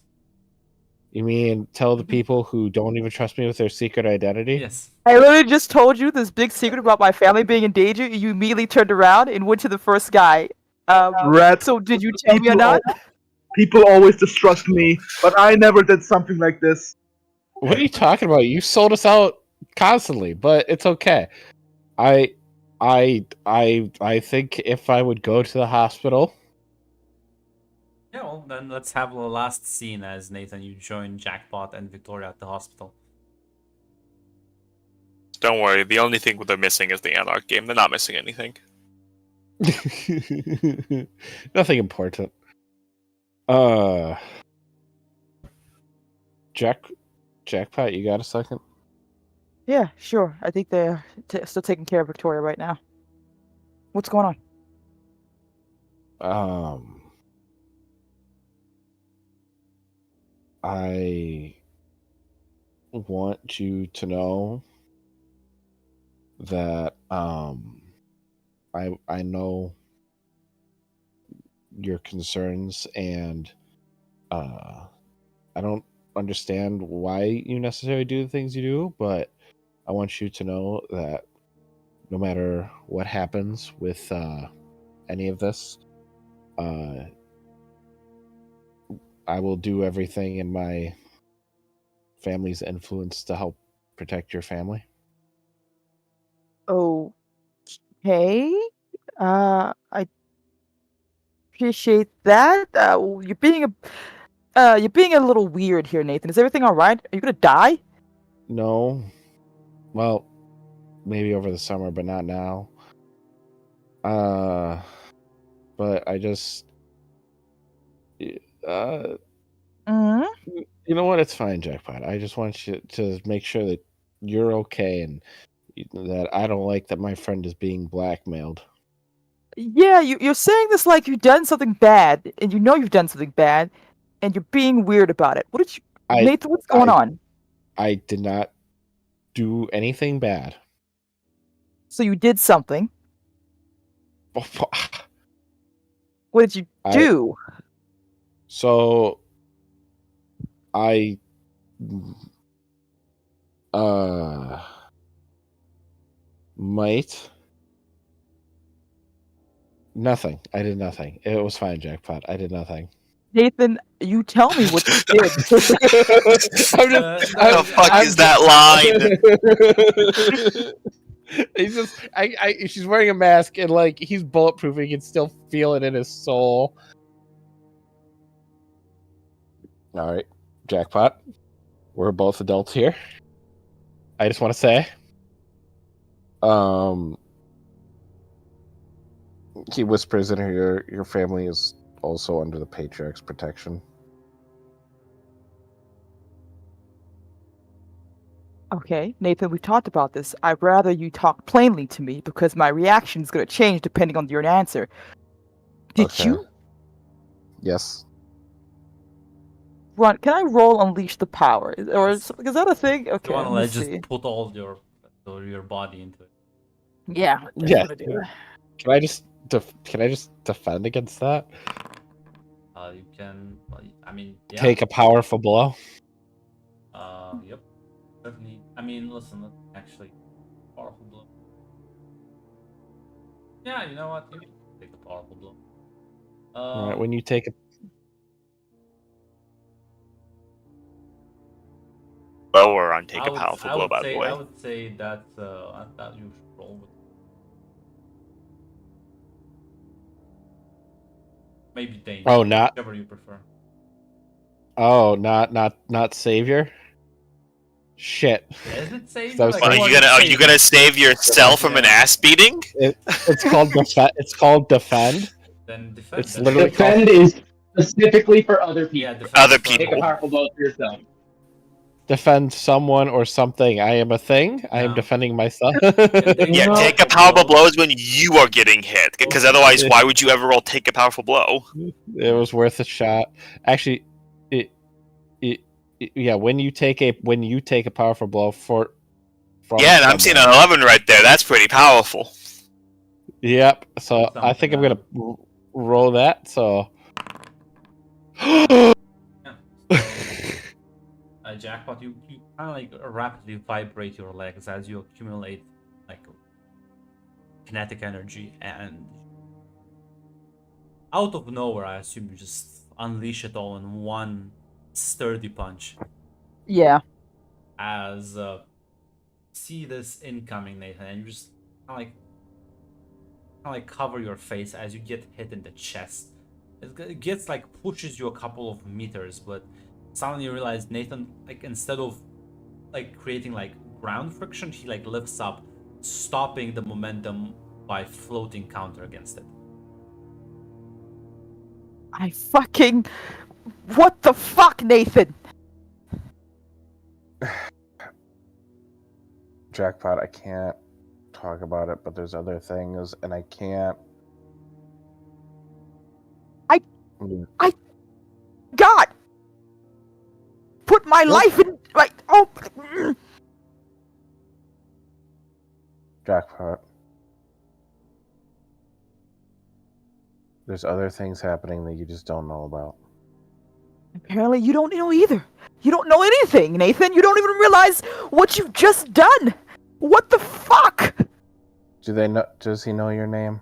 You mean tell the Mhm. people who don't even trust me with their secret identity? Yes. I literally just told you this big secret about my family being in danger. You immediately turned around and went to the first guy. Rat. So did you tell me or People, not? people always distrust me, but I never did something like this. What are you talking about? You sold us out constantly, but it's okay. I think if I would go to the hospital, Yeah, well, then let's have the last scene as Nathan, you join Jackpot and Victoria at the hospital. Don't worry, the only thing they're missing is the Anarch game. They're not missing anything. nothing important. Jackpot, you got a second? Yeah, sure. I think they're still taking care of Victoria right now. What's going on? I want you to know that I know your concerns, and I don't understand why you necessarily do the things you do, but I want you to know that no matter what happens with any of this, I will do everything in my family's influence to help protect your family. Okay. I appreciate that. You're being a little weird here, Nathan. Is everything all right? Are you gonna die? No. Well, maybe over the summer, but not now. But I just Hmm. You know what? It's fine, Jackpot. I just want you to make sure that you're okay and that I don't like that my friend is being blackmailed. Yeah, you're saying this like you've done something bad, and you know you've done something bad, and you're being weird about it. What did you, I Nathan? What's going on? I did not do anything bad. So you did something. What did you I- do? So I might nothing. I did nothing. It was fine, Jackpot. I did nothing. Nathan, you tell me what you did. I'm Uh, What the fuck is that line? He's just she's wearing a mask and like he's bulletproof, he can still feel it in his soul. All right, Jackpot. We're both adults here. I just want to say, he whispers in her, your family is also under the patriarch's protection. Okay, Nathan, we talked about this. I'd rather you talk plainly to me because my reaction is going to change depending on your answer. Did Okay. you Yes. run? Can I roll Unleash the Power? Or is that a thing? Okay, you want to let me just see. put all your body into it. Yeah, that's Yeah. what I do. Can I just defend against that? You can. Well, I mean, yeah. Take a powerful blow. Yep. Certainly. I mean, listen. Let's actually powerful blow. Yeah. You know what? You can take a powerful blow. All right, when you take a Lower on take I a would- powerful I blow, would by say, the way. I would say that you should roll with. Maybe Dane. Oh, not Whichever you prefer. not savior. Shit. Yeah, is it safe? That was Like, What, Well, what are is you gonna save yourself from an Yeah. ass beating? It's called it's called defend. Then defend. It's then. literally Defend is specifically for other people. Yeah, defend Other is for- Take a people. powerful blow for yourself. Defend someone or something. I am a thing. I am No. defending myself. Yeah, No. take a powerful blow is when you are getting hit, because otherwise, why would you ever roll take a powerful blow? It was worth a shot. Actually, yeah. When you take a powerful blow from Yeah, and I'm seeing someone- an 11 right there. That's pretty powerful. Yep. So That's I think I'm something, gonna roll that. So. Yeah. So, Jackpot, you kind of like rapidly vibrate your legs as you accumulate like kinetic energy, and out of nowhere, I assume you just unleash it all in one sturdy punch. Yeah. As see this incoming, Nathan, and you just kind of like cover your face as you get hit in the chest. It gets like pushes you a couple of meters, but suddenly you realize Nathan, like, instead of like creating like ground friction, he like lifts up, stopping the momentum by floating counter against it. I fucking. What the fuck, Nathan? Jackpot, I can't talk about it, but there's other things, and I can't. God! Put my life in. Like, oh. Jackpot. There's other things happening that you just don't know about. Apparently, you don't know either. You don't know anything, Nathan. You don't even realize what you've just done. What the fuck? Do they know? Does he know your name?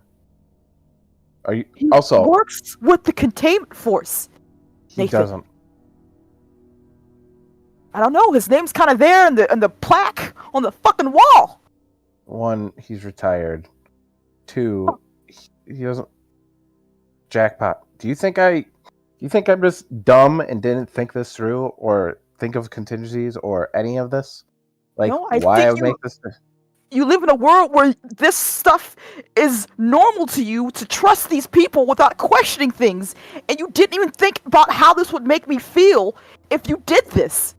Are you He also? works with the containment force. He Nathan. doesn't. I don't know. His name's kind of there in the plaque on the fucking wall. One, he's retired. Two, he doesn't. Jackpot. Do you think I'm just dumb and didn't think this through, or think of contingencies, or any of this? Like, No, I why think I would you- make this? you live in a world where this stuff is normal to you to trust these people without questioning things, and you didn't even think about how this would make me feel if you did this.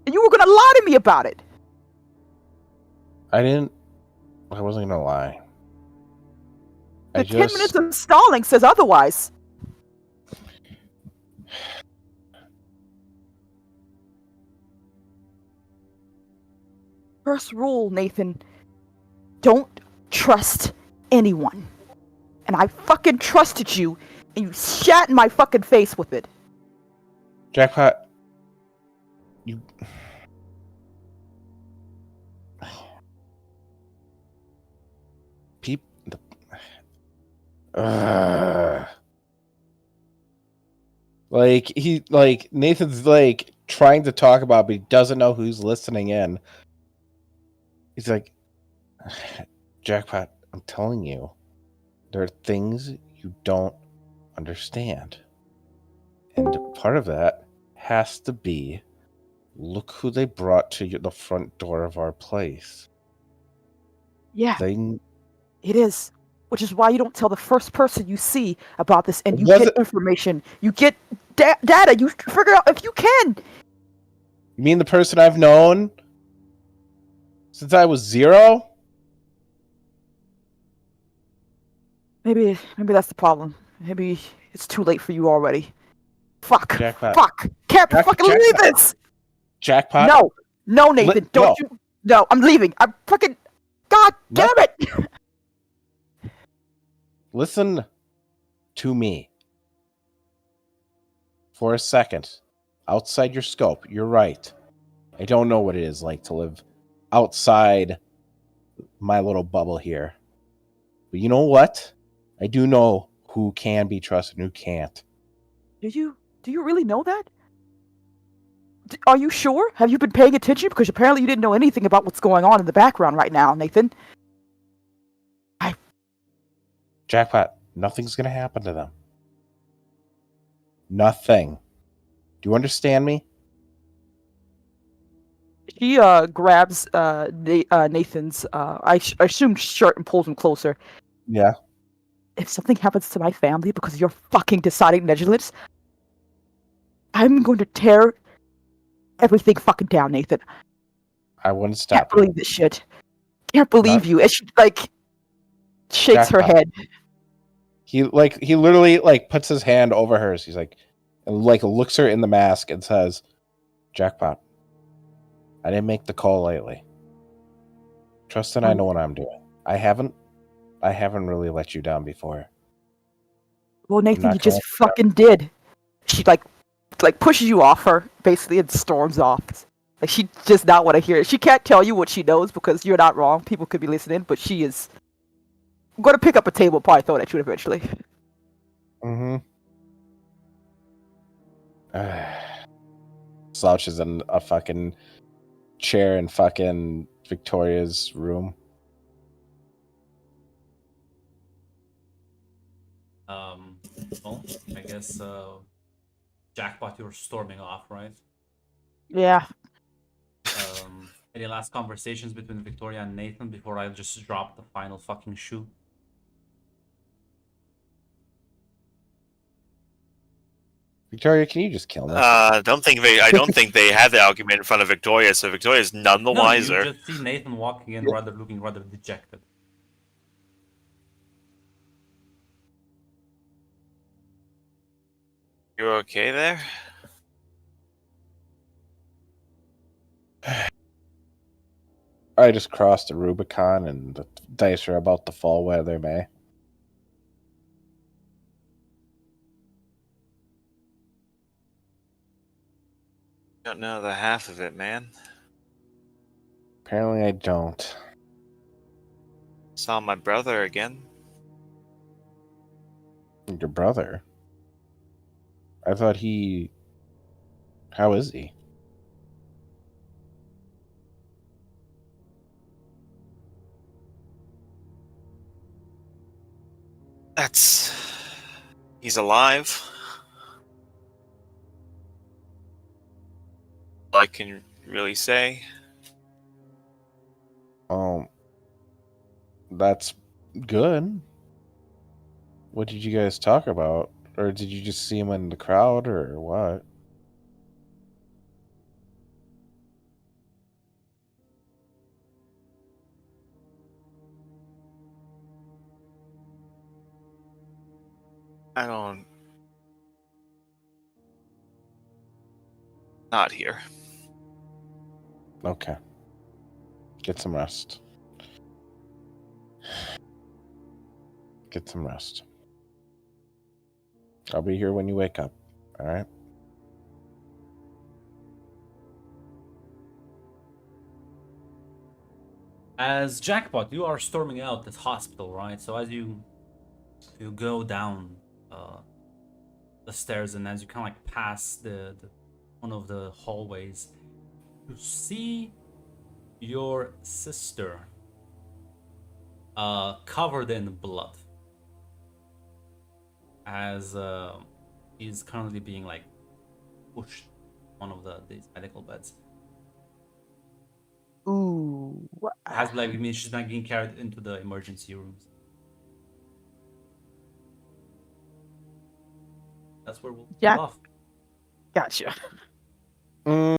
And you were gonna lie to me about it. I wasn't gonna lie. The 10 minutes of stalling says otherwise. First rule, Nathan. Don't trust anyone. And I fucking trusted you, and you shat in my fucking face with it. Jackpot. You. Like Nathan's like trying to talk about, but he doesn't know who's listening in. He's like, Jackpot, I'm telling you, there are things you don't understand. And part of that has to be, look who they brought to the front door of our place. Yeah, They it is. Which is why you don't tell the first person you see about this, and you Was get it- information. You get data. You figure out if you can. You mean the person I've known since I was 0? Maybe that's the problem. Maybe it's too late for you already. Fuck. Jackpot. Fuck. Can't fucking leave Jackpot. this. Jackpot? No, Nathan. Don't no. you? No, I'm leaving. I'm fucking. God No. damn it. Listen to me for a second. Outside your scope, you're right. I don't know what it is like to live outside my little bubble here. But you know what? I do know who can be trusted and who can't. Do you really know that? Are you sure? Have you been paying attention? Because apparently you didn't know anything about what's going on in the background right now, Nathan. Jackpot, nothing's going to happen to them. Nothing. Do you understand me? She grabs Nathan's I assume shirt and pulls him closer. Yeah. If something happens to my family because of your fucking deciding negligence, I'm going to tear everything fucking down, Nathan. I wouldn't Can't stop you. believe this shit. Can't believe No. you. And she like shakes her Jackpot. head. He literally like puts his hand over hers. He's like, and like looks her in the mask and says, Jackpot, I didn't make the call lightly. Trust that I know what I'm doing. I haven't really let you down before. Well, Nathan, not you just going fucking did. She like pushes you off her basically and storms off. Like she does not want to hear it. She can't tell you what she knows because you're not wrong. People could be listening, but she is going to pick up a table and probably throw it at you eventually. Mm-hmm. Slouches in a fucking chair in fucking Victoria's room. Well, I guess Jackpot, you're storming off, right? Yeah. Any last conversations between Victoria and Nathan before I just drop the final fucking shoe? Victoria, can you just kill me? I don't think they had the argument in front of Victoria, so Victoria's none the No, wiser. you just see Nathan walking in, looking rather dejected. You okay there? I just crossed the Rubicon and the dice are about to fall where they may. Don't know the half of it, man. Apparently I don't. Saw my brother again. Your brother? I thought he... How is he? He's alive. all I can really say. That's good. What did you guys talk about? Or did you just see him in the crowd, or what? I don't. Not here. Okay. Get some rest. Get some rest. I'll be here when you wake up. All right? As Jackpot, you are storming out this hospital, right? So as you go down the stairs, and as you kind of like pass the one of the hallways, you see your sister covered in blood, as he's currently being like pushed one of these medical beds. Ooh. Has like, I mean, she's not being carried into the emergency rooms. That's where we'll Jack- leave off. Gotcha. Mm,